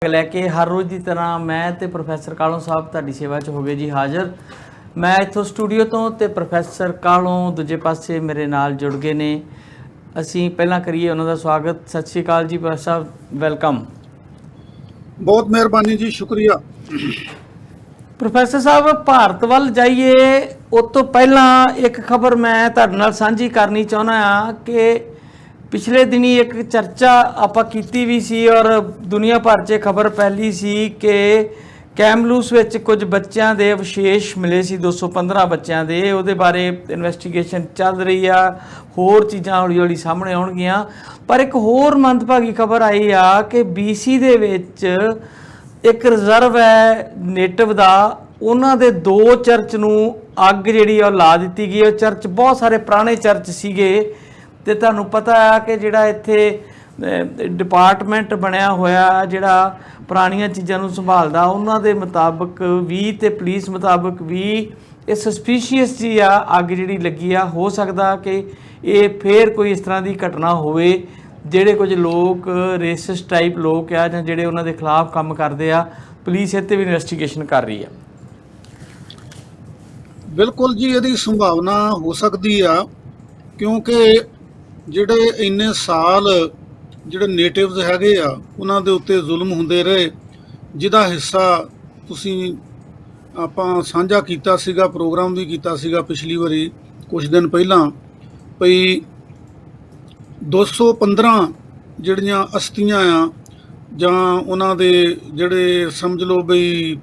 लैके हर रोज़ की तरह मैं तो प्रोफैसर कालों साहब तुहाडी सेवा च हो गए जी हाज़र। मैं इत्थों स्टूडियो तो ते प्रोफैसर कालों दूजे पासे मेरे नाल जुड़ गए ने। असी पहला करिए उन्हों का स्वागत। सत श्री अकाल जी प्रोफैसर साहब, वेलकम। बहुत मेहरबानी जी, शुक्रिया। प्रोफैसर साहब, भारत वाल जाइए उस तो पहला एक खबर मैं तुहाडे नाल सांझी करनी चाहुंदा हाँ कि पिछले दिनी एक चर्चा आपां कीती भी सी और दुनिया भर 'च खबर फैली सी कि कैमलूस विच कुछ बच्चों के अवशेष मिले सी, 215 बच्चों के। उहदे बारे इन्वैसटीगेशन चल रही आ, होर चीज़ां हौली हौली सामने आउणगीਆਂ। पर एक होर मंदभागी खबर आई आ कि BC दे विच एक रिजर्व है नेटिव का, उन्होंने 2 चर्च नूं अग जिहड़ी ला दी गई। और चर्च बहुत सारे पुराने चर्च सीगे ते तुहानूं पता है कि जिहड़ा इत्थे डिपार्टमेंट बनया होया जिहड़ा पुरानियां चीज़ां नूं संभालदा, उन्हां दे मुताबक भी ते पुलिस मुताबक भी ये सस्पीशीयस जी आ अग जिहड़ी लगी आ। हो सकदा कि ये फिर कोई इस तरह की घटना होवे ਜਿਹੜੇ कुछ लोग रेसिस्ट टाइप लोग आ ਜਾਂ ਜਿਹੜੇ ਉਹਨਾਂ ਦੇ ਖਿਲਾਫ ਕੰਮ ਕਰਦੇ ਆ। ਪੁਲਿਸ ਇਹ 'ਤੇ ਵੀ ਇਨਵੈਸਟੀਗੇਸ਼ਨ ਕਰ ਰਹੀ ਆ। बिल्कुल जी, ਇਹਦੀ ਸੰਭਾਵਨਾ ਹੋ ਸਕਦੀ ਆ ਕਿਉਂਕਿ ਜਿਹੜੇ ਇੰਨੇ ਸਾਲ ਜਿਹੜੇ ਨੇਟਿਵਸ ਹੈਗੇ ਆ ਉਹਨਾਂ ਦੇ ਉੱਤੇ ਜ਼ੁਲਮ ਹੁੰਦੇ ਰਹੇ, ਜਿਹਦਾ ਹਿੱਸਾ ਤੁਸੀਂ ਆਪਾਂ ਸਾਂਝਾ ਕੀਤਾ ਸੀਗਾ, ਪ੍ਰੋਗਰਾਮ ਵੀ ਕੀਤਾ ਸੀਗਾ ਪਿਛਲੀ ਵਾਰੀ ਕੁਝ ਦਿਨ ਪਹਿਲਾਂ, ਭਈ 215 ਜਿਹੜੀਆਂ ਅਸਤੀਆਂ ਆ ਜਾਂ ਉਹਨਾਂ ਦੇ ਜਿਹੜੇ ਸਮਝ ਲਓ ਬਈ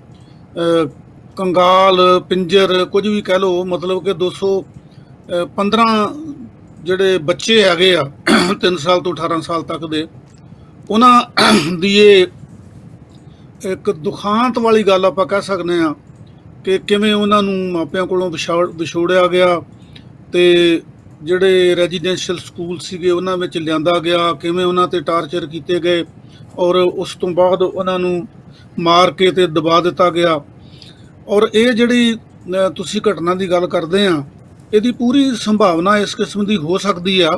ਕੰਗਾਲ ਪਿੰਜਰ ਕੁਝ ਵੀ ਕਹਿ ਲਓ, ਮਤਲਬ ਕਿ 215 ਜਿਹੜੇ ਬੱਚੇ ਹੈਗੇ ਆ 3 ਸਾਲ ਤੋਂ 18 ਸਾਲ ਤੱਕ ਦੇ, ਉਹਨਾਂ ਦੀ ਇਹ ਇੱਕ ਦੁਖਾਂਤ ਵਾਲੀ ਗੱਲ ਆਪਾਂ ਕਹਿ ਸਕਦੇ ਹਾਂ ਕਿ ਕਿਵੇਂ ਉਹਨਾਂ ਨੂੰ ਮਾਪਿਆਂ ਕੋਲੋਂ ਵਿਛੋੜਿਆ ਗਿਆ ਤੇ ਜਿਹੜੇ ਰੈਜ਼ੀਡੈਂਸ਼ੀਅਲ ਸਕੂਲ ਸੀਗੇ ਉਹਨਾਂ ਵਿੱਚ ਲਿਆਂਦਾ ਗਿਆ, ਕਿਵੇਂ ਉਹਨਾਂ 'ਤੇ ਟਾਰਚਰ ਕੀਤੇ ਗਏ ਔਰ ਉਸ ਤੋਂ ਬਾਅਦ ਉਹਨਾਂ ਨੂੰ ਮਾਰ ਕੇ ਤੇ ਦਬਾ ਦਿੱਤਾ ਗਿਆ। ਔਰ ਇਹ ਜਿਹੜੀ ਤੁਸੀਂ ਘਟਨਾ ਦੀ ਗੱਲ ਕਰਦੇ ਆ, ਇਹਦੀ ਪੂਰੀ ਸੰਭਾਵਨਾ ਇਸ ਕਿਸਮ ਦੀ ਹੋ ਸਕਦੀ ਆ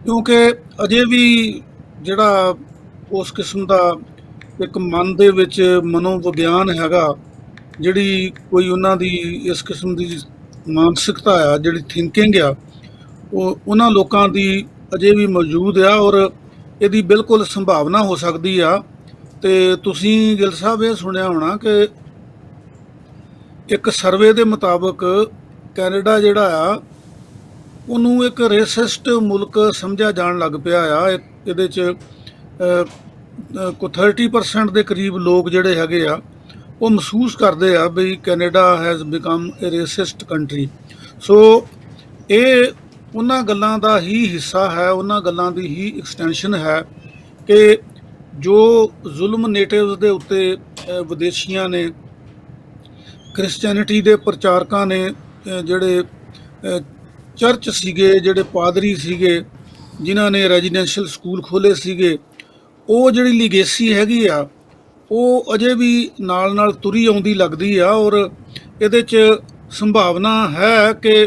ਕਿਉਂਕਿ ਅਜੇ ਵੀ ਜਿਹੜਾ ਉਸ ਕਿਸਮ ਦਾ ਇੱਕ ਮਨ ਦੇ ਵਿੱਚ ਮਨੋਵਿਗਿਆਨ ਹੈਗਾ, ਜਿਹੜੀ ਕੋਈ ਉਹਨਾਂ ਦੀ ਇਸ ਕਿਸਮ ਦੀ ਮਾਨਸਿਕਤਾ ਆ, ਜਿਹੜੀ ਥਿੰਕਿੰਗ ਆ, ਉਹ ਉਹਨਾਂ ਲੋਕਾਂ ਦੀ ਅਜੇ ਵੀ ਮੌਜੂਦ ਆ ਔਰ ਇਹਦੀ ਬਿਲਕੁਲ ਸੰਭਾਵਨਾ ਹੋ ਸਕਦੀ ਆ। ਤੇ ਤੁਸੀਂ ਗਿੱਲ ਸਾਹਿਬ ਇਹ ਸੁਣਿਆ ਹੋਣਾ ਕਿ ਇੱਕ ਸਰਵੇ ਦੇ ਮੁਤਾਬਕ ਕੈਨੇਡਾ ਜਿਹੜਾ ਆ ਉਹਨੂੰ ਇੱਕ ਰੇਸਿਸਟ ਮੁਲਕ ਸਮਝਿਆ ਜਾਣ ਲੱਗ ਪਿਆ ਆ। ਇਹਦੇ 'ਚ ਕੋਈ 30% ਦੇ ਕਰੀਬ ਲੋਕ ਜਿਹੜੇ ਹੈਗੇ ਆ ਉਹ ਮਹਿਸੂਸ ਕਰਦੇ ਆ ਬਈ Canada has become a racist country. So ਇਹ ਉਹਨਾਂ ਗੱਲਾਂ ਦਾ ਹੀ ਹਿੱਸਾ ਹੈ, ਉਹਨਾਂ ਗੱਲਾਂ ਦੀ ਹੀ ਐਕਸਟੈਂਸ਼ਨ ਹੈ ਕਿ ਜੋ ਜ਼ੁਲਮ ਨੇਟਿਵਸ ਦੇ ਉੱਤੇ ਵਿਦੇਸ਼ੀਆਂ ਨੇ, ਕ੍ਰਿਸਚੈਨਿਟੀ ਦੇ ਪ੍ਰਚਾਰਕਾਂ ਨੇ, ਜਿਹੜੇ ਚਰਚ ਸੀਗੇ, ਜਿਹੜੇ ਪਾਦਰੀ ਸੀਗੇ ਜਿਨ੍ਹਾਂ ਨੇ ਰੈਜ਼ੀਡੈਂਸ਼ੀਅਲ ਸਕੂਲ ਖੋਲ੍ਹੇ ਸੀਗੇ, ਉਹ ਜਿਹੜੀ ਲੀਗੇਸੀ ਹੈਗੀ ਆ ਉਹ ਅਜੇ ਵੀ ਨਾਲ ਨਾਲ ਤੁਰੀ ਆਉਂਦੀ ਲੱਗਦੀ ਆ। ਔਰ ਇਹਦੇ 'ਚ ਸੰਭਾਵਨਾ ਹੈ ਕਿ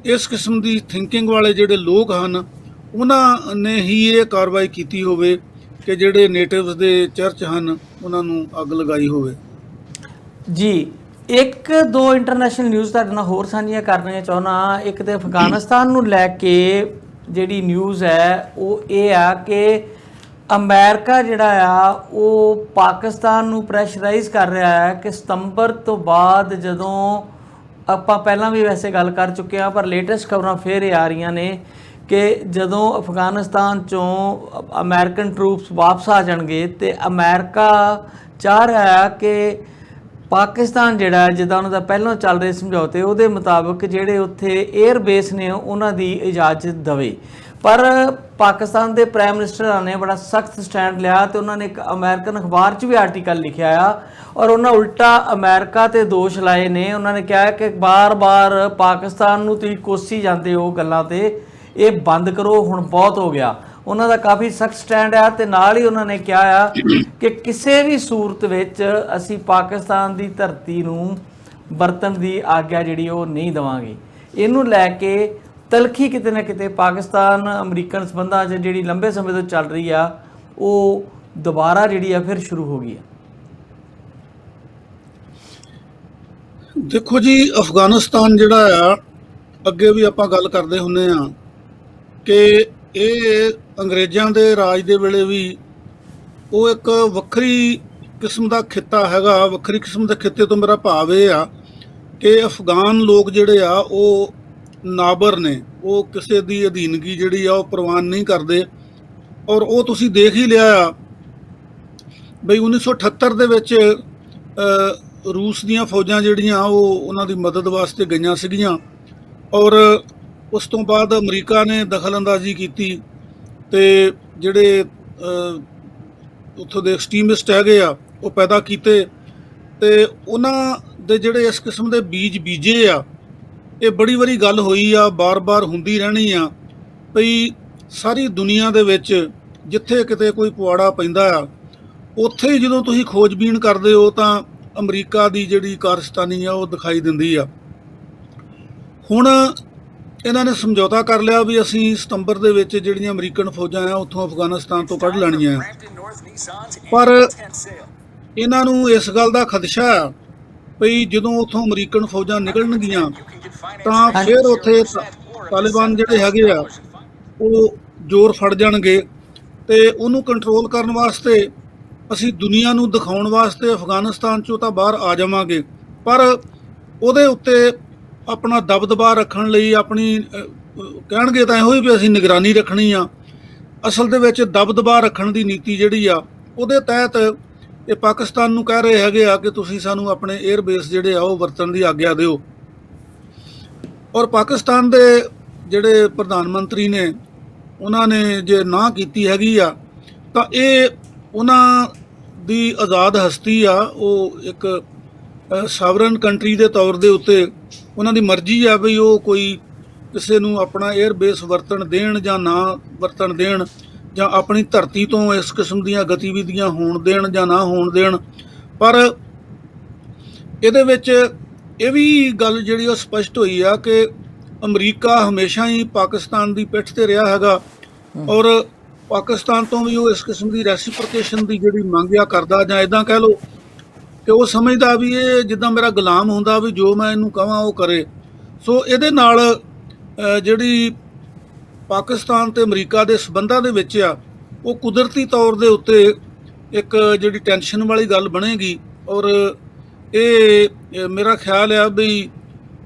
ਇਸ ਕਿਸਮ ਦੀ ਥਿੰਕਿੰਗ ਵਾਲੇ ਜਿਹੜੇ ਲੋਕ ਹਨ ਉਹਨਾਂ ਨੇ ਹੀ ਇਹ ਕਾਰਵਾਈ ਕੀਤੀ ਹੋਵੇ ਕਿ ਜਿਹੜੇ ਨੇਟਿਵਸ ਦੇ ਚਰਚ ਹਨ ਉਹਨਾਂ ਨੂੰ ਅੱਗ ਲਗਾਈ ਹੋਵੇ। ਜੀ, ਇੱਕ ਦੋ ਇੰਟਰਨੈਸ਼ਨਲ ਨਿਊਜ਼ ਤੁਹਾਡੇ ਨਾਲ ਹੋਰ ਸਾਂਝੀਆਂ ਕਰਨੀਆਂ ਚਾਹੁੰਦਾ। ਇੱਕ ਤਾਂ ਅਫਗਾਨਿਸਤਾਨ ਨੂੰ ਲੈ ਕੇ ਜਿਹੜੀ ਨਿਊਜ਼ ਹੈ ਉਹ ਇਹ ਆ ਕਿ ਅਮਰੀਕਾ ਜਿਹੜਾ ਆ ਉਹ ਪਾਕਿਸਤਾਨ ਨੂੰ ਪ੍ਰੈਸ਼ਰਾਈਜ਼ ਕਰ ਰਿਹਾ ਹੈ ਕਿ ਸਤੰਬਰ ਤੋਂ ਬਾਅਦ, ਜਦੋਂ ਆਪਾਂ ਪਹਿਲਾਂ ਵੀ ਵੈਸੇ ਗੱਲ ਕਰ ਚੁੱਕੇ ਹਾਂ ਪਰ ਲੇਟੈਸਟ ਖਬਰਾਂ ਫਿਰ ਇਹ ਆ ਰਹੀਆਂ ਨੇ ਕਿ ਜਦੋਂ ਅਫਗਾਨਿਸਤਾਨ 'ਚੋਂ ਅਮਰੀਕਨ ਟਰੂਪਸ ਵਾਪਸ ਆ ਜਾਣਗੇ ਤੇ ਅਮਰੀਕਾ ਚਾਹ ਰਿਹਾ ਹੈ ਕਿ ਪਾਕਿਸਤਾਨ ਜਿਹੜਾ ਜਿੱਦਾਂ ਉਹਨਾਂ ਦਾ ਪਹਿਲਾਂ ਚੱਲ ਰਹੇ ਸਮਝੌਤੇ ਉਹਦੇ ਮੁਤਾਬਕ ਜਿਹੜੇ ਉੱਥੇ 에ਅਰ ਬੇਸ ਨੇ ਉਹਨਾਂ ਦੀ ਇਜਾਜ਼ਤ ਦੇਵੇ। ਪਰ ਪਾਕਿਸਤਾਨ ਦੇ ਪ੍ਰਾਈਮ ਮਿਨਿਸਟਰ ਨੇ ਬੜਾ ਸਖਤ ਸਟੈਂਡ ਲਿਆ ਤੇ ਉਹਨਾਂ ਨੇ ਇੱਕ ਅਮਰੀਕਨ ਅਖਬਾਰ 'ਚ ਵੀ ਆਰਟੀਕਲ ਲਿਖਿਆ ਆ ਔਰ ਉਹਨਾਂ ਉਲਟਾ ਅਮਰੀਕਾ 'ਤੇ ਦੋਸ਼ ਲਾਏ ਨੇ। ਉਹਨਾਂ ਨੇ ਕਿਹਾ ਕਿ ਬਾਰ-ਬਾਰ ਪਾਕਿਸਤਾਨ ਨੂੰ ਤੁਸੀਂ ਕੋਸੀ ਜਾਂਦੇ ਹੋ ਗੱਲਾਂ 'ਤੇ, ਇਹ ਬੰਦ ਕਰੋ, ਹੁਣ ਬਹੁਤ ਹੋ ਗਿਆ। ਉਹਨਾਂ ਦਾ ਕਾਫੀ ਸਖਤ ਸਟੈਂਡ ਆ ਤੇ ਨਾਲ ਹੀ ਉਹਨਾਂ ਨੇ ਕਿਹਾ ਆ ਕਿ ਕਿਸੇ ਵੀ ਸੂਰਤ ਵਿੱਚ ਅਸੀਂ ਪਾਕਿਸਤਾਨ ਦੀ ਧਰਤੀ ਨੂੰ ਵਰਤਣ ਦੀ ਆਗਿਆ ਜਿਹੜੀ ਉਹ ਨਹੀਂ ਦੇਵਾਂਗੇ। ਇਹਨੂੰ ਲੈ ਕੇ ਤਲਖੀ ਕਿਤੇ ਨਾ ਕਿਤੇ ਪਾਕਿਸਤਾਨ ਅਮਰੀਕਨ ਸੰਬੰਧਾਂ 'ਚ ਜਿਹੜੀ ਲੰਬੇ ਸਮੇਂ ਤੋਂ ਚੱਲ ਰਹੀ ਆ ਉਹ ਦੁਬਾਰਾ ਜਿਹੜੀ ਆ ਫਿਰ ਸ਼ੁਰੂ ਹੋ ਗਈ ਹੈ? ਦੇਖੋ ਜੀ, ਅਫਗਾਨਿਸਤਾਨ ਜਿਹੜਾ ਆ, ਅੱਗੇ ਵੀ ਆਪਾਂ ਗੱਲ ਕਰਦੇ ਹੁੰਦੇ ਆ ਕਿ ਇਹ ਅੰਗਰੇਜ਼ਾਂ ਦੇ ਰਾਜ ਦੇ ਵੇਲੇ ਵੀ ਉਹ ਇੱਕ ਵੱਖਰੀ ਕਿਸਮ ਦਾ ਖਿੱਤਾ ਹੈਗਾ। ਵੱਖਰੀ ਕਿਸਮ ਦੇ ਖਿੱਤੇ ਤੋਂ ਮੇਰਾ ਭਾਵ ਇਹ ਆ ਕਿ ਅਫਗਾਨ ਲੋਕ ਜਿਹੜੇ ਆ ਉਹ ਨਾਬਰ ਨੇ, ਉਹ ਕਿਸੇ ਦੀ ਅਧੀਨਗੀ ਜਿਹੜੀ ਆ ਉਹ ਪ੍ਰਵਾਨ ਨਹੀਂ ਕਰਦੇ। ਔਰ ਉਹ ਤੁਸੀਂ ਦੇਖ ਹੀ ਲਿਆ ਆ ਬਈ 1978 ਦੇ ਵਿੱਚ ਰੂਸ ਦੀਆਂ ਫੌਜਾਂ ਜਿਹੜੀਆਂ ਉਹ ਉਹਨਾਂ ਦੀ ਮਦਦ ਵਾਸਤੇ ਗਈਆਂ ਸੀਗੀਆਂ, ਔਰ ਉਸ ਤੋਂ ਬਾਅਦ ਅਮਰੀਕਾ ਨੇ ਦਖਲਅੰਦਾਜ਼ੀ ਕੀਤੀ ਤੇ ਜਿਹੜੇ ਉੱਥੋਂ ਦੇ ਐਕਸਟ੍ਰੀਮਿਸਟ ਹੈਗੇ ਆ ਉਹ ਪੈਦਾ ਕੀਤੇ, ਤੇ ਉਹਨਾਂ ਦੇ ਜਿਹੜੇ ਇਸ ਕਿਸਮ ਦੇ ਬੀਜ ਬੀਜੇ ਆ, ਇਹ ਬੜੀ ਵਾਰੀ ਗੱਲ ਹੋਈ ਆ, ਬਾਰ-ਬਾਰ ਹੁੰਦੀ ਰਹਿਣੀ ਆ ਭਈ ਸਾਰੀ ਦੁਨੀਆ ਦੇ ਵਿੱਚ ਜਿੱਥੇ ਕਿਤੇ ਕੋਈ ਪੁਆੜਾ ਪੈਂਦਾ ਆ, ਉੱਥੇ ਹੀ ਜਦੋਂ ਤੁਸੀਂ ਖੋਜਬੀਨ ਕਰਦੇ ਹੋ ਤਾਂ ਅਮਰੀਕਾ ਦੀ ਜਿਹੜੀ ਕਾਰਸਤਾਨੀ ਆ ਉਹ ਦਿਖਾਈ ਦਿੰਦੀ ਆ। ਹੁਣ ਇਹਨਾਂ ਨੇ ਸਮਝੌਤਾ ਕਰ ਲਿਆ ਵੀ ਅਸੀਂ ਸਤੰਬਰ ਦੇ ਵਿੱਚ ਜਿਹੜੀਆਂ ਅਮਰੀਕਨ ਫੌਜਾਂ ਆ ਉੱਥੋਂ ਅਫਗਾਨਿਸਤਾਨ ਤੋਂ ਕੱਢ ਲੈਣੀਆਂ, ਪਰ ਇਹਨਾਂ ਨੂੰ ਇਸ ਗੱਲ ਦਾ ਖਦਸ਼ਾ ਆ ਭਈ ਜਦੋਂ ਉੱਥੋਂ ਅਮਰੀਕਨ ਫੌਜਾਂ ਨਿਕਲਣਗੀਆਂ ਤਾਂ ਫਿਰ ਉੱਥੇ ਤਾਲਿਬਾਨ ਜਿਹੜੇ ਹੈਗੇ ਆ ਉਹ ਜ਼ੋਰ ਫੜ ਜਾਣਗੇ, ਤੇ ਉਹਨੂੰ ਕੰਟਰੋਲ ਕਰਨ ਵਾਸਤੇ ਅਸੀਂ ਦੁਨੀਆ ਨੂੰ ਦਿਖਾਉਣ ਵਾਸਤੇ ਅਫਗਾਨਿਸਤਾਨ 'ਚੋਂ ਤਾਂ ਬਾਹਰ ਆ ਜਾਵਾਂਗੇ, ਪਰ ਉਹਦੇ ਉੱਤੇ ਆਪਣਾ ਦਬਦਬਾ ਰੱਖਣ ਲਈ ਆਪਣੀ ਕਹਿਣਗੇ ਤਾਂ ਇਹੋ ਹੀ ਵੀ ਅਸੀਂ ਨਿਗਰਾਨੀ ਰੱਖਣੀ ਆ। ਅਸਲ ਦੇ ਵਿੱਚ ਦਬਦਬਾ ਰੱਖਣ ਦੀ ਨੀਤੀ ਜਿਹੜੀ ਆ ਉਹਦੇ ਤਹਿਤ ਇਹ ਪਾਕਿਸਤਾਨ ਨੂੰ ਕਹਿ ਰਹੇ ਹੈਗੇ ਆ ਕਿ ਤੁਸੀਂ ਸਾਨੂੰ ਆਪਣੇ 에ਅਰ ਬੇਸ ਜਿਹੜੇ ਆ ਉਹ ਵਰਤਣ ਦੀ ਆਗਿਆ ਦਿਓ। ਔਰ ਪਾਕਿਸਤਾਨ ਦੇ ਜਿਹੜੇ ਪ੍ਰਧਾਨ ਮੰਤਰੀ ਨੇ ਉਹਨਾਂ ਨੇ ਜੇ ਨਾ ਕੀਤੀ ਹੈਗੀ ਆ ਤਾਂ ਇਹ ਉਹਨਾਂ ਦੀ ਆਜ਼ਾਦ ਹਸਤੀ ਆ, ਉਹ ਇੱਕ ਸਾਵਰਨ ਕੰਟਰੀ ਦੇ ਤੌਰ ਦੇ ਉੱਤੇ ਉਹਨਾਂ ਦੀ ਮਰਜ਼ੀ ਆ ਵੀ ਉਹ ਕੋਈ ਕਿਸੇ ਨੂੰ ਆਪਣਾ 에ਅਰ ਬੇਸ ਵਰਤਣ ਦੇਣ ਜਾਂ ਨਾ ਵਰਤਣ ਦੇਣ, ਜਾਂ ਆਪਣੀ ਧਰਤੀ ਤੋਂ ਇਸ ਕਿਸਮ ਦੀਆਂ ਗਤੀਵਿਧੀਆਂ ਹੋਣ ਦੇਣ ਜਾਂ ਨਾ ਹੋਣ ਦੇਣ। ਪਰ ਇਹਦੇ ਵਿੱਚ ਇਹ ਵੀ ਗੱਲ ਜਿਹੜੀ ਉਹ ਸਪਸ਼ਟ ਹੋਈ ਆ ਕਿ ਅਮਰੀਕਾ ਹਮੇਸ਼ਾ ਹੀ ਪਾਕਿਸਤਾਨ ਦੀ ਪਿੱਠ ਤੇ ਰਿਹਾ ਹੈਗਾ, ਔਰ ਪਾਕਿਸਤਾਨ ਤੋਂ ਵੀ ਉਹ ਇਸ ਕਿਸਮ ਦੀ ਰੈਸੀਪ੍ਰੀਕੇਸ਼ਨ ਦੀ ਜਿਹੜੀ ਮੰਗ ਆ ਕਰਦਾ, ਜਾਂ ਇੱਦਾਂ ਕਹਿ ਲਓ ਕਿ ਉਹ ਸਮਝਦਾ ਵੀ ਇਹ ਜਿੱਦਾਂ ਮੇਰਾ ਗੁਲਾਮ ਹੁੰਦਾ ਵੀ ਜੋ ਮੈਂ ਇਹਨੂੰ ਕਹਾਂ ਉਹ ਕਰੇ। ਸੋ ਇਹਦੇ ਨਾਲ ਜਿਹੜੀ ਪਾਕਿਸਤਾਨ ਤੇ ਅਮਰੀਕਾ ਦੇ ਸਬੰਧਾਂ ਦੇ ਵਿੱਚ ਆ ਉਹ ਕੁਦਰਤੀ ਤੌਰ ਦੇ ਉੱਤੇ ਇੱਕ ਜਿਹੜੀ ਟੈਨਸ਼ਨ ਵਾਲੀ ਗੱਲ ਬਣੇਗੀ, ਔਰ ਇਹ ਮੇਰਾ ਖਿਆਲ ਆ ਵੀ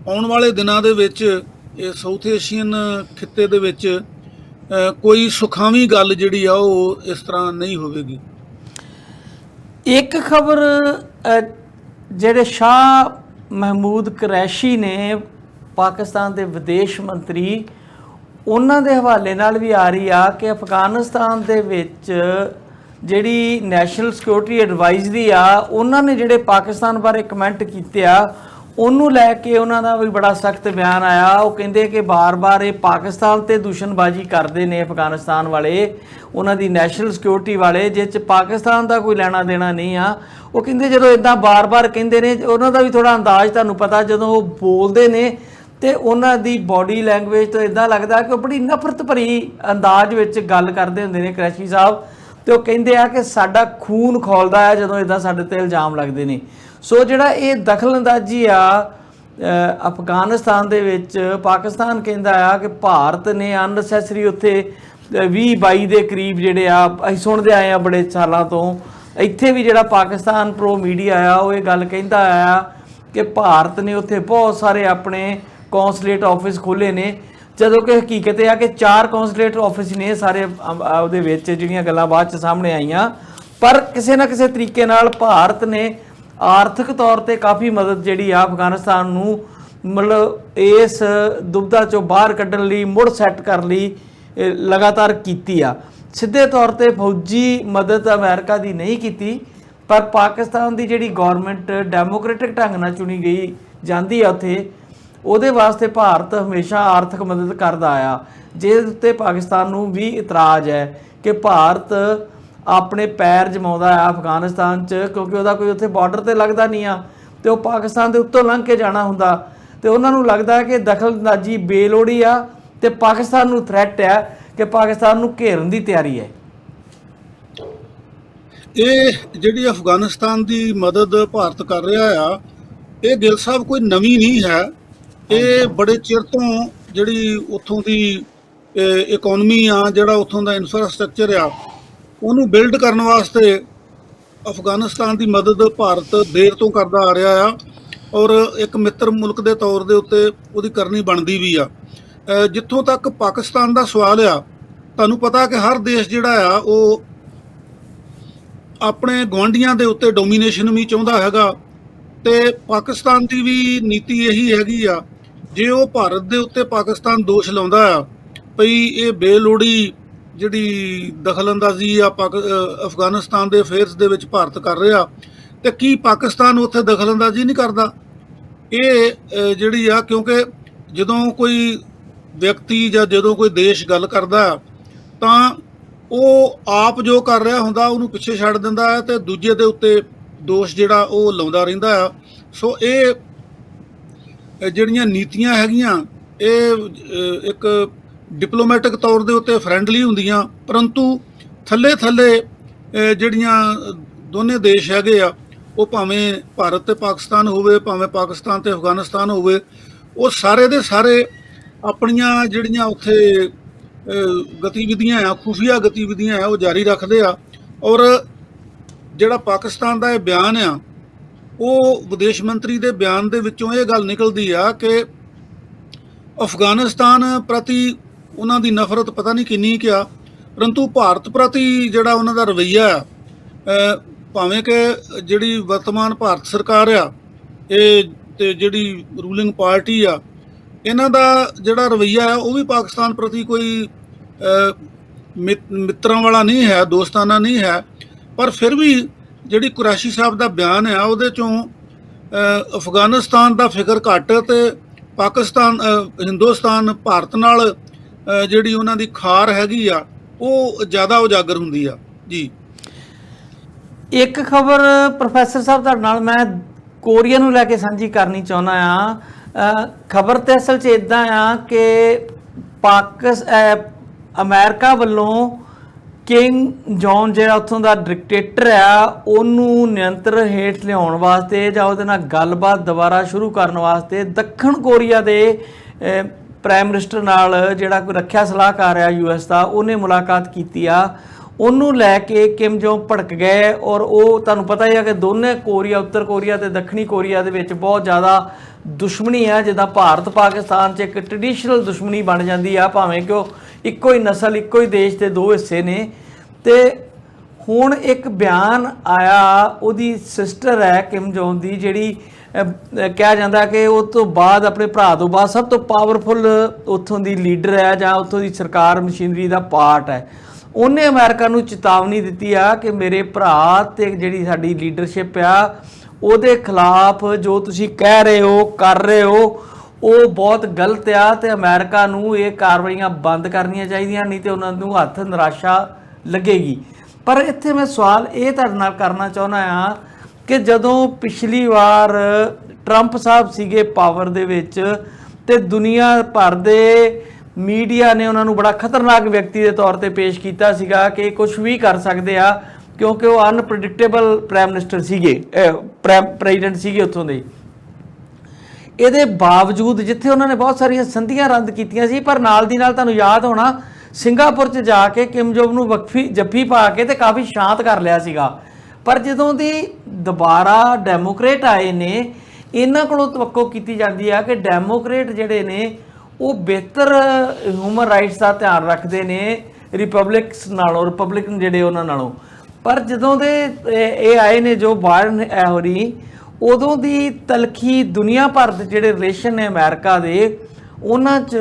ਆਉਣ ਵਾਲੇ ਦਿਨਾਂ ਦੇ ਵਿੱਚ ਇਹ ਸਾਊਥ ਏਸ਼ੀਅਨ ਖਿੱਤੇ ਦੇ ਵਿੱਚ ਕੋਈ ਸੁਖਾਵੀਂ ਗੱਲ ਜਿਹੜੀ ਆ ਉਹ ਇਸ ਤਰ੍ਹਾਂ ਨਹੀਂ ਹੋਵੇਗੀ। ਇੱਕ ਖਬਰ ਜਿਹੜੇ ਸ਼ਾਹ ਮਹਿਮੂਦ ਕੁਰੈਸ਼ੀ ਨੇ, ਪਾਕਿਸਤਾਨ ਦੇ ਵਿਦੇਸ਼ ਮੰਤਰੀ, ਉਹਨਾਂ ਦੇ ਹਵਾਲੇ ਨਾਲ ਵੀ ਆ ਰਹੀ ਆ ਕਿ ਅਫਗਾਨਿਸਤਾਨ ਦੇ ਵਿੱਚ ਜਿਹੜੀ ਨੈਸ਼ਨਲ ਸਿਕਿਉਰਿਟੀ ਐਡਵਾਈਜ਼ਰੀ ਆ ਉਹਨਾਂ ਨੇ ਜਿਹੜੇ ਪਾਕਿਸਤਾਨ ਬਾਰੇ ਕਮੈਂਟ ਕੀਤੇ ਆ ਉਹਨੂੰ ਲੈ ਕੇ ਉਹਨਾਂ ਦਾ ਵੀ ਬੜਾ ਸਖਤ ਬਿਆਨ ਆਇਆ। ਉਹ ਕਹਿੰਦੇ ਕਿ ਬਾਰ-ਬਾਰ ਇਹ ਪਾਕਿਸਤਾਨ ਤੇ ਦੂਸ਼ਣਬਾਜ਼ੀ ਕਰਦੇ ਨੇ ਅਫਗਾਨਿਸਤਾਨ ਵਾਲੇ, ਉਹਨਾਂ ਦੀ ਨੈਸ਼ਨਲ ਸਿਕਿਉਰਿਟੀ ਵਾਲੇ, ਜਿਸ 'ਚ ਪਾਕਿਸਤਾਨ ਦਾ ਕੋਈ ਲੈਣਾ ਦੇਣਾ ਨਹੀਂ ਆ। ਉਹ ਕਹਿੰਦੇ ਜਦੋਂ ਇੱਦਾਂ ਬਾਰ-ਬਾਰ ਕਹਿੰਦੇ ਨੇ, ਉਹਨਾਂ ਦਾ ਵੀ ਥੋੜ੍ਹਾ ਅੰਦਾਜ਼ ਤੁਹਾਨੂੰ ਪਤਾ, ਜਦੋਂ ਉਹ ਬੋਲਦੇ ਨੇ ਤੇ ਉਹਨਾਂ ਦੀ ਬਾਡੀ ਲੈਂਗੁਏਜ ਤੋਂ ਇੱਦਾਂ ਲੱਗਦਾ ਕਿ ਉਹ ਬੜੀ ਨਫ਼ਰਤ ਭਰੀ ਅੰਦਾਜ਼ ਵਿੱਚ ਗੱਲ ਕਰਦੇ ਹੁੰਦੇ ਨੇ ਕੁਰੈਸ਼ੀ ਸਾਹਿਬ, ਤੇ ਉਹ ਕਹਿੰਦੇ ਆ ਕਿ ਸਾਡਾ ਖੂਨ ਖੌਲਦਾ ਹੈ ਜਦੋਂ ਇੱਦਾਂ ਸਾਡੇ ਤੇ ਇਲਜ਼ਾਮ ਲੱਗਦੇ ਨੇ। ਸੋ ਜਿਹੜਾ ਇਹ ਦਖਲਅੰਦਾਜ਼ੀ ਆ ਅਫਗਾਨਿਸਤਾਨ ਦੇ ਵਿੱਚ, ਪਾਕਿਸਤਾਨ ਕਹਿੰਦਾ ਆ ਕਿ ਭਾਰਤ ਨੇ ਅਨਨੈਸੈਸਰੀ ਉੱਥੇ 20-22 ਦੇ ਕਰੀਬ ਜਿਹੜੇ ਆ ਅਸੀਂ ਸੁਣਦੇ ਆਏ ਆ ਬੜੇ ਸਾਲਾਂ ਤੋਂ, ਇੱਥੇ ਵੀ ਜਿਹੜਾ ਪਾਕਿਸਤਾਨ ਪ੍ਰੋ ਮੀਡੀਆ ਆ ਉਹ ਇਹ ਗੱਲ ਕਹਿੰਦਾ ਆ ਕਿ ਭਾਰਤ ਨੇ ਉੱਥੇ ਬਹੁਤ ਸਾਰੇ ਆਪਣੇ ਕੌਂਸਲੇਟ ਆਫਿਸ ਖੋਲ੍ਹੇ ਨੇ, ਜਦੋਂ ਕਿ ਹਕੀਕਤ ਇਹ ਆ ਕਿ 4 ਕੌਂਸਲੇਟ ਆਫਿਸ ਨੇ ਸਾਰੇ ਉਹਦੇ ਵਿੱਚ, ਜਿਹੜੀਆਂ ਗੱਲਾਂ ਬਾਅਦ 'ਚ ਸਾਹਮਣੇ ਆਈਆਂ। ਪਰ ਕਿਸੇ ਨਾ ਕਿਸੇ ਤਰੀਕੇ ਨਾਲ ਭਾਰਤ ਨੇ ਆਰਥਿਕ ਤੌਰ ਤੇ ਕਾਫੀ ਮਦਦ ਜਿਹੜੀ ਆ ਅਫਗਾਨਿਸਤਾਨ ਨੂੰ ਮਤਲਬ ਇਸ ਦੁਬਿਧਾ 'ਚੋਂ ਬਾਹਰ ਕੱਢਣ ਲਈ, ਮੁੜ ਸੈੱਟ ਕਰਨ ਲਈ ਲਗਾਤਾਰ ਕੀਤੀ ਆ। ਸਿੱਧੇ ਤੌਰ ਤੇ ਫੌਜੀ ਮਦਦ ਅਮਰੀਕਾ ਦੀ ਨਹੀਂ ਕੀਤੀ, ਪਰ ਪਾਕਿਸਤਾਨ ਦੀ ਜਿਹੜੀ ਗੌਰਮੈਂਟ ਡੈਮੋਕ੍ਰੈਟਿਕ ਢੰਗ ਨਾਲ ਚੁਣੀ ਗਈ ਜਾਂਦੀ ਆ ਉੱਥੇ, ਉਹਦੇ ਵਾਸਤੇ ਭਾਰਤ ਹਮੇਸ਼ਾ ਆਰਥਿਕ ਮਦਦ ਕਰਦਾ ਆਇਆ, ਜਿਸ ਉੱਤੇ ਪਾਕਿਸਤਾਨ ਨੂੰ ਵੀ ਇਤਰਾਜ਼ ਹੈ ਕਿ ਭਾਰਤ ਆਪਣੇ ਪੈਰ ਜਮਾਉਂਦਾ ਆ ਅਫਗਾਨਿਸਤਾਨ 'ਚ, ਕਿਉਂਕਿ ਉਹਦਾ ਕੋਈ ਉੱਥੇ ਬਾਰਡਰ ਤੇ ਲੱਗਦਾ ਨਹੀਂ ਆ ਤੇ ਉਹ ਪਾਕਿਸਤਾਨ ਦੇ ਉੱਤੋਂ ਲੰਘ ਕੇ ਜਾਣਾ ਹੁੰਦਾ, ਤੇ ਉਹਨਾਂ ਨੂੰ ਲੱਗਦਾ ਹੈ ਕਿ ਦਖਲਅੰਦਾਜ਼ੀ ਬੇਲੋੜੀ ਆ ਤੇ ਪਾਕਿਸਤਾਨ ਨੂੰ ਥ੍ਰੈਟ ਹੈ ਕਿ ਪਾਕਿਸਤਾਨ ਨੂੰ ਘੇਰਨ ਦੀ ਤਿਆਰੀ ਹੈ। ਇਹ ਜਿਹੜੀ ਅਫਗਾਨਿਸਤਾਨ ਦੀ ਮਦਦ ਭਾਰਤ ਕਰ ਰਿਹਾ ਆ, ਇਹ ਗਿੱਲ ਸਾਹਿਬ ਕੋਈ ਨਵੀਂ ਨਹੀਂ ਹੈ। ਇਹ ਬੜੇ ਚਿਰ ਤੋਂ ਜਿਹੜੀ ਉੱਥੋਂ ਦੀ ਇਕਨੋਮੀ ਆ, ਜਿਹੜਾ ਉੱਥੋਂ ਦਾ ਇਨਫਰਾਸਟ੍ਰਕਚਰ ਆ, ਉਹਨੂੰ ਬਿਲਡ ਕਰਨ ਵਾਸਤੇ ਅਫਗਾਨਿਸਤਾਨ ਦੀ ਮਦਦ ਭਾਰਤ ਦੇਰ ਤੋਂ ਕਰਦਾ ਆ ਰਿਹਾ ਆ, ਔਰ ਇੱਕ ਮਿੱਤਰ ਮੁਲਕ ਦੇ ਤੌਰ ਦੇ ਉੱਤੇ ਉਹਦੀ ਕਰਨੀ ਬਣਦੀ ਵੀ ਆ। ਜਿੱਥੋਂ ਤੱਕ ਪਾਕਿਸਤਾਨ ਦਾ ਸਵਾਲ ਆ, ਤੁਹਾਨੂੰ ਪਤਾ ਕਿ ਹਰ ਦੇਸ਼ ਜਿਹੜਾ ਆ ਉਹ ਆਪਣੇ ਗੁਆਂਢੀਆਂ ਦੇ ਉੱਤੇ ਡੋਮੀਨੇਸ਼ਨ ਵੀ ਚਾਹੁੰਦਾ ਹੈਗਾ, ਤੇ ਪਾਕਿਸਤਾਨ ਦੀ ਵੀ ਨੀਤੀ ਇਹੀ ਹੈਗੀ ਆ। ਜੇ ਉਹ ਭਾਰਤ ਦੇ ਉੱਤੇ ਪਾਕਿਸਤਾਨ ਦੋਸ਼ ਲਾਉਂਦਾ ਆ ਭਈ ਇਹ ਬੇਲੋੜੀ ਜਿਹੜੀ ਦਖਲਅੰਦਾਜ਼ੀ ਆ ਅਫਗਾਨਿਸਤਾਨ ਦੇ ਅਫੇਅਰਸ ਦੇ ਵਿੱਚ ਭਾਰਤ ਕਰ ਰਿਹਾ, ਤੇ ਕੀ ਪਾਕਿਸਤਾਨ ਉੱਥੇ ਦਖਲਅੰਦਾਜ਼ੀ ਨਹੀਂ ਕਰਦਾ? ਇਹ ਜਿਹੜੀ ਆ, ਕਿਉਂਕਿ ਜਦੋਂ ਕੋਈ ਵਿਅਕਤੀ ਜਾਂ ਜਦੋਂ ਕੋਈ ਦੇਸ਼ ਗੱਲ ਕਰਦਾ ਤਾਂ ਉਹ ਆਪ ਜੋ ਕਰ ਰਿਹਾ ਹੁੰਦਾ ਉਹਨੂੰ ਪਿੱਛੇ ਛੱਡ ਦਿੰਦਾ ਹੈ, ਤੇ ਦੂਜੇ ਦੇ ਉੱਤੇ ਦੋਸ਼ ਜਿਹੜਾ ਉਹ ਲਾਉਂਦਾ ਰਹਿੰਦਾ ਆ। ਸੋ ਇਹ ਜਿਹੜੀਆਂ ਨੀਤੀਆਂ ਹੈਗੀਆਂ, ਇਹ ਇੱਕ ਡਿਪਲੋਮੈਟਿਕ ਤੌਰ ਦੇ ਉੱਤੇ ਫਰੈਂਡਲੀ ਹੁੰਦੀਆਂ, ਪਰੰਤੂ ਥੱਲੇ ਥੱਲੇ ਜਿਹੜੀਆਂ ਦੋਨੇ ਦੇਸ਼ ਹੈਗੇ ਆ, ਉਹ ਭਾਵੇਂ ਭਾਰਤ ਤੇ ਪਾਕਿਸਤਾਨ ਹੋਵੇ, ਭਾਵੇਂ ਪਾਕਿਸਤਾਨ ਤੇ ਅਫਗਾਨਿਸਤਾਨ ਹੋਵੇ, ਉਹ ਸਾਰੇ ਦੇ ਸਾਰੇ ਆਪਣੀਆਂ ਜਿਹੜੀਆਂ ਉੱਥੇ ਗਤੀਵਿਧੀਆਂ ਆ, ਖੁਫੀਆ ਗਤੀਵਿਧੀਆਂ ਆ, ਉਹ ਜਾਰੀ ਰੱਖਦੇ ਆ। ਔਰ ਜਿਹੜਾ ਪਾਕਿਸਤਾਨ ਦਾ ਇਹ ਬਿਆਨ ਆ, ਉਹ ਵਿਦੇਸ਼ ਮੰਤਰੀ ਦੇ ਬਿਆਨ ਦੇ ਵਿੱਚੋਂ ਇਹ ਗੱਲ ਨਿਕਲਦੀ ਆ ਕਿ ਅਫਗਾਨਿਸਤਾਨ ਪ੍ਰਤੀ ਉਹਨਾਂ ਦੀ ਨਫ਼ਰਤ ਪਤਾ ਨਹੀਂ ਕਿੰਨੀ ਕਿਆ, ਪਰੰਤੂ ਭਾਰਤ ਪ੍ਰਤੀ ਜਿਹੜਾ ਉਹਨਾਂ ਦਾ ਰਵੱਈਆ ਆ, ਭਾਵੇਂ ਕਿ ਜਿਹੜੀ ਵਰਤਮਾਨ ਭਾਰਤ ਸਰਕਾਰ ਆ ਇਹ ਤੇ ਜਿਹੜੀ ਰੂਲਿੰਗ ਪਾਰਟੀ ਆ, ਇਹਨਾਂ ਦਾ ਜਿਹੜਾ ਰਵੱਈਆ ਆ ਉਹ ਵੀ ਪਾਕਿਸਤਾਨ ਪ੍ਰਤੀ ਕੋਈ ਮਿੱਤਰਾਂ ਵਾਲਾ ਨਹੀਂ ਹੈ, ਦੋਸਤਾਨਾ ਨਹੀਂ ਹੈ। ਪਰ ਫਿਰ ਵੀ ਜਿਹੜੀ ਕੁਰੈਸ਼ੀ ਸਾਹਿਬ ਦਾ ਬਿਆਨ ਆ, ਉਹਦੇ ਚੋਂ ਅਫਗਾਨਿਸਤਾਨ ਦਾ ਫਿਕਰ ਘੱਟ ਤੇ ਪਾਕਿਸਤਾਨ ਹਿੰਦੁਸਤਾਨ ਭਾਰਤ ਨਾਲ ਜਿਹੜੀ ਉਹਨਾਂ ਦੀ ਖਾਰ ਹੈਗੀ ਆ, ਉਹ ਜ਼ਿਆਦਾ ਉਜਾਗਰ ਹੁੰਦੀ ਆ ਜੀ। ਇੱਕ ਖਬਰ ਪ੍ਰੋਫੈਸਰ ਸਾਹਿਬ ਤੁਹਾਡੇ ਨਾਲ ਮੈਂ ਕੋਰੀਆ ਨੂੰ ਲੈ ਕੇ ਸਾਂਝੀ ਕਰਨੀ ਚਾਹੁੰਦਾ ਆ। ਖਬਰ ਤੇ ਅਸਲ 'ਚ ਇਦਾਂ ਆ ਕਿ ਅਮਰੀਕਾ ਵੱਲੋਂ ਕਿੰਗ ਜੌਨ ਜਿਹੜਾ ਉੱਥੋਂ ਦਾ ਡਿਕਟੇਟਰ ਆ, ਉਹਨੂੰ ਨਿਯੰਤਰਣ ਹੇਠ ਲਿਆਉਣ ਵਾਸਤੇ ਜਾਂ ਉਹਦੇ ਨਾਲ ਗੱਲਬਾਤ ਦੁਬਾਰਾ ਸ਼ੁਰੂ ਕਰਨ ਵਾਸਤੇ ਦੱਖਣ ਕੋਰੀਆ ਦੇ ਪ੍ਰਾਈਮ ਮਿਨਿਸਟਰ ਨਾਲ ਜਿਹੜਾ ਕੋਈ ਰੱਖਿਆ ਸਲਾਹਕਾਰ ਆ US ਦਾ, ਉਹਨੇ ਮੁਲਾਕਾਤ ਕੀਤੀ ਆ। ਉਹਨੂੰ ਲੈ ਕੇ ਕਿਮ ਜੌਂਗ ਭੜਕ ਗਏ, ਔਰ ਉਹ ਤੁਹਾਨੂੰ ਪਤਾ ਹੀ ਆ ਕਿ ਦੋਨੇ ਕੋਰੀਆ, ਉੱਤਰ ਕੋਰੀਆ ਤੇ ਦੱਖਣੀ ਕੋਰੀਆ ਦੇ ਵਿੱਚ ਬਹੁਤ ਜ਼ਿਆਦਾ ਦੁਸ਼ਮਣੀ ਆ। ਜਿੱਦਾਂ ਭਾਰਤ ਪਾਕਿਸਤਾਨ 'ਚ ਇੱਕ ਟ੍ਰੈਡੀਸ਼ਨਲ ਦੁਸ਼ਮਣੀ ਬਣ ਜਾਂਦੀ ਆ, ਭਾਵੇਂ ਕਿ ਉਹ ਇੱਕੋ ਹੀ ਨਸਲ, ਇੱਕੋ ਹੀ ਦੇਸ਼ ਦੇ ਦੋ ਹਿੱਸੇ ਨੇ। ਤੇ ਹੁਣ ਇੱਕ ਬਿਆਨ ਆਇਆ, ਉਹਦੀ ਸਿਸਟਰ ਹੈ ਕਿਮ ਜੌਂਗ ਦੀ, ਜਿਹੜੀ ਕਿਹਾ ਜਾਂਦਾ ਕਿ ਉਹ ਤੋਂ ਬਾਅਦ, ਆਪਣੇ ਭਰਾ ਤੋਂ ਬਾਅਦ ਸਭ ਤੋਂ ਪਾਵਰਫੁਲ ਉੱਥੋਂ ਦੀ ਲੀਡਰ ਹੈ ਜਾਂ ਉੱਥੋਂ ਦੀ ਸਰਕਾਰ ਮਸ਼ੀਨਰੀ ਦਾ ਪਾਰਟ ਹੈ। ਉਹਨੇ ਅਮਰੀਕਾ ਨੂੰ ਚੇਤਾਵਨੀ ਦਿੱਤੀ ਆ ਕਿ ਮੇਰੇ ਭਰਾ ਤੇ ਜਿਹੜੀ ਸਾਡੀ ਲੀਡਰਸ਼ਿਪ ਆ, ਉਹਦੇ ਖਿਲਾਫ ਜੋ ਤੁਸੀਂ ਕਹਿ ਰਹੇ ਹੋ, ਕਰ ਰਹੇ ਹੋ, ਉਹ ਬਹੁਤ ਗਲਤ ਆ, ਤੇ ਅਮਰੀਕਾ ਨੂੰ ਇਹ ਕਾਰਵਾਈਆਂ ਬੰਦ ਕਰਨੀਆਂ ਚਾਹੀਦੀਆਂ, ਨਹੀਂ ਤੇ ਉਹਨਾਂ ਨੂੰ ਹੱਥ ਨਿਰਾਸ਼ਾ ਲੱਗੇਗੀ। ਪਰ ਇੱਥੇ ਮੈਂ ਸਵਾਲ ਇਹ ਤੁਹਾਡੇ ਨਾਲ ਕਰਨਾ ਚਾਹੁੰਦਾ ਆ ਕਿ ਜਦੋਂ ਪਿਛਲੀ ਵਾਰ ਟਰੰਪ ਸਾਹਿਬ ਸੀਗੇ ਪਾਵਰ ਦੇ ਵਿੱਚ, ਤੇ ਦੁਨੀਆ ਭਰ ਦੇ ਮੀਡੀਆ ਨੇ ਉਹਨਾਂ ਨੂੰ ਬੜਾ ਖਤਰਨਾਕ ਵਿਅਕਤੀ ਦੇ ਤੌਰ ਤੇ ਪੇਸ਼ ਕੀਤਾ ਸੀਗਾ ਕਿ ਕੁਝ ਵੀ ਕਰ ਸਕਦੇ ਆ, ਕਿਉਂਕਿ ਉਹ ਅਨਪ੍ਰੈਡਿਕਟੇਬਲ ਪ੍ਰਾਈਮ ਮਿਨਿਸਟਰ ਸੀਗੇ, ਪ੍ਰੈਜ਼ੀਡੈਂਟ ਸੀਗੇ ਉੱਥੋਂ ਦੇ। ਇਹਦੇ ਬਾਵਜੂਦ ਜਿੱਥੇ ਉਹਨਾਂ ਨੇ ਬਹੁਤ ਸਾਰੀਆਂ ਸੰਧੀਆਂ ਰੱਦ ਕੀਤੀਆਂ ਸੀ, ਪਰ ਨਾਲ ਦੀ ਨਾਲ ਤੁਹਾਨੂੰ ਯਾਦ ਹੋਣਾ ਸਿੰਗਾਪੁਰ 'ਚ ਜਾ ਕੇ ਕਿਮ ਜੌਂਗ ਨੂੰ ਜੱਫੀ ਪਾ ਕੇ ਤੇ ਕਾਫੀ ਸ਼ਾਂਤ ਕਰ ਲਿਆ ਸੀਗਾ। ਪਰ ਜਦੋਂ ਦੀ ਦੁਬਾਰਾ ਡੈਮੋਕ੍ਰੇਟ ਆਏ ਨੇ, ਇਹਨਾਂ ਕੋਲੋਂ ਤਵੱਕੋ ਕੀਤੀ ਜਾਂਦੀ ਆ ਕਿ ਡੈਮੋਕ੍ਰੇਟ ਜਿਹੜੇ ਨੇ ਉਹ ਬਿਹਤਰ ਹਿਊਮਨ ਰਾਈਟਸ ਦਾ ਧਿਆਨ ਰੱਖਦੇ ਨੇ ਰਿਪਬਲਿਕਨ ਜਿਹੜੇ ਉਹਨਾਂ ਨਾਲੋਂ। ਪਰ ਜਦੋਂ ਦੇ ਇਹ ਆਏ ਨੇ ਜੋ ਬਾਇਡਨ ਹੋਰੀ, ਉਦੋਂ ਦੀ ਤਲਖੀ ਦੁਨੀਆ ਭਰ ਦੇ ਜਿਹੜੇ ਰਿਲੇਸ਼ਨ ਨੇ ਅਮਰੀਕਾ ਦੇ, ਉਹਨਾਂ 'ਚ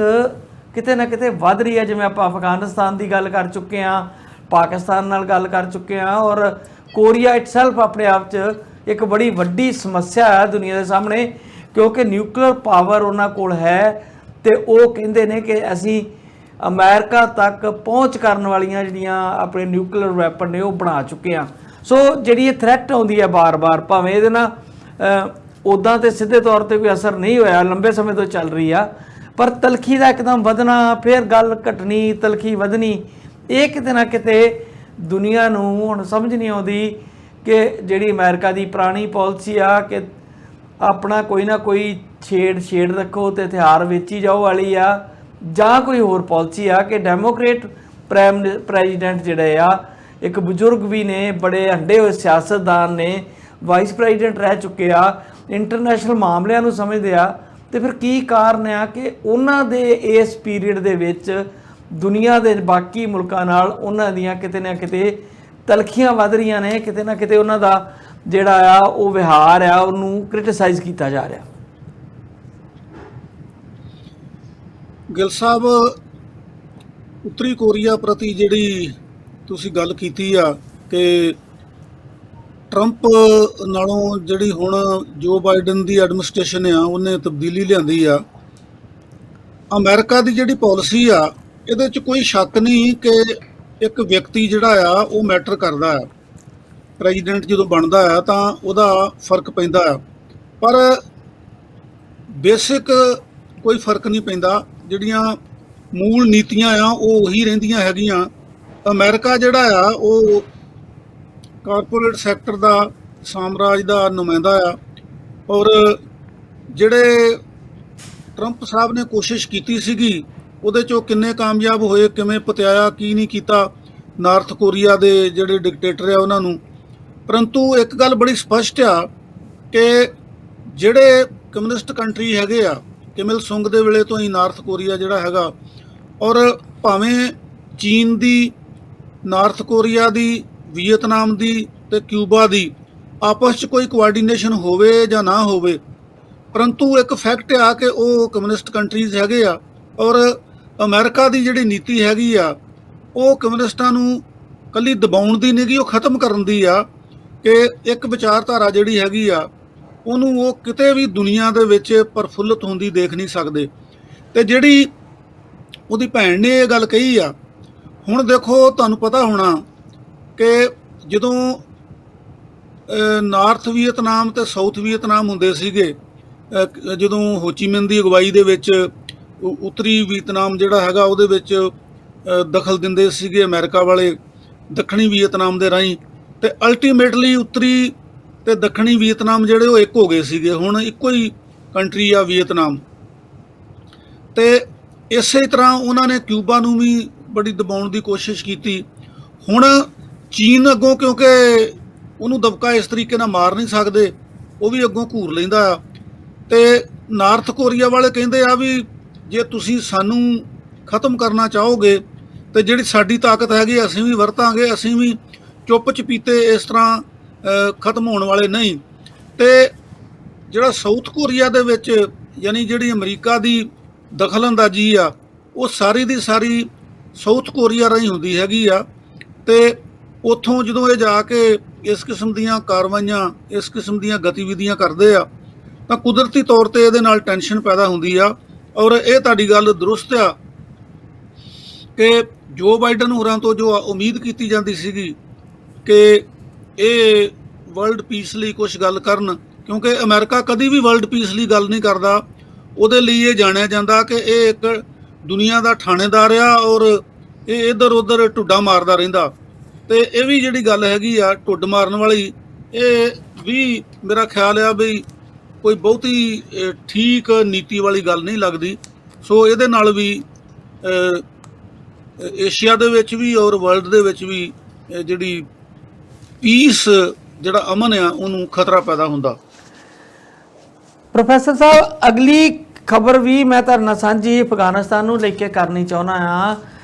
ਕਿਤੇ ਨਾ ਕਿਤੇ ਵੱਧ ਰਹੀ ਹੈ। ਜਿਵੇਂ ਆਪਾਂ ਅਫਗਾਨਿਸਤਾਨ ਦੀ ਗੱਲ ਕਰ ਚੁੱਕੇ ਹਾਂ, ਪਾਕਿਸਤਾਨ ਨਾਲ ਗੱਲ ਕਰ ਚੁੱਕੇ ਹਾਂ, ਔਰ ਕੋਰੀਆ ਇਟਸੈਲਫ ਆਪਣੇ ਆਪ 'ਚ ਇੱਕ ਬੜੀ ਵੱਡੀ ਸਮੱਸਿਆ ਹੈ ਦੁਨੀਆ ਦੇ ਸਾਹਮਣੇ, ਕਿਉਂਕਿ ਨਿਊਕਲੀਅਰ ਪਾਵਰ ਉਹਨਾਂ ਕੋਲ ਹੈ, ਤੇ ਉਹ ਕਹਿੰਦੇ ਨੇ ਕਿ ਅਸੀਂ ਅਮਰੀਕਾ ਤੱਕ ਪਹੁੰਚ ਕਰਨ ਵਾਲੀਆਂ ਜਿਹੜੀਆਂ ਆਪਣੇ ਨਿਊਕਲੀਅਰ ਵੈਪਨ ਨੇ ਉਹ ਬਣਾ ਚੁੱਕੇ ਆ। ਸੋ ਜਿਹੜੀ ਇਹ ਥ੍ਰੈਟ ਆਉਂਦੀ ਹੈ ਬਾਰ-ਬਾਰ, ਭਾਵੇਂ ਇਹਦੇ ਨਾਲ ਉੱਦਾਂ ਤੇ ਸਿੱਧੇ ਤੌਰ ਤੇ ਕੋਈ ਅਸਰ ਨਹੀਂ ਹੋਇਆ, ਲੰਬੇ ਸਮੇਂ ਤੋਂ ਚੱਲ ਰਹੀ ਆ, ਪਰ ਤਲਖੀ ਦਾ ਇੱਕਦਮ ਵਧਣਾ, ਫਿਰ ਗੱਲ ਘਟਣੀ, ਤਲਖੀ ਵਧਣੀ, ਇਹ ਕਿਤੇ ਨਾ ਕਿਤੇ ਦੁਨੀਆ ਨੂੰ ਹੁਣ ਸਮਝ ਨਹੀਂ ਆਉਂਦੀ ਕਿ ਜਿਹੜੀ ਅਮਰੀਕਾ ਦੀ ਪੁਰਾਣੀ ਪਾਲਿਸੀ ਆ ਕਿ ਆਪਣਾ ਕੋਈ ਨਾ ਕੋਈ ਛੇੜ ਰੱਖੋ ਤੇ ਹਥਿਆਰ ਵੇਚੀ ਜਾਓ ਵਾਲੀ ਆ, ਜਾਂ ਕੋਈ ਹੋਰ ਪਾਲਿਸੀ ਆ ਕਿ ਡੈਮੋਕ੍ਰੇਟ ਪ੍ਰੈਜ਼ੀਡੈਂਟ ਜਿਹੜੇ ਆ, ਇੱਕ ਬਜ਼ੁਰਗ ਵੀ ਨੇ, ਬੜੇ ਹੰਡੇ ਹੋਏ ਸਿਆਸਤਦਾਨ ਨੇ, ਵਾਈਸ ਪ੍ਰੈਜ਼ੀਡੈਂਟ ਰਹਿ ਚੁੱਕੇ ਆ, ਇੰਟਰਨੈਸ਼ਨਲ ਮਾਮਲਿਆਂ ਨੂੰ ਸਮਝਦੇ ਆ, ਤੇ ਫਿਰ ਕੀ ਕਾਰਨ ਆ ਕਿ ਉਹਨਾਂ ਦੇ ਇਸ ਪੀਰੀਅਡ ਦੇ ਵਿੱਚ ਦੁਨੀਆ ਦੇ ਬਾਕੀ ਮੁਲਕਾਂ ਨਾਲ ਉਹਨਾਂ ਦੀਆਂ ਕਿਤੇ ਨਾ ਕਿਤੇ ਤਲਖੀਆਂ ਵੱਧ ਰਹੀਆਂ ਨੇ, ਕਿਤੇ ਨਾ ਕਿਤੇ ਉਹਨਾਂ ਦਾ ਜਿਹੜਾ ਆ ਉਹ ਵਿਹਾਰ ਆ ਉਹਨੂੰ ਕ੍ਰਿਟਿਸਾਈਜ਼ ਕੀਤਾ ਜਾ ਰਿਹਾ। ਗਿੱਲ ਸਾਹਿਬ, ਉੱਤਰੀ ਕੋਰੀਆ ਪ੍ਰਤੀ ਜਿਹੜੀ ਤੁਸੀਂ ਗੱਲ ਕੀਤੀ ਆ ਕਿ ਟਰੰਪ ਨਾਲੋਂ ਜਿਹੜੀ ਹੁਣ ਜੋ ਬਾਈਡਨ ਦੀ ਐਡਮਿਨਿਸਟ੍ਰੇਸ਼ਨ ਆ ਉਹਨੇ ਤਬਦੀਲੀ ਲਿਆਂਦੀ ਆ, ਅਮਰੀਕਾ ਦੀ ਜਿਹੜੀ ਪਾਲਿਸੀ ਆ ਇਹਦੇ 'ਚ ਕੋਈ ਸ਼ੱਕ ਨਹੀਂ ਕਿ ਇੱਕ ਵਿਅਕਤੀ ਜਿਹੜਾ ਆ ਉਹ ਮੈਟਰ ਕਰਦਾ ਆ। ਪ੍ਰੈਜ਼ੀਡੈਂਟ ਜਦੋਂ ਬਣਦਾ ਆ ਤਾਂ ਉਹਦਾ ਫਰਕ ਪੈਂਦਾ ਆ, ਪਰ ਬੇਸਿਕ ਕੋਈ ਫਰਕ ਨਹੀਂ ਪੈਂਦਾ। ਜਿਹੜੀਆਂ ਮੂਲ ਨੀਤੀਆਂ ਆ ਉਹ ਉਹੀ ਰਹਿੰਦੀਆਂ ਹੈਗੀਆਂ। ਅਮਰੀਕਾ ਜਿਹੜਾ ਆ ਉਹ ਕਾਰਪੋਰੇਟ ਸੈਕਟਰ ਦਾ ਸਾਮਰਾਜ ਦਾ ਨੁਮਾਇੰਦਾ ਆ, ਔਰ ਜਿਹੜੇ ਟਰੰਪ ਸਾਹਿਬ ਨੇ ਕੋਸ਼ਿਸ਼ ਕੀਤੀ ਸੀਗੀ ਉਹਦੇ 'ਚੋਂ ਕਿੰਨੇ ਕਾਮਯਾਬ ਹੋਏ, ਕਿਵੇਂ ਪਤਿਆਇਆ, ਕੀ ਨਹੀਂ ਕੀਤਾ ਨਾਰਥ ਕੋਰੀਆ ਦੇ ਜਿਹੜੇ ਡਿਕਟੇਟਰ ਆ ਉਹਨਾਂ ਨੂੰ। ਪਰੰਤੂ ਇੱਕ ਗੱਲ ਬੜੀ ਸਪਸ਼ਟ ਆ ਕਿ ਜਿਹੜੇ ਕਮਿਊਨਿਸਟ ਕੰਟਰੀ ਹੈਗੇ ਆ, ਕਿਮ ਇਲ ਸੁੰਗ ਦੇ ਵੇਲੇ ਤੋਂ ਹੀ ਨਾਰਥ ਕੋਰੀਆ ਜਿਹੜਾ ਹੈਗਾ, ਔਰ ਭਾਵੇਂ ਚੀਨ ਦੀ, ਨਾਰਥ ਕੋਰੀਆ ਦੀ, ਵੀਅਤਨਾਮ ਦੀ ਤੇ ਕਿਊਬਾ ਦੀ ਆਪਸ 'ਚ ਕੋਈ ਕੋਆਰਡੀਨੇਸ਼ਨ ਹੋਵੇ ਜਾਂ ਨਾ ਹੋਵੇ, ਪਰੰਤੂ ਇੱਕ ਫੈਕਟ ਆ ਕਿ ਉਹ ਕਮਿਊਨਿਸਟ ਕੰਟਰੀਜ਼ ਹੈਗੇ ਆ। ਔਰ ਅਮਰੀਕਾ ਦੀ ਜਿਹੜੀ ਨੀਤੀ ਹੈਗੀ ਆ ਉਹ ਕਮਿਊਨਿਸਟਾਂ ਨੂੰ ਕੱਲੀ ਦਬਾਉਣ ਦੀ ਨਹੀਂ ਗੀ, ਉਹ ਖ਼ਤਮ ਕਰਨ ਦੀ ਆ ਕਿ ਇੱਕ ਵਿਚਾਰਧਾਰਾ ਜਿਹੜੀ ਹੈਗੀ ਆ ਉਹਨੂੰ ਉਹ ਕਿਤੇ ਵੀ ਦੁਨੀਆ ਦੇ ਵਿੱਚ ਪ੍ਰਫੁੱਲਤ ਹੁੰਦੀ ਦੇਖ ਨਹੀਂ ਸਕਦੇ। ਤੇ ਜਿਹੜੀ ਉਹਦੀ ਭੈਣ ਨੇ ਇਹ ਗੱਲ ਕਹੀ ਆ, ਹੁਣ ਦੇਖੋ ਤੁਹਾਨੂੰ ਪਤਾ ਹੋਣਾ ਕਿ ਜਦੋਂ ਨਾਰਥ ਵੀਅਤਨਾਮ ਤੇ ਸਾਊਥ ਵੀਅਤਨਾਮ ਹੁੰਦੇ ਸੀਗੇ, ਜਦੋਂ ਹੋਚੀਮਿਨ ਦੀ ਅਗਵਾਈ ਦੇ ਵਿੱਚ ਉੱਤਰੀ ਵੀਅਤਨਾਮ ਜਿਹੜਾ ਹੈਗਾ ਉਹਦੇ ਵਿੱਚ ਦਖਲ ਦਿੰਦੇ ਸੀਗੇ ਅਮਰੀਕਾ ਵਾਲੇ ਦੱਖਣੀ ਵੀਅਤਨਾਮ ਦੇ ਰਾਹੀਂ, ਤੇ ਅਲਟੀਮੇਟਲੀ ਉੱਤਰੀ ਤੇ ਦੱਖਣੀ ਵੀਅਤਨਾਮ ਜਿਹੜੇ ਉਹ ਇੱਕ ਹੋ ਗਏ ਸੀਗੇ। ਹੁਣ ਇੱਕੋ ਹੀ ਕੰਟਰੀ ਆ ਵੀਅਤਨਾਮ। ਤੇ ਇਸੇ ਤਰ੍ਹਾਂ ਉਹਨਾਂ ਨੇ ਕਿਊਬਾ ਨੂੰ ਵੀ ਬੜੀ ਦਬਾਉਣ ਦੀ ਕੋਸ਼ਿਸ਼ ਕੀਤੀ। ਹੁਣ ਚੀਨ ਅੱਗੋਂ, ਕਿਉਂਕਿ ਉਹਨੂੰ ਦਬਕਾ ਇਸ ਤਰੀਕੇ ਨਾਲ ਮਾਰ ਨਹੀਂ ਸਕਦੇ, ਉਹ ਵੀ ਅੱਗੋਂ ਘੂਰ ਲੈਂਦਾ ਆ। ਤੇ ਨਾਰਥ ਕੋਰੀਆ ਵਾਲੇ ਕਹਿੰਦੇ ਆ ਵੀ ਜੇ ਤੁਸੀਂ ਸਾਨੂੰ ਖ਼ਤਮ ਕਰਨਾ ਚਾਹੋਗੇ ਤੇ ਜਿਹੜੀ ਸਾਡੀ ਤਾਕਤ ਹੈਗੀ ਅਸੀਂ ਵੀ ਵਰਤਾਂਗੇ, ਅਸੀਂ ਵੀ ਚੁੱਪ ਚਪੀਤੇ ਇਸ ਤਰ੍ਹਾਂ ਖ਼ਤਮ ਹੋਣ ਵਾਲੇ ਨਹੀਂ। ਤੇ ਜਿਹੜਾ ਸਾਊਥ ਕੋਰੀਆ ਦੇ ਵਿੱਚ ਯਾਨੀ ਜਿਹੜੀ ਅਮਰੀਕਾ ਦੀ ਦਖਲ ਅੰਦਾਜ਼ੀ ਆ ਉਹ ਸਾਰੀ ਦੀ ਸਾਰੀ ਸਾਊਥ ਕੋਰੀਆ ਰਾਹੀਂ ਹੁੰਦੀ ਹੈਗੀ ਆ। ਤੇ ਉੱਥੋਂ ਜਦੋਂ ਇਹ ਜਾ ਕੇ ਇਸ ਕਿਸਮ ਦੀਆਂ ਕਾਰਵਾਈਆਂ, ਇਸ ਕਿਸਮ ਦੀਆਂ ਗਤੀਵਿਧੀਆਂ ਕਰਦੇ ਆ ਤਾਂ ਕੁਦਰਤੀ ਤੌਰ ਤੇ ਇਹਦੇ ਨਾਲ ਟੈਨਸ਼ਨ ਪੈਦਾ ਹੁੰਦੀ ਆ। ਔਰ ਇਹ ਤੁਹਾਡੀ ਗੱਲ ਦਰੁਸਤ ਆ ਕਿ ਜੋ ਬਾਈਡਨ ਹੋਰਾਂ ਤੋਂ ਜੋ ਉਮੀਦ ਕੀਤੀ ਜਾਂਦੀ ਸੀਗੀ ਕਿ ਇਹ ਵਰਲਡ ਪੀਸ ਲਈ ਕੁਝ ਗੱਲ ਕਰਨ, ਕਿਉਂਕਿ ਅਮਰੀਕਾ ਕਦੀ ਵੀ ਵਰਲਡ ਪੀਸ ਲਈ ਗੱਲ ਨਹੀਂ ਕਰਦਾ। ਉਹਦੇ ਲਈ ਇਹ ਜਾਣਿਆ ਜਾਂਦਾ ਕਿ ਇਹ ਇੱਕ ਦੁਨੀਆ ਦਾ ਥਾਣੇਦਾਰ ਆ ਔਰ ਇਹ ਇੱਧਰ ਉੱਧਰ ਢੁੱਡਾ ਮਾਰਦਾ ਰਹਿੰਦਾ। ਤੇ ਇਹ ਵੀ ਜਿਹੜੀ ਗੱਲ ਹੈਗੀ ਆ ਢੁੱਡ ਮਾਰਨ ਵਾਲੀ, ਇਹ ਵੀ ਮੇਰਾ ਖਿਆਲ ਆ ਵੀ ਕੋਈ ਬਹੁਤੀ ਠੀਕ ਨੀਤੀ ਵਾਲੀ ਗੱਲ ਨਹੀਂ ਲੱਗਦੀ। ਸੋ ਇਹਦੇ ਨਾਲ ਵੀ ਏਸ਼ੀਆ ਦੇ ਵਿੱਚ ਵੀ ਔਰ ਵਰਲਡ ਦੇ ਵਿੱਚ ਵੀ ਜਿਹੜੀ ਪੀਸ, ਜਿਹੜਾ ਅਮਨ ਆ, ਉਹਨੂੰ ਖਤਰਾ ਪੈਦਾ ਹੁੰਦਾ। ਪ੍ਰੋਫੈਸਰ ਸਾਹਿਬ, ਅਗਲੀ ਖਬਰ ਵੀ ਮੈਂ ਤੁਹਾਡੇ ਨਾਲ ਸਾਂਝੀ ਅਫਗਾਨਿਸਤਾਨ ਨੂੰ ਲੈ ਕੇ ਕਰਨੀ ਚਾਹੁੰਦਾ ਹਾਂ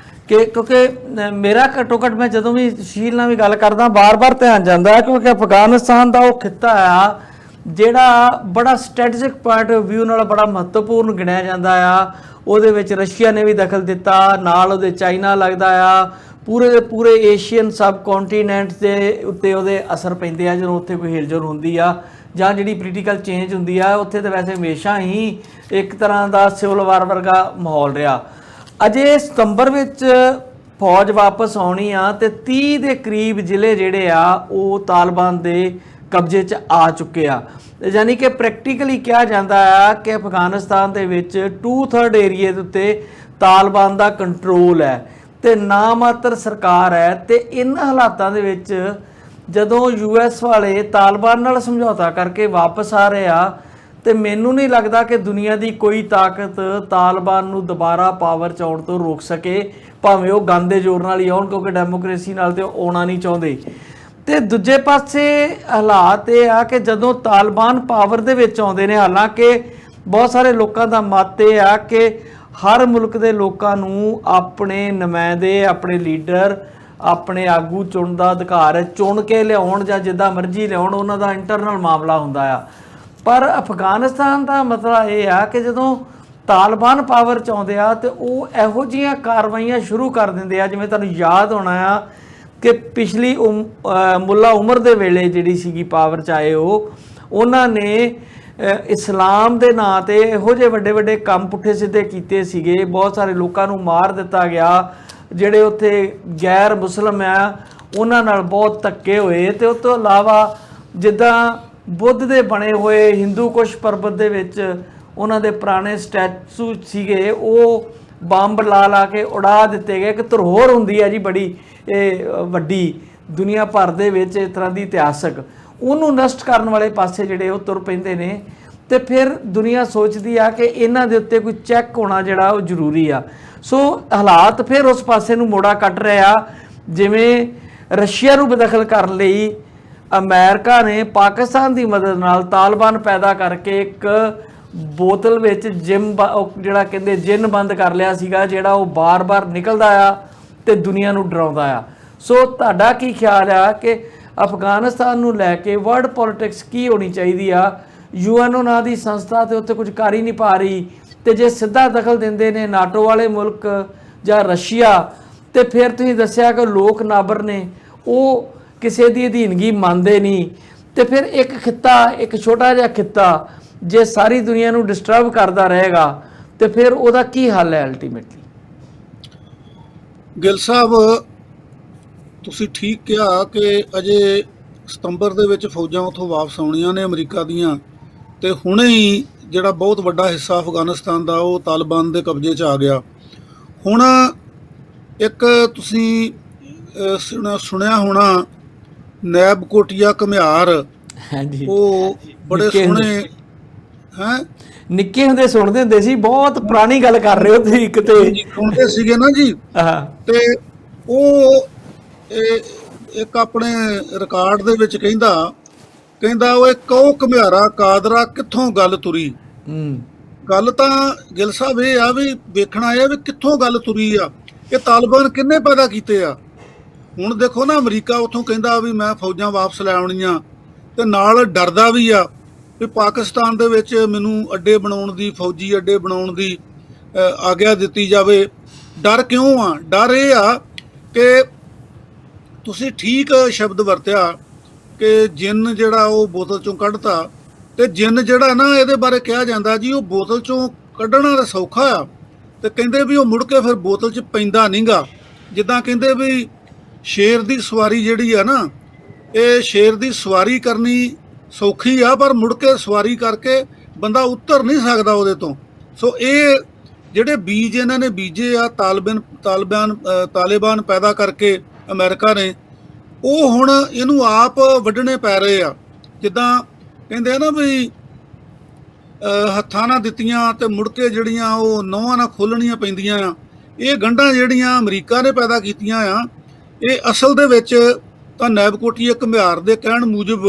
ਕਿ ਕਿਉਂਕਿ ਮੇਰਾ ਘੱਟੋ ਘੱਟ ਮੈਂ ਜਦੋਂ ਵੀ ਸ਼ੀਲ ਨਾਲ ਵੀ ਗੱਲ ਕਰਦਾ ਬਾਰ-ਬਾਰ ਧਿਆਨ ਜਾਂਦਾ ਹੈ, ਕਿਉਂਕਿ ਅਫਗਾਨਿਸਤਾਨ ਦਾ ਉਹ ਖਿੱਤਾ ਆ ਜਿਹੜਾ ਬੜਾ ਸਟ੍ਰੈਟੇਜਿਕ ਪੁਆਇੰਟ ਆਫ ਵਿਊ ਨਾਲ ਬੜਾ ਮਹੱਤਵਪੂਰਨ ਗਿਣਿਆ ਜਾਂਦਾ ਆ। ਉਹਦੇ ਵਿੱਚ ਰਸ਼ੀਆ ਨੇ ਵੀ ਦਖਲ ਦਿੱਤਾ, ਨਾਲ ਉਹਦੇ ਚਾਈਨਾ ਲੱਗਦਾ ਆ, ਪੂਰੇ ਦੇ ਪੂਰੇ ਏਸ਼ੀਅਨ ਸਬ ਕੰਟੀਨੈਂਟ ਦੇ ਉੱਤੇ ਉਹਦੇ ਅਸਰ ਪੈਂਦੇ ਆ ਜਦੋਂ ਉੱਥੇ ਕੋਈ ਹਿਲਜੁਲ ਹੁੰਦੀ ਆ ਜਾਂ ਜਿਹੜੀ ਪੋਲੀਟੀਕਲ ਚੇਂਜ ਹੁੰਦੀ ਆ। ਉੱਥੇ ਤਾਂ ਵੈਸੇ ਹਮੇਸ਼ਾ ਹੀ ਇੱਕ ਤਰ੍ਹਾਂ ਦਾ ਸਿਵਲ ਵਾਰ ਵਰਗਾ ਮਾਹੌਲ ਰਿਹਾ। ਅਜੇ ਸਤੰਬਰ ਵਿੱਚ ਫੌਜ ਵਾਪਸ ਆਉਣੀ ਆ ਤੇ 30 ਦੇ ਕਰੀਬ ਜ਼ਿਲ੍ਹੇ ਜਿਹੜੇ ਆ ਉਹ ਤਾਲਿਬਾਨ ਦੇ ਕਬਜ਼ੇ 'ਚ ਆ ਚੁੱਕੇ ਆ। ਯਾਨੀ ਕਿ ਪ੍ਰੈਕਟੀਕਲੀ ਕਿਹਾ ਜਾਂਦਾ ਆ ਕਿ ਅਫਗਾਨਿਸਤਾਨ ਦੇ ਵਿੱਚ 2/3 ਏਰੀਏ ਦੇ ਉੱਤੇ ਤਾਲਿਬਾਨ ਦਾ ਕੰਟਰੋਲ ਹੈ। ਤੇ ਨਾ ਮਾਤਰ ਸਰਕਾਰ ਹੈ। ਤੇ ਇਹਨਾਂ ਹਾਲਾਤਾਂ ਦੇ ਵਿੱਚ ਜਦੋਂ ਯੂਐਸ ਵਾਲੇ ਤਾਲਿਬਾਨ ਨਾਲ ਸਮਝੌਤਾ ਕਰਕੇ ਵਾਪਸ ਆ ਰਹੇ ਆ, ਤੇ ਮੈਨੂੰ ਨਹੀਂ ਲੱਗਦਾ ਕਿ ਦੁਨੀਆ ਦੀ ਕੋਈ ਤਾਕਤ ਤਾਲਿਬਾਨ ਨੂੰ ਦੁਬਾਰਾ ਪਾਵਰ 'ਚ ਆਉਣ ਤੋਂ ਰੋਕ ਸਕੇ, ਭਾਵੇਂ ਉਹ ਗੰਦੇ ਜ਼ੋਰ ਨਾਲ ਹੀ ਆਉਣ, ਕਿਉਂਕਿ ਡੈਮੋਕ੍ਰੇਸੀ ਨਾਲ ਤੇ ਉਹ ਆਉਣਾ ਨਹੀਂ ਚਾਹੁੰਦੇ। ਤੇ ਦੂਜੇ ਪਾਸੇ ਹਾਲਾਤ ਇਹ ਆ ਕਿ ਜਦੋਂ ਤਾਲਿਬਾਨ ਪਾਵਰ ਦੇ ਵਿੱਚ ਆਉਂਦੇ ਨੇ, ਹਾਲਾਂਕਿ ਬਹੁਤ ਸਾਰੇ ਲੋਕਾਂ ਦਾ ਮਤ ਇਹ ਆ ਕਿ ਹਰ ਮੁਲਕ ਦੇ ਲੋਕਾਂ ਨੂੰ ਆਪਣੇ ਨੁਮਾਇੰਦੇ, ਆਪਣੇ ਲੀਡਰ, ਆਪਣੇ ਆਗੂ ਚੁਣਨ ਦਾ ਅਧਿਕਾਰ ਹੈ। ਚੁਣ ਕੇ ਲਿਆਉਣ ਜਾਂ ਜਿੱਦਾਂ ਮਰਜ਼ੀ ਲਿਆਉਣ, ਉਹਨਾਂ ਦਾ ਇੰਟਰਨਲ ਮਾਮਲਾ ਹੁੰਦਾ ਆ। ਪਰ ਅਫਗਾਨਿਸਤਾਨ ਦਾ ਮਸਲਾ ਇਹ ਆ ਕਿ ਜਦੋਂ ਤਾਲਿਬਾਨ ਪਾਵਰ 'ਚ ਆਉਂਦੇ ਆ ਤੇ ਉਹ ਇਹੋ ਜਿਹੀਆਂ ਕਾਰਵਾਈਆਂ ਸ਼ੁਰੂ ਕਰ ਦਿੰਦੇ ਆ, ਜਿਵੇਂ ਤੁਹਾਨੂੰ ਯਾਦ ਹੋਣਾ ਆ ਕਿ ਪਿਛਲੀ ਮੁੱਲਾ ਉਮਰ ਦੇ ਵੇਲੇ ਜਿਹੜੀ ਸੀਗੀ ਪਾਵਰ 'ਚ ਆਏ, ਉਹਨਾਂ ਨੇ ਇਸਲਾਮ ਦੇ ਨਾਂ ਤੇ ਇਹੋ ਜਿਹੇ ਵੱਡੇ ਵੱਡੇ ਕੰਮ ਪੁੱਠੇ ਸਿੱਧੇ ਕੀਤੇ ਸੀਗੇ। ਬਹੁਤ ਸਾਰੇ ਲੋਕਾਂ ਨੂੰ ਮਾਰ ਦਿੱਤਾ ਗਿਆ, ਜਿਹੜੇ ਉੱਥੇ ਗੈਰ ਮੁਸਲਮ ਆ ਉਹਨਾਂ ਨਾਲ ਬਹੁਤ ਧੱਕੇ ਹੋਏ। ਤੇ ਉਸ ਤੋਂ ਇਲਾਵਾ ਜਿੱਦਾਂ ਬੁੱਧ ਦੇ ਬਣੇ ਹੋਏ ਹਿੰਦੂ ਕੁਸ਼ ਪਰਬਤ ਦੇ ਵਿੱਚ ਉਹਨਾਂ ਦੇ ਪੁਰਾਣੇ ਸਟੈਚੂ ਸੀਗੇ, ਉਹ ਬੰਬ ਲਾ ਕੇ ਉਡਾ ਦਿੱਤੇ ਗਏ। ਇੱਕ ਧਰੋਹਰ ਹੁੰਦੀ ਹੈ ਜੀ ਬੜੀ ਵੱਡੀ ਦੁਨੀਆ ਭਰ ਦੇ ਵਿੱਚ ਇਸ ਤਰ੍ਹਾਂ ਦੀ ਇਤਿਹਾਸਕ, ਉਹਨੂੰ ਨਸ਼ਟ ਕਰਨ ਵਾਲੇ ਪਾਸੇ ਜਿਹੜੇ ਉਹ ਤੁਰ ਪੈਂਦੇ ਨੇ। ਤੇ ਫਿਰ ਦੁਨੀਆ ਸੋਚਦੀ ਆ ਕਿ ਇਹਨਾਂ ਦੇ ਉੱਤੇ ਕੋਈ ਚੈੱਕ ਹੋਣਾ ਜਿਹੜਾ ਉਹ ਜ਼ਰੂਰੀ ਆ। ਸੋ ਹਾਲਾਤ ਫਿਰ ਉਸ ਪਾਸੇ ਨੂੰ ਮੋੜਾ ਕੱਟ ਰਹੇ ਆ, ਜਿਵੇਂ ਰਸ਼ੀਆ ਨੂੰ ਬੇਦਖਲ ਕਰਨ ਲਈ ਅਮਰੀਕਾ ਨੇ ਪਾਕਿਸਤਾਨ ਦੀ ਮਦਦ ਨਾਲ ਤਾਲਿਬਾਨ ਪੈਦਾ ਕਰਕੇ ਇੱਕ ਬੋਤਲ ਵਿੱਚ ਜਿਹੜਾ ਕਹਿੰਦੇ ਜਿੰਨ ਬੰਦ ਕਰ ਲਿਆ ਸੀਗਾ, ਜਿਹੜਾ ਉਹ ਬਾਰ-ਬਾਰ ਨਿਕਲਦਾ ਆ ਤੇ ਦੁਨੀਆ ਨੂੰ ਡਰਾਉਂਦਾ ਆ। ਸੋ ਤੁਹਾਡਾ ਕੀ ਖਿਆਲ ਆ ਕਿ ਅਫਗਾਨਿਸਤਾਨ ਨੂੰ ਲੈ ਕੇ ਵਰਲਡ ਪੋਲਿਟਿਕਸ ਕੀ ਹੋਣੀ ਚਾਹੀਦੀ ਆ? ਯੂਐਨਓ ਨਾਂ ਦੀ ਸੰਸਥਾ ਤੇ ਉੱਥੇ ਕੁਝ ਕਰ ਹੀ ਨਹੀਂ ਪਾ ਰਹੀ, ਤੇ ਜੇ ਸਿੱਧਾ ਦਖਲ ਦਿੰਦੇ ਨੇ ਨਾਟੋ ਵਾਲੇ ਮੁਲਕ ਜਾਂ ਰਸ਼ੀਆ, ਤੇ ਫਿਰ ਤੁਸੀਂ ਦੱਸਿਆ ਕਿ ਲੋਕ ਨਾਬਰ ਨੇ, ਉਹ ਕਿਸੇ ਦੀ ਅਧੀਨਗੀ ਮੰਨਦੇ ਨਹੀਂ। ਤੇ ਫਿਰ ਇੱਕ ਖਿੱਤਾ, ਇੱਕ ਛੋਟਾ ਜਿਹਾ ਖਿੱਤਾ ਜੇ ਸਾਰੀ ਦੁਨੀਆ ਨੂੰ ਡਿਸਟਰਬ ਕਰਦਾ ਰਹੇਗਾ ਤੇ ਫਿਰ ਉਹਦਾ ਕੀ ਹੱਲ ਹੈ ਅਲਟੀਮੇਟਲੀ? ਗਿੱਲ ਸਾਹਿਬ, ਤੁਸੀਂ ਠੀਕ ਕਿਹਾ ਕਿ ਅਜੇ ਸਤੰਬਰ ਦੇ ਵਿੱਚ ਫੌਜਾਂ ਉੱਥੋਂ ਵਾਪਸ ਆਉਣੀਆਂ ਨੇ ਅਮਰੀਕਾ ਦੀਆਂ, ਤੇ ਹੁਣੇ ਹੀ ਜਿਹੜਾ ਬਹੁਤ ਵੱਡਾ ਹਿੱਸਾ ਅਫਗਾਨਿਸਤਾਨ ਦਾ ਉਹ ਤਾਲਿਬਾਨ ਦੇ ਕਬਜ਼ੇ 'ਚ ਆ ਗਿਆ। ਹੁਣ ਇੱਕ ਤੁਸੀਂ ਸੁਣਿਆ ਹੋਣਾ ਨੈਬ ਕੋਟੀਆ ਘੁਮਿਆਰ, ਹਾਂਜੀ, ਉਹ ਬੜੇ ਸੋਹਣੇ ਨਿੱਕੇ ਹੁੰਦੇ ਸੁਣਦੇ ਹੁੰਦੇ ਸੀ। ਬਹੁਤ ਪੁਰਾਣੀ ਗੱਲ ਕਰ ਰਹੇ ਹੋ ਤੁਸੀਂ। ਇੱਕ ਤੇ ਸੁਣਦੇ ਸੀਗੇ ਨਾ ਜੀ, ਤੇ ਉਹ ਇੱਕ ਆਪਣੇ ਰਿਕਾਰਡ ਦੇ ਵਿੱਚ ਕਹਿੰਦਾ ਉਹ ਕਹੋ ਘੁਮਿਆਰਾ ਕਾਦਰਾ ਕਿੱਥੋਂ ਗੱਲ ਤੁਰੀ। ਗੱਲ ਤਾਂ ਗਿੱਲ ਸਾਹਿਬ ਇਹ ਆ ਵੀ ਵੇਖਣਾ ਇਹ ਆ ਵੀ ਕਿੱਥੋਂ ਗੱਲ ਤੁਰੀ ਆ, ਇਹ ਤਾਲਿਬਾਨ ਕਿੰਨੇ ਪੈਦਾ ਕੀਤੇ ਆ। ਹੁਣ ਦੇਖੋ ਨਾ, ਅਮਰੀਕਾ ਉੱਥੋਂ ਕਹਿੰਦਾ ਵੀ ਮੈਂ ਫੌਜਾਂ ਵਾਪਸ ਲੈ ਆਉਣੀਆਂ, ਤੇ ਨਾਲ ਡਰਦਾ ਵੀ ਆ ਵੀ ਪਾਕਿਸਤਾਨ ਦੇ ਵਿੱਚ ਮੈਨੂੰ ਅੱਡੇ ਬਣਾਉਣ ਦੀ, ਫੌਜੀ ਅੱਡੇ ਬਣਾਉਣ ਦੀ ਆਗਿਆ ਦਿੱਤੀ ਜਾਵੇ। ਡਰ ਕਿਉਂ ਆ? ਡਰ ਇਹ ਆ ਕਿ ਤੁਸੀਂ ਠੀਕ ਸ਼ਬਦ ਵਰਤਿਆ ਕਿ ਜਿੰਨ ਜਿਹੜਾ ਉਹ ਬੋਤਲ ਚੋਂ ਕੱਢਤਾ, ਤੇ ਜਿੰਨ ਜਿਹੜਾ ਨਾ ਇਹਦੇ ਬਾਰੇ ਕਿਹਾ ਜਾਂਦਾ ਜੀ ਉਹ ਬੋਤਲ ਚੋਂ ਕੱਢਣਾ ਤਾਂ ਸੌਖਾ ਆ, ਤੇ ਕਹਿੰਦੇ ਵੀ ਉਹ ਮੁੜ ਕੇ ਫਿਰ ਬੋਤਲ 'ਚ ਪੈਂਦਾ ਨਹੀਂਗਾ। ਜਿੱਦਾਂ ਕਹਿੰਦੇ ਵੀ ਸ਼ੇਰ ਦੀ ਸਵਾਰੀ ਜਿਹੜੀ ਆ ਨਾ, ਇਹ ਸ਼ੇਰ ਦੀ ਸਵਾਰੀ ਕਰਨੀ ਸੌਖੀ ਆ, ਪਰ ਮੁੜ ਕੇ ਸਵਾਰੀ ਕਰਕੇ ਬੰਦਾ ਉਤਰ ਨਹੀਂ ਸਕਦਾ ਉਹਦੇ ਤੋਂ। ਸੋ ਇਹ ਜਿਹੜੇ ਬੀਜ ਇਹਨਾਂ ਨੇ ਬੀਜੇ ਆ ਤਾਲਿਬਾਨ ਪੈਦਾ ਕਰਕੇ ਅਮਰੀਕਾ ਨੇ, ਉਹ ਹੁਣ ਇਹਨੂੰ ਆਪ ਵੱਢਣੇ ਪੈ ਰਹੇ ਆ। ਜਿੱਦਾਂ ਕਹਿੰਦੇ ਆ ਨਾ ਵੀ ਹੱਥਾਂ ਨਾਲ ਦਿੱਤੀਆਂ ਤੇ ਮੁੜ ਕੇ ਜਿਹੜੀਆਂ ਉਹ ਨਹੁੰਆਂ ਨਾਲ ਖੋਲਣੀਆਂ ਪੈਂਦੀਆਂ ਆ। ਇਹ ਗੰਢਾਂ ਜਿਹੜੀਆਂ ਅਮਰੀਕਾ ਨੇ ਪੈਦਾ ਕੀਤੀਆਂ ਆ, ਇਹ ਅਸਲ ਦੇ ਵਿੱਚ ਤਾਂ ਨੈਬ ਕੋਟੀਆ ਘੁਮਿਆਰ ਦੇ ਕਹਿਣ ਮੁਜਬ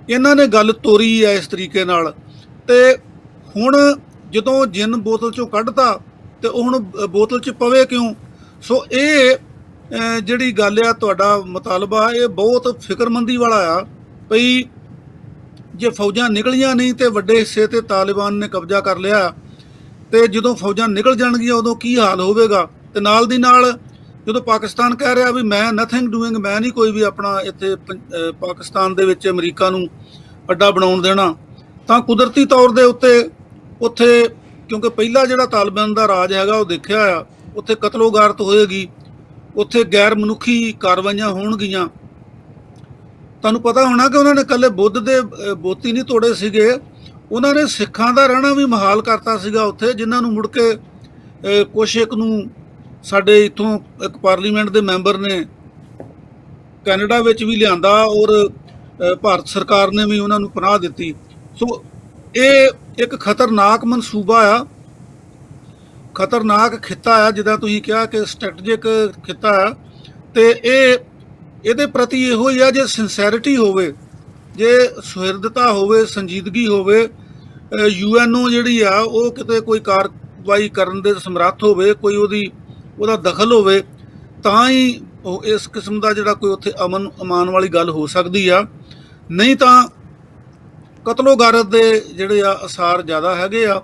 ਇਹਨਾਂ ਨੇ ਗੱਲ ਤੋਰੀ ਆ ਇਸ ਤਰੀਕੇ ਨਾਲ। ਤੇ ਹੁਣ ਜਦੋਂ ਜਿੰਨ ਬੋਤਲ 'ਚੋਂ ਕੱਢਤਾ ਤੇ ਉਹ ਹੁਣ ਬੋਤਲ 'ਚ ਪਵੇ ਕਿਉਂ? ਸੋ ਇਹ ਜਿਹੜੀ ਗੱਲ ਆ, ਤੁਹਾਡਾ ਮੁਤਾਲਬਾ ਇਹ ਬਹੁਤ ਫਿਕਰਮੰਦੀ ਵਾਲਾ ਆ। ਭਈ ਜੇ ਫੌਜਾਂ ਨਿਕਲੀਆਂ ਨਹੀਂ ਤੇ ਵੱਡੇ ਹਿੱਸੇ ਤੇ ਤਾਲਿਬਾਨ ਨੇ ਕਬਜ਼ਾ ਕਰ ਲਿਆ, ਤੇ ਜਦੋਂ ਫੌਜਾਂ ਨਿਕਲ ਜਾਣਗੀਆਂ ਉਦੋਂ ਕੀ ਹਾਲ ਹੋਵੇਗਾ? ਤੇ ਨਾਲ ਦੀ ਨਾਲ ਜਦੋਂ ਪਾਕਿਸਤਾਨ ਕਹਿ ਰਿਹਾ ਵੀ ਮੈਂ ਨਥਿੰਗ ਡੂਇੰਗ, ਮੈਂ ਨਹੀਂ ਕੋਈ ਵੀ ਆਪਣਾ ਇੱਥੇ ਪਾਕਿਸਤਾਨ ਦੇ ਵਿੱਚ ਅਮਰੀਕਾ ਨੂੰ ਅੱਡਾ ਬਣਾਉਣ ਦੇਣਾ, ਤਾਂ ਕੁਦਰਤੀ ਤੌਰ ਦੇ ਉੱਤੇ ਉੱਥੇ, ਕਿਉਂਕਿ ਪਹਿਲਾ ਜਿਹੜਾ ਤਾਲਿਬਾਨ ਦਾ ਰਾਜ ਹੈਗਾ ਉਹ ਦੇਖਿਆ ਆ, ਉੱਥੇ ਕਤਲੋਗਾਰਤ ਹੋਏਗੀ, ਉੱਥੇ ਗੈਰ ਮਨੁੱਖੀ ਕਾਰਵਾਈਆਂ ਹੋਣਗੀਆਂ। ਤੁਹਾਨੂੰ ਪਤਾ ਹੋਣਾ ਕਿ ਉਹਨਾਂ ਨੇ ਇਕੱਲੇ ਬੁੱਧ ਦੇ ਬੋਤੀ ਨਹੀਂ ਤੋੜੇ ਸੀਗੇ, ਉਹਨਾਂ ਨੇ ਸਿੱਖਾਂ ਦਾ ਰਹਿਣਾ ਵੀ ਮੁਹਾਲ ਕਰਤਾ ਸੀਗਾ ਉੱਥੇ, ਜਿਨ੍ਹਾਂ ਨੂੰ ਮੁੜ ਕੇ ਕੁਛ ਇੱਕ ਨੂੰ ਸਾਡੇ ਇੱਥੋਂ ਇੱਕ ਪਾਰਲੀਮੈਂਟ ਦੇ ਮੈਂਬਰ ਨੇ ਕੈਨੇਡਾ ਵਿੱਚ ਵੀ ਲਿਆਂਦਾ, ਔਰ ਭਾਰਤ ਸਰਕਾਰ ਨੇ ਵੀ ਉਹਨਾਂ ਨੂੰ ਪਨਾਹ ਦਿੱਤੀ। ਸੋ ਇਹ ਇੱਕ ਖਤਰਨਾਕ ਮਨਸੂਬਾ ਆ, ਖਤਰਨਾਕ ਖਿੱਤਾ ਆ, ਜਿੱਦਾਂ ਤੁਸੀਂ ਕਿਹਾ ਕਿ ਸਟ੍ਰੈਟਜਿਕ ਖਿੱਤਾ ਆ। ਤੇ ਇਹਦੇ ਪ੍ਰਤੀ ਇਹੋ ਹੀ ਆ, ਜੇ ਸਿੰਸੈਰਿਟੀ ਹੋਵੇ, ਜੇ ਸੁਹਿਰਦਤਾ ਹੋਵੇ, ਸੰਜੀਦਗੀ ਹੋਵੇ, UNO ਜਿਹੜੀ ਆ ਉਹ ਕਿਤੇ ਕੋਈ ਕਾਰਵਾਈ ਕਰਨ ਦੇ ਸਮਰੱਥ ਹੋਵੇ, ਕੋਈ ਉਹਦਾ ਦਖਲ ਹੋਵੇ, ਤਾਂ ਹੀ ਉਹ ਇਸ ਕਿਸਮ ਦਾ ਜਿਹੜਾ ਕੋਈ ਉੱਥੇ ਅਮਨ ਅਮਾਨ ਵਾਲੀ ਗੱਲ ਹੋ ਸਕਦੀ ਆ। ਨਹੀਂ ਤਾਂ ਕਤਲੋ ਗਾਰਤ ਦੇ ਜਿਹੜੇ ਆ ਅਸਾਰ ਜ਼ਿਆਦਾ ਹੈਗੇ ਆ,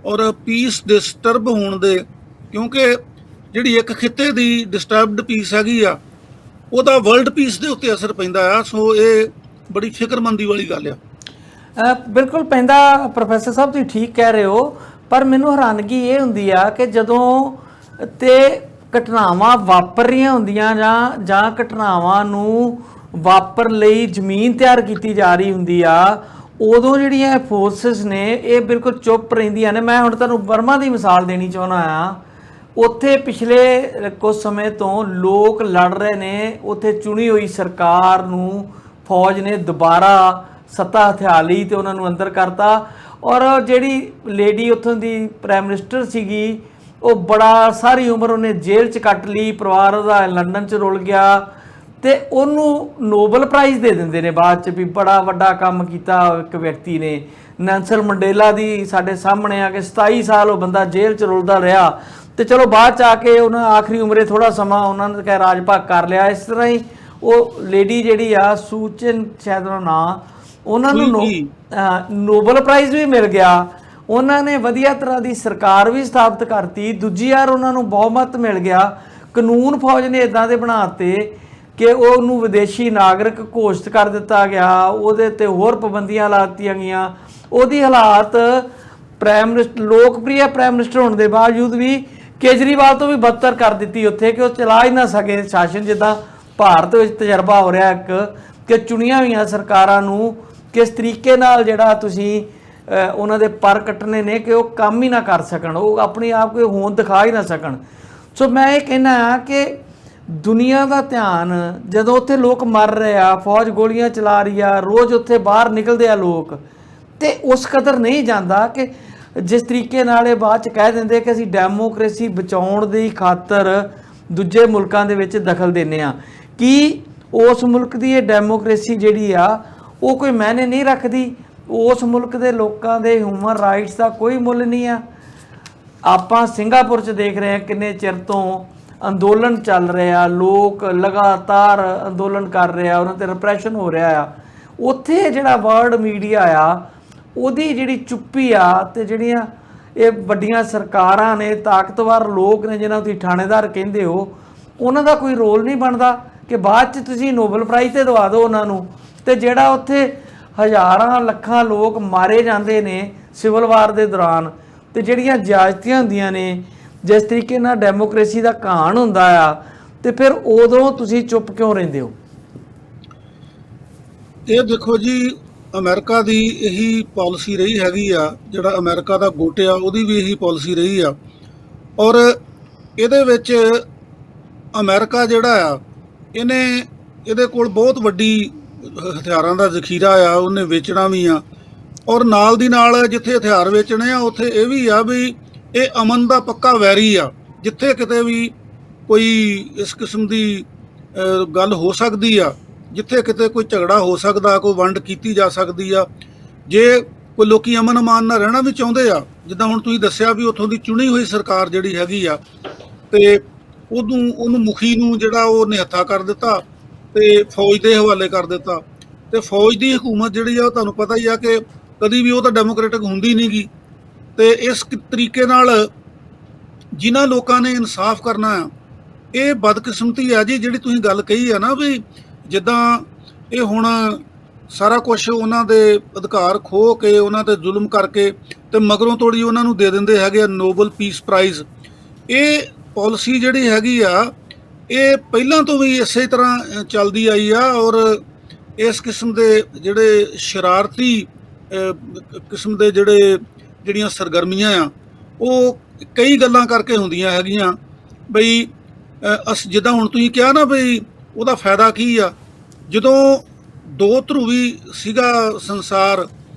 ਔਰ ਪੀਸ ਡਿਸਟਰਬ ਹੋਣ ਦੇ, ਕਿਉਂਕਿ ਜਿਹੜੀ ਇੱਕ ਖਿੱਤੇ ਦੀ ਡਿਸਟਰਬਡ ਪੀਸ ਹੈਗੀ ਆ, ਉਹਦਾ ਵਰਲਡ ਪੀਸ ਦੇ ਉੱਤੇ ਅਸਰ ਪੈਂਦਾ ਆ। ਸੋ ਇਹ ਬੜੀ ਫਿਕਰਮੰਦੀ ਵਾਲੀ ਗੱਲ ਆ। ਬਿਲਕੁਲ ਪੈਂਦਾ ਪ੍ਰੋਫੈਸਰ ਸਾਹਿਬ, ਤੁਸੀਂ ਠੀਕ ਕਹਿ ਰਹੇ ਹੋ, ਪਰ ਮੈਨੂੰ ਹੈਰਾਨਗੀ ਇਹ ਹੁੰਦੀ ਆ ਕਿ ਜਦੋਂ ਤੇ ਘਟਨਾਵਾਂ ਵਾਪਰ ਰਹੀਆਂ ਹੁੰਦੀਆਂ ਜਾਂ ਘਟਨਾਵਾਂ ਨੂੰ ਵਾਪਰ ਲਈ ਜ਼ਮੀਨ ਤਿਆਰ ਕੀਤੀ ਜਾ ਰਹੀ ਹੁੰਦੀ ਆ, ਉਦੋਂ ਜਿਹੜੀਆਂ ਫੋਰਸਿਸ ਨੇ ਇਹ ਬਿਲਕੁਲ ਚੁੱਪ ਰਹਿੰਦੀਆਂ ਨੇ। ਮੈਂ ਹੁਣ ਤੁਹਾਨੂੰ ਬਰਮਾ ਦੀ ਮਿਸਾਲ ਦੇਣੀ ਚਾਹੁੰਦਾ ਆ। ਉੱਥੇ ਪਿਛਲੇ ਕੁਝ ਸਮੇਂ ਤੋਂ ਲੋਕ ਲੜ ਰਹੇ ਨੇ, ਉੱਥੇ ਚੁਣੀ ਹੋਈ ਸਰਕਾਰ ਨੂੰ ਫੌਜ ਨੇ ਦੁਬਾਰਾ ਸੱਤਾ ਹਥਿਆ ਲਈ ਤੇ ਉਹਨਾਂ ਨੂੰ ਅੰਦਰ ਕਰਤਾ। ਔਰ ਜਿਹੜੀ ਲੇਡੀ ਉੱਥੋਂ ਦੀ ਪ੍ਰਾਈਮ ਮਿਨਿਸਟਰ ਸੀਗੀ, ਉਹ ਬੜਾ ਸਾਰੀ ਉਮਰ ਉਹਨੇ ਜੇਲ੍ਹ 'ਚ ਕੱਟ ਲਈ, ਪਰਿਵਾਰ ਉਹਦਾ ਲੰਡਨ 'ਚ ਰੁਲ ਗਿਆ, ਤੇ ਉਹਨੂੰ ਨੋਬਲ ਪ੍ਰਾਈਜ਼ ਦੇ ਦਿੰਦੇ ਨੇ ਬਾਅਦ 'ਚ ਵੀ ਬੜਾ ਵੱਡਾ ਕੰਮ ਕੀਤਾ ਇੱਕ ਵਿਅਕਤੀ ਨੇ। ਨੈਲਸਨ ਮੰਡੇਲਾ ਦੀ ਸਾਡੇ ਸਾਹਮਣੇ ਆ ਕੇ 27 ਸਾਲ ਉਹ ਬੰਦਾ ਜੇਲ੍ਹ 'ਚ ਰੁਲਦਾ ਰਿਹਾ, ਤੇ ਚਲੋ ਬਾਅਦ 'ਚ ਆ ਕੇ ਉਹਨਾਂ ਆਖਰੀ ਉਮਰੇ ਥੋੜ੍ਹਾ ਸਮਾਂ ਉਹਨਾਂ ਨੇ ਕਹਿ ਰਾਜ ਭਾਗ ਕਰ ਲਿਆ। ਇਸ ਤਰ੍ਹਾਂ ਹੀ ਉਹ ਲੇਡੀ ਜਿਹੜੀ ਆ ਸੂਚਨ ਸ਼ਾਇਦ ਉਹਦਾ ਨਾਂ, ਉਹਨਾਂ ਨੂੰ ਨੋਬਲ ਪ੍ਰਾਈਜ਼ ਵੀ ਮਿਲ ਗਿਆ। ਉਹਨਾਂ ਨੇ ਵਧੀਆ ਤਰ੍ਹਾਂ ਦੀ ਸਰਕਾਰ ਵੀ ਸਥਾਪਿਤ ਕਰਤੀ, ਦੂਜੀ ਵਾਰ ਉਹਨਾਂ ਨੂੰ ਬਹੁਮਤ ਮਿਲ ਗਿਆ। ਕਾਨੂੰਨ ਫੌਜ ਨੇ ਇਦਾਂ ਦੇ ਬਣਾਤੇ ਕਿ ਉਹਨੂੰ ਵਿਦੇਸ਼ੀ ਨਾਗਰਿਕ ਘੋਸ਼ਿਤ ਕਰ ਦਿੱਤਾ ਗਿਆ, ਉਹਦੇ ਤੇ ਹੋਰ ਪਾਬੰਦੀਆਂ ਲਾ ਦਿੱਤੀਆਂ ਗਈਆਂ। ਉਹਦੀ ਹਾਲਾਤ ਲੋਕਪ੍ਰਿਯ ਪ੍ਰਾਈਮ ਮਿਨਿਸਟਰ ਹੋਣ ਦੇ ਬਾਵਜੂਦ ਵੀ ਕੇਜਰੀਵਾਲ ਤੋਂ ਵੀ ਬਦਤਰ ਕਰ ਦਿੱਤੀ ਉੱਥੇ, ਕਿ ਉਹ ਚਲਾ ਹੀ ਨਾ ਸਕੇ ਸ਼ਾਸਨ। ਜਿੱਦਾਂ ਭਾਰਤ ਵਿੱਚ ਤਜਰਬਾ ਹੋ ਰਿਹਾ ਇੱਕ, ਕਿ ਚੁਣੀਆਂ ਹੋਈਆਂ ਸਰਕਾਰਾਂ ਨੂੰ ਕਿਸ ਤਰੀਕੇ ਨਾਲ ਜਿਹੜਾ ਤੁਸੀਂ ਉਹਨਾਂ ਦੇ ਪਰ ਕੱਟਣੇ ਨੇ ਕਿ ਉਹ ਕੰਮ ਹੀ ਨਾ ਕਰ ਸਕਣ, ਉਹ ਆਪਣੀ ਆਪ ਕੋਈ ਹੋਂਦ ਦਿਖਾ ਹੀ ਨਾ ਸਕਣ। ਸੋ ਮੈਂ ਇਹ ਕਹਿਣਾ ਆ ਕਿ ਦੁਨੀਆ ਦਾ ਧਿਆਨ ਜਦੋਂ ਉੱਥੇ ਲੋਕ ਮਰ ਰਹੇ ਆ, ਫੌਜ ਗੋਲੀਆਂ ਚਲਾ ਰਹੀ ਆ, ਰੋਜ਼ ਉੱਥੇ ਬਾਹਰ ਨਿਕਲਦੇ ਆ ਲੋਕ, ਤੇ ਉਸ ਕਦਰ ਨਹੀਂ ਜਾਂਦਾ ਕਿ ਜਿਸ ਤਰੀਕੇ ਨਾਲ ਇਹ ਬਾਅਦ 'ਚ ਕਹਿ ਦਿੰਦੇ ਕਿ ਅਸੀਂ ਡੈਮੋਕ੍ਰੇਸੀ ਬਚਾਉਣ ਦੀ ਖਾਤਰ ਦੂਜੇ ਮੁਲਕਾਂ ਦੇ ਵਿੱਚ ਦਖਲ ਦਿੰਦੇ ਆ। ਕੀ ਉਸ ਮੁਲਕ ਦੀ ਇਹ ਡੈਮੋਕ੍ਰੇਸੀ ਜਿਹੜੀ ਆ ਉਹ ਕੋਈ ਮਾਇਨੇ ਨਹੀਂ ਰੱਖਦੀ? ਉਸ ਮੁਲਕ ਦੇ ਲੋਕਾਂ ਦੇ ਹਿਊਮਨ ਰਾਈਟਸ ਦਾ ਕੋਈ ਮੁੱਲ ਨਹੀਂ ਆ? ਆਪਾਂ ਸਿੰਗਾਪੁਰ 'ਚ ਦੇਖ ਰਹੇ ਹਾਂ ਕਿੰਨੇ ਚਿਰ ਤੋਂ ਅੰਦੋਲਨ ਚੱਲ ਰਹੇ ਆ, ਲੋਕ ਲਗਾਤਾਰ ਅੰਦੋਲਨ ਕਰ ਰਹੇ ਆ, ਉਹਨਾਂ 'ਤੇ ਰਿਪਰੈਸ਼ਨ ਹੋ ਰਿਹਾ ਆ। ਉੱਥੇ ਜਿਹੜਾ ਵਰਲਡ ਮੀਡੀਆ ਆ ਉਹਦੀ ਜਿਹੜੀ ਚੁੱਪੀ ਆ, ਤੇ ਜਿਹੜੀਆਂ ਇਹ ਵੱਡੀਆਂ ਸਰਕਾਰਾਂ ਨੇ, ਤਾਕਤਵਰ ਲੋਕ ਨੇ ਜਿਹਨਾਂ ਤੁਸੀਂ ਥਾਣੇਦਾਰ ਕਹਿੰਦੇ ਹੋ, ਉਹਨਾਂ ਦਾ ਕੋਈ ਰੋਲ ਨਹੀਂ ਬਣਦਾ ਕਿ ਬਾਅਦ 'ਚ ਤੁਸੀਂ ਨੋਬਲ ਪ੍ਰਾਈਜ਼ ਤੇ ਦਵਾ ਦਿਓ ਉਹਨਾਂ ਨੂੰ। ਤੇ ਜਿਹੜਾ ਉੱਥੇ ਹਜ਼ਾਰਾਂ ਲੱਖਾਂ ਲੋਕ ਮਾਰੇ ਜਾਂਦੇ ਨੇ ਸਿਵਲ ਵਾਰ ਦੇ ਦੌਰਾਨ, ਤੇ ਜਿਹੜੀਆਂ ਜ਼ਿਆਦਤੀਆਂ ਹੁੰਦੀਆਂ ਨੇ, ਜਿਸ ਤਰੀਕੇ ਨਾਲ ਡੈਮੋਕ੍ਰੇਸੀ ਦਾ ਘਾਣ ਹੁੰਦਾ ਆ, ਤੇ ਫਿਰ ਉਦੋਂ ਤੁਸੀਂ ਚੁੱਪ ਕਿਉਂ ਰਹਿੰਦੇ ਹੋ? ਇਹ ਦੇਖੋ ਜੀ, ਅਮਰੀਕਾ ਦੀ ਇਹੀ ਪਾਲਿਸੀ ਰਹੀ ਹੈਗੀ ਆ, ਜਿਹੜਾ ਅਮਰੀਕਾ ਦਾ ਗੁੱਟ ਆ ਉਹਦੀ ਵੀ ਇਹੀ ਪਾਲਿਸੀ ਰਹੀ ਆ। ਔਰ ਇਹਦੇ ਵਿੱਚ ਅਮਰੀਕਾ ਜਿਹੜਾ ਆ, ਇਹਦੇ ਕੋਲ ਬਹੁਤ ਵੱਡੀ ਹਥਿਆਰਾਂ ਦਾ ਜ਼ਖੀਰਾ ਆ, ਉਹਨੇ ਵੇਚਣਾ ਵੀ ਆ। ਔਰ ਨਾਲ ਦੀ ਨਾਲ ਜਿੱਥੇ ਹਥਿਆਰ ਵੇਚਣੇ ਆ ਉੱਥੇ ਇਹ ਵੀ ਆ ਵੀ ਇਹ ਅਮਨ ਦਾ ਪੱਕਾ ਵੈਰੀ ਆ। ਜਿੱਥੇ ਕਿਤੇ ਵੀ ਕੋਈ ਇਸ ਕਿਸਮ ਦੀ ਗੱਲ ਹੋ ਸਕਦੀ ਆ, ਜਿੱਥੇ ਕਿਤੇ ਕੋਈ ਝਗੜਾ ਹੋ ਸਕਦਾ, ਕੋਈ ਵੰਡ ਕੀਤੀ ਜਾ ਸਕਦੀ ਆ, ਜੇ ਕੋਈ ਲੋਕੀ ਅਮਨ ਅਮਾਨ ਨਾਲ ਰਹਿਣਾ ਵੀ ਚਾਹੁੰਦੇ ਆ, ਜਿੱਦਾਂ ਹੁਣ ਤੁਸੀਂ ਦੱਸਿਆ ਵੀ ਉੱਥੋਂ ਦੀ ਚੁਣੀ ਹੋਈ ਸਰਕਾਰ ਜਿਹੜੀ ਹੈਗੀ ਆ, ਤੇ ਉਹਨੂੰ ਮੁਖੀ ਨੂੰ ਜਿਹੜਾ ਉਹ ਨਿਹੱਥਾ ਕਰ ਦਿੱਤਾ ਤੇ ਫੌਜ ਦੇ ਹਵਾਲੇ ਕਰ ਦਿੱਤਾ। ਤੇ ਫੌਜ ਦੀ ਹਕੂਮਤ ਜਿਹੜੀ ਆ ਉਹ ਤੁਹਾਨੂੰ ਪਤਾ ਹੀ ਆ ਕਿ ਕਦੀ ਵੀ ਉਹ ਤਾਂ ਡੈਮੋਕ੍ਰੈਟਿਕ ਹੁੰਦੀ ਨਹੀਂ ਗੀ। ਤੇ ਇਸ ਤਰੀਕੇ ਨਾਲ ਜਿਨ੍ਹਾਂ ਲੋਕਾਂ ਨੇ ਇਨਸਾਫ ਕਰਨਾ ਆ, ਇਹ ਬਦਕਿਸਮਤੀ ਆ ਜੀ। ਜਿਹੜੀ ਤੁਸੀਂ ਗੱਲ ਕਹੀ ਆ ਨਾ ਵੀ ਜਿੱਦਾਂ ਇਹ ਹੁਣ ਸਾਰਾ ਕੁਝ ਉਹਨਾਂ ਦੇ ਅਧਿਕਾਰ ਖੋਹ ਕੇ, ਉਹਨਾਂ 'ਤੇ ਜ਼ੁਲਮ ਕਰਕੇ ਤੇ ਮਗਰੋਂ ਤੋੜੀ ਉਹਨਾਂ ਨੂੰ ਦੇ ਦਿੰਦੇ ਹੈਗੇ ਆ ਨੋਬਲ ਪੀਸ ਪ੍ਰਾਈਜ਼। ਇਹ ਪਾਲਿਸੀ ਜਿਹੜੀ ਹੈਗੀ ਆ ਇਹ ਪਹਿਲਾਂ ਤੋਂ ਵੀ ਇਸੇ ਤਰ੍ਹਾਂ ਚੱਲਦੀ ਆਈ ਆ। ਔਰ ਇਸ ਕਿਸਮ ਦੇ ਜਿਹੜੇ ਸ਼ਰਾਰਤੀ ਕਿਸਮ ਦੇ ਜਿਹੜੀਆਂ ਸਰਗਰਮੀਆਂ ਆ, ਉਹ ਕਈ ਗੱਲਾਂ ਕਰਕੇ ਹੁੰਦੀਆਂ ਹੈਗੀਆਂ। ਬਈ ਜਿੱਦਾਂ ਹੁਣ ਤੁਸੀਂ ਕਿਹਾ ਨਾ ਬਈ ਉਹਦਾ ਫਾਇਦਾ ਕੀ ਆ। ਜਦੋਂ ਦੋ ਧਰੂਵੀ ਸੀਗਾ ਸੰਸਾਰ,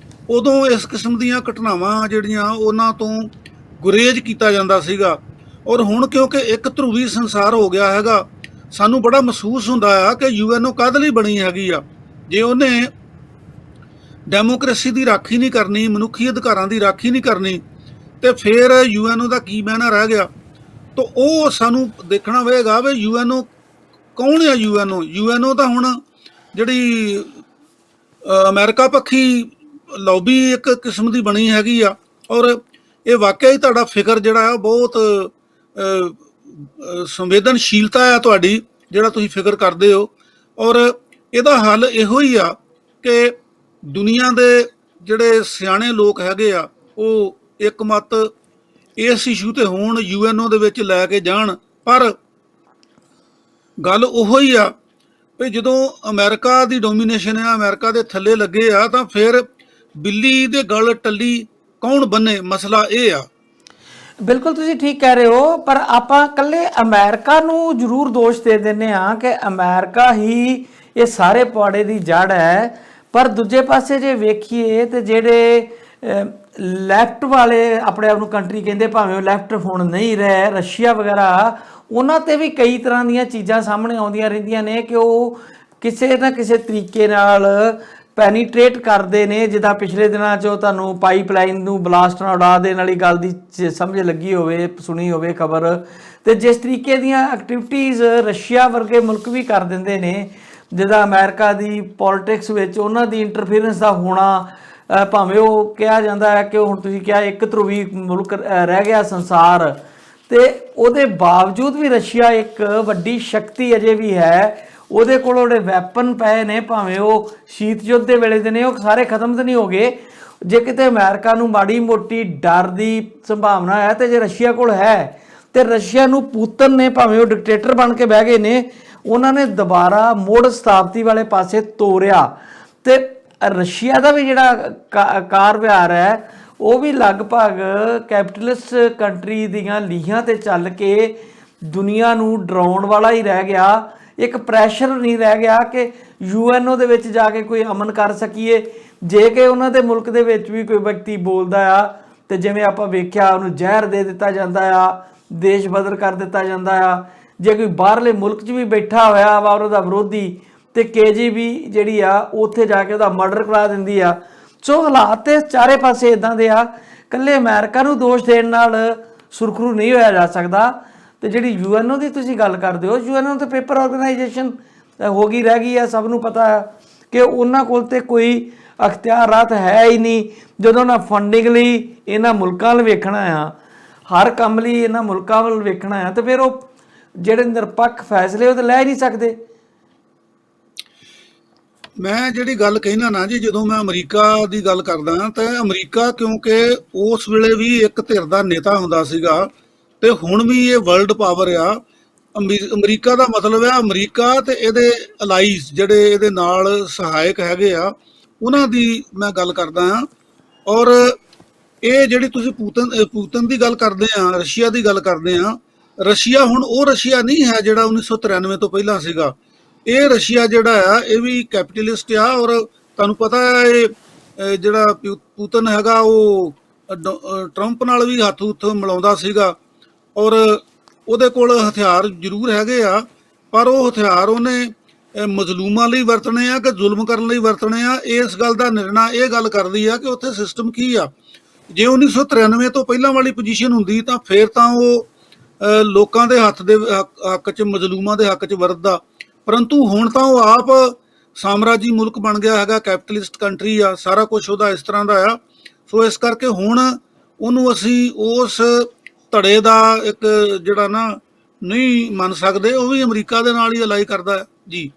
ਉਦੋਂ ਇਸ ਕਿਸਮ ਦੀਆਂ ਘਟਨਾਵਾਂ ਜਿਹੜੀਆਂ ਉਹਨਾਂ ਤੋਂ ਗੁਰੇਜ਼ ਕੀਤਾ ਜਾਂਦਾ ਸੀਗਾ। ਔਰ ਹੁਣ ਕਿਉਂਕਿ ਇੱਕ ਧਰੂਵੀ ਸੰਸਾਰ ਹੋ ਗਿਆ ਹੈਗਾ, ਸਾਨੂੰ ਬੜਾ ਮਹਿਸੂਸ ਹੁੰਦਾ ਆ ਕਿ ਯੂਐਨਓ ਕਾਹਦੇ ਲਈ ਬਣੀ ਹੈਗੀ ਆ। ਜੇ ਉਹਨੇ ਡੈਮੋਕ੍ਰੇਸੀ ਦੀ ਰਾਖੀ ਨਹੀਂ ਕਰਨੀ, ਮਨੁੱਖੀ ਅਧਿਕਾਰਾਂ ਦੀ ਰਾਖੀ ਨਹੀਂ ਕਰਨੀ, ਤੇ ਫਿਰ ਯੂਐਨਓ ਦਾ ਕੀ ਮਾਇਨਾ ਰਹਿ ਗਿਆ। ਤਾਂ ਉਹ ਸਾਨੂੰ ਦੇਖਣਾ ਪਵੇਗਾ ਵੀ ਯੂਐਨਓ ਕੌਣ ਆ। ਯੂਐਨਓ ਤਾਂ ਹੁਣ ਜਿਹੜੀ ਅਮਰੀਕਾ ਪੱਖੀ ਲੌਬੀ ਇੱਕ ਕਿਸਮ ਦੀ ਬਣੀ ਹੈਗੀ ਆ। ਔਰ ਇਹ ਵਾਕਿਆ ਹੀ ਤੁਹਾਡਾ ਫਿਕਰ ਜਿਹੜਾ ਆ ਬਹੁਤ ਸੰਵੇਦਨਸ਼ੀਲਤਾ ਆ ਤੁਹਾਡੀ, ਜਿਹੜਾ ਤੁਸੀਂ ਫਿਕਰ ਕਰਦੇ ਹੋ। ਔਰ ਇਹਦਾ ਹੱਲ ਇਹੋ ਹੀ ਆ ਕਿ ਦੁਨੀਆ ਦੇ ਜਿਹੜੇ ਸਿਆਣੇ ਲੋਕ ਹੈਗੇ ਆ ਉਹ ਇੱਕਮਤ ਇਸ ਇਸ਼ੂ ਤੇ ਹੋਣ, ਯੂਐਨਓ ਦੇ ਵਿੱਚ ਲੈ ਕੇ ਜਾਣ। ਪਰ ਗੱਲ ਉਹੋ ਹੀ ਆ ਵੀ ਜਦੋਂ ਅਮਰੀਕਾ ਦੀ ਡੋਮੀਨੇਸ਼ਨ ਆ, ਅਮਰੀਕਾ ਦੇ ਥੱਲੇ ਲੱਗੇ ਆ, ਤਾਂ ਫਿਰ ਬਿੱਲੀ ਦੇ ਗਲ ਟੱਲੀ ਕੌਣ ਬੰਨੇ, ਮਸਲਾ ਇਹ ਆ। ਬਿਲਕੁਲ ਤੁਸੀਂ ਠੀਕ ਕਹਿ ਰਹੇ ਹੋ, ਪਰ ਆਪਾਂ ਇਕੱਲੇ ਅਮਰੀਕਾ ਨੂੰ ਜ਼ਰੂਰ ਦੋਸ਼ ਦੇ ਦਿੰਦੇ ਹਾਂ ਕਿ ਅਮਰੀਕਾ ਹੀ ਇਹ ਸਾਰੇ ਪੁਆੜੇ ਦੀ ਜੜ ਹੈ। ਪਰ ਦੂਜੇ ਪਾਸੇ ਜੇ ਵੇਖੀਏ ਤੇ ਜਿਹੜੇ ਲੈਫਟ ਵਾਲੇ ਆਪਣੇ ਆਪ ਨੂੰ ਕੰਟਰੀ ਕਹਿੰਦੇ, ਭਾਵੇਂ ਉਹ ਲੈਫਟ ਹੁਣ ਨਹੀਂ ਰਹੇ, ਰਸ਼ੀਆ ਵਗੈਰਾ, ਉਹਨਾਂ ਤੇ ਵੀ ਕਈ ਤਰ੍ਹਾਂ ਦੀਆਂ ਚੀਜ਼ਾਂ ਸਾਹਮਣੇ ਆਉਂਦੀਆਂ ਰਹਿੰਦੀਆਂ ਨੇ ਕਿ ਉਹ ਕਿਸੇ ਨਾ ਕਿਸੇ ਤਰੀਕੇ ਨਾਲ ਪੈਨੀਟ੍ਰੇਟ ਕਰਦੇ ਨੇ। ਜਿੱਦਾਂ ਪਿਛਲੇ ਦਿਨਾਂ 'ਚ ਤੁਹਾਨੂੰ ਪਾਈਪਲਾਈਨ ਨੂੰ ਬਲਾਸਟ ਨਾਲ ਉਡਾ ਦੇਣ ਵਾਲੀ ਗੱਲ ਦੀ ਸਮਝ ਲੱਗੀ ਹੋਵੇ, ਸੁਣੀ ਹੋਵੇ ਖਬਰ। ਤੇ ਜਿਸ ਤਰੀਕੇ ਦੀਆਂ ਐਕਟੀਵਿਟੀਜ਼ ਰਸ਼ੀਆ ਵਰਗੇ ਮੁਲਕ ਵੀ ਕਰ ਦਿੰਦੇ ਨੇ, ਜਿੱਦਾਂ ਅਮਰੀਕਾ ਦੀ ਪੋਲਿਟਿਕਸ ਵਿੱਚ ਉਹਨਾਂ ਦੀ ਇੰਟਰਫੀਰੈਂਸ ਦਾ ਹੋਣਾ, ਭਾਵੇਂ ਉਹ ਕਿਹਾ ਜਾਂਦਾ ਹੈ ਕਿ ਹੁਣ ਤੁਸੀਂ ਕਿਹਾ ਇੱਕ ਧਰੂਵੀ ਮੁਲਕ ਰਹਿ ਗਿਆ ਸੰਸਾਰ, ਤੇ ਉਹਦੇ ਬਾਵਜੂਦ ਵੀ ਰਸ਼ੀਆ ਇੱਕ ਵੱਡੀ ਸ਼ਕਤੀ ਅਜੇ ਵੀ ਹੈ। ਉਹਦੇ ਕੋਲ ਉਹਦੇ ਵੈਪਨ ਪਏ ਨੇ, ਭਾਵੇਂ ਉਹ ਸ਼ੀਤ ਯੁੱਧ ਦੇ ਵੇਲੇ ਦੇ ਨੇ, ਉਹ ਸਾਰੇ ਖਤਮ ਤਾਂ ਨਹੀਂ ਹੋ ਗਏ। ਜੇ ਕਿਤੇ ਅਮਰੀਕਾ ਨੂੰ ਮਾੜੀ ਮੋਟੀ ਡਰ ਦੀ ਸੰਭਾਵਨਾ ਹੈ, ਤੇ ਜੇ ਰਸ਼ੀਆ ਕੋਲ ਹੈ, ਤੇ ਰਸ਼ੀਆ ਨੂੰ ਪੁਤਨ ਨੇ, ਭਾਵੇਂ ਉਹ ਡਿਕਟੇਟਰ ਬਣ ਕੇ ਬਹਿ ਗਏ ਨੇ, ਉਹਨਾਂ ਨੇ ਦੁਬਾਰਾ ਮੁੜ ਸਥਾਪਤੀ ਵਾਲੇ ਪਾਸੇ ਤੋਰਿਆ। ਤੇ ਰਸ਼ੀਆ ਦਾ ਵੀ ਜਿਹੜਾ ਕਾਰ ਵਿਹਾਰ ਹੈ ਉਹ ਵੀ ਲਗਭਗ ਕੈਪੀਟਲਿਸਟ ਕੰਟਰੀ ਦੀਆਂ ਲੀਹਾਂ ਤੇ ਚੱਲ ਕੇ ਦੁਨੀਆ ਨੂੰ ਡਰਾਉਣ ਵਾਲਾ ਹੀ ਰਹਿ ਗਿਆ। ਇੱਕ ਪ੍ਰੈਸ਼ਰ ਨਹੀਂ ਰਹਿ ਗਿਆ ਕਿ ਯੂਐਨਓ ਦੇ ਵਿੱਚ ਜਾ ਕੇ ਕੋਈ ਅਮਨ ਕਰ ਸਕੀਏ। ਜੇ ਕਿ ਉਹਨਾਂ ਦੇ ਮੁਲਕ ਦੇ ਵਿੱਚ ਵੀ ਕੋਈ ਵਿਅਕਤੀ ਬੋਲਦਾ ਆ ਤੇ ਜਿਵੇਂ ਆਪਾਂ ਵੇਖਿਆ ਉਹਨੂੰ ਜ਼ਹਿਰ ਦੇ ਦਿੱਤਾ ਜਾਂਦਾ ਆ, ਦੇਸ਼ ਬਦਲ ਕਰ ਦਿੱਤਾ ਜਾਂਦਾ ਆ। ਜੇ ਕੋਈ ਬਾਹਰਲੇ ਮੁਲਕ 'ਚ ਵੀ ਬੈਠਾ ਹੋਇਆ ਵਾ ਉਹਦਾ ਵਿਰੋਧੀ, ਤੇ KGB ਜਿਹੜੀ ਆ ਉੱਥੇ ਜਾ ਕੇ ਉਹਦਾ ਮਰਡਰ ਕਰਾ ਦਿੰਦੀ ਆ। ਸੋ ਹਾਲਾਤ ਤੇ ਚਾਰੇ ਪਾਸੇ ਇਦਾਂ ਦੇ ਆ, ਇਕੱਲੇ ਅਮਰੀਕਾ ਨੂੰ ਦੋਸ਼ ਦੇਣ ਨਾਲ ਸੁਰਖਰੂ ਨਹੀਂ ਹੋਇਆ ਜਾ ਸਕਦਾ। ਤੇ ਜਿਹੜੀ ਯੂਐਨਓ ਦੀ ਤੁਸੀਂ ਗੱਲ ਕਰਦੇ ਹੋ, ਯੂਐਨਓ ਤੇ ਪੇਪਰ ਆਰਗੇਨਾਈਜੇਸ਼ਨ ਹੋ ਗਈ, ਰਹਿ ਗਈ ਆ। ਸਭ ਨੂੰ ਪਤਾ ਹੈ ਕਿ ਉਹਨਾਂ ਕੋਲ ਤੇ ਕੋਈ ਅਖਤਿਆਰਾਤ ਹੈ ਹੀ ਨਹੀਂ। ਜਦੋਂ ਨਾ ਫੰਡਿੰਗ ਲਈ ਇਹਨਾਂ ਮੁਲਕਾਂ ਵੱਲ ਵੇਖਣਾ ਆ, ਹਰ ਕੰਮ ਲਈ ਇਹਨਾਂ ਮੁਲਕਾਂ ਵੱਲ ਵੇਖਣਾ ਆ, ਤੇ ਫਿਰ ਉਹ ਜਿਹੜੇ ਨਿਰਪੱਖ ਫੈਸਲੇ ਉਹ ਤਾਂ ਲੈ ਹੀ ਨਹੀਂ ਸਕਦੇ। ਮੈਂ ਜਿਹੜੀ ਗੱਲ ਕਹਿਣਾ ਨਾ ਜੀ, ਜਦੋਂ ਮੈਂ ਅਮਰੀਕਾ ਦੀ ਗੱਲ ਕਰਦਾ ਤਾਂ ਅਮਰੀਕਾ ਕਿਉਂਕਿ ਉਸ ਵੇਲੇ ਵੀ ਇੱਕ ਧਿਰ ਦਾ ਨੇਤਾ ਹੁੰਦਾ ਸੀਗਾ, ਤੇ ਹੁਣ ਵੀ ਇਹ ਵਰਲਡ ਪਾਵਰ ਆ। ਅਮਰੀਕਾ ਦਾ ਮਤਲਬ ਹੈ ਅਮਰੀਕਾ ਤੇ ਇਹਦੇ ਅਲਾਈਜ਼ ਜਿਹੜੇ ਇਹਦੇ ਨਾਲ ਸਹਾਇਕ ਹੈਗੇ ਆ, ਉਹਨਾਂ ਦੀ ਮੈਂ ਗੱਲ ਕਰਦਾ ਹਾਂ। ਔਰ ਇਹ ਜਿਹੜੀ ਤੁਸੀਂ ਪੂਤਨ ਦੀ ਗੱਲ ਕਰਦੇ ਆ, ਰਸ਼ੀਆ ਦੀ ਗੱਲ ਕਰਦੇ ਆ, ਰਸ਼ੀਆ ਹੁਣ ਉਹ ਰਸ਼ੀਆ ਨਹੀਂ ਹੈ ਜਿਹੜਾ 1993 ਤੋਂ ਪਹਿਲਾਂ ਸੀਗਾ। ਇਹ ਰਸ਼ੀਆ ਜਿਹੜਾ ਆ ਇਹ ਵੀ ਕੈਪੀਟਲਿਸਟ ਆ। ਔਰ ਤੁਹਾਨੂੰ ਪਤਾ ਹੈ ਇਹ ਜਿਹੜਾ ਪੂਤਨ ਹੈਗਾ ਉਹ ਟਰੰਪ ਨਾਲ ਵੀ ਹੱਥ ਹੁੱਥ ਮਿਲਾਉਂਦਾ ਸੀਗਾ। ਔਰ ਉਹਦੇ ਕੋਲ ਹਥਿਆਰ ਜ਼ਰੂਰ ਹੈਗੇ ਆ, ਪਰ ਉਹ ਹਥਿਆਰ ਉਹਨੇ ਮਜ਼ਲੂਮਾਂ ਲਈ ਵਰਤਣੇ ਆ ਕਿ ਜ਼ੁਲਮ ਕਰਨ ਲਈ ਵਰਤਣੇ ਆ, ਇਸ ਗੱਲ ਦਾ ਨਿਰਣਾ ਇਹ ਗੱਲ ਕਰਦੀ ਆ ਕਿ ਉੱਥੇ ਸਿਸਟਮ ਕੀ ਆ। ਜੇ 1993 ਤੋਂ ਪਹਿਲਾਂ ਵਾਲੀ ਪੋਜੀਸ਼ਨ ਹੁੰਦੀ ਤਾਂ ਫਿਰ ਤਾਂ ਉਹ ਲੋਕਾਂ ਦੇ ਹੱਥ ਦੇ ਹੱਕ 'ਚ, ਮਜ਼ਲੂਮਾਂ ਦੇ ਹੱਕ 'ਚ ਵਰਤਦਾ। ਪਰੰਤੂ ਹੁਣ ਤਾਂ ਉਹ ਆਪ ਸਾਮਰਾਜੀ ਮੁਲਕ ਬਣ ਗਿਆ ਹੈਗਾ, ਕੈਪੀਟਲਿਸਟ ਕੰਟਰੀ ਆ, ਸਾਰਾ ਕੁਝ ਉਹਦਾ ਇਸ ਤਰ੍ਹਾਂ ਦਾ ਆ। ਸੋ ਇਸ ਕਰਕੇ ਹੁਣ ਉਹਨੂੰ ਅਸੀਂ ਉਸ ਧੜੇ ਦਾ ਇੱਕ ਜਿਹੜਾ ਨਾ ਨਹੀਂ ਮੰਨ ਸਕਦੇ। ਉਹ ਵੀ ਅਮਰੀਕਾ ਦੇ ਨਾਲ ਹੀ ਅਲਾਈ ਕਰਦਾ ਹੈ ਜੀ।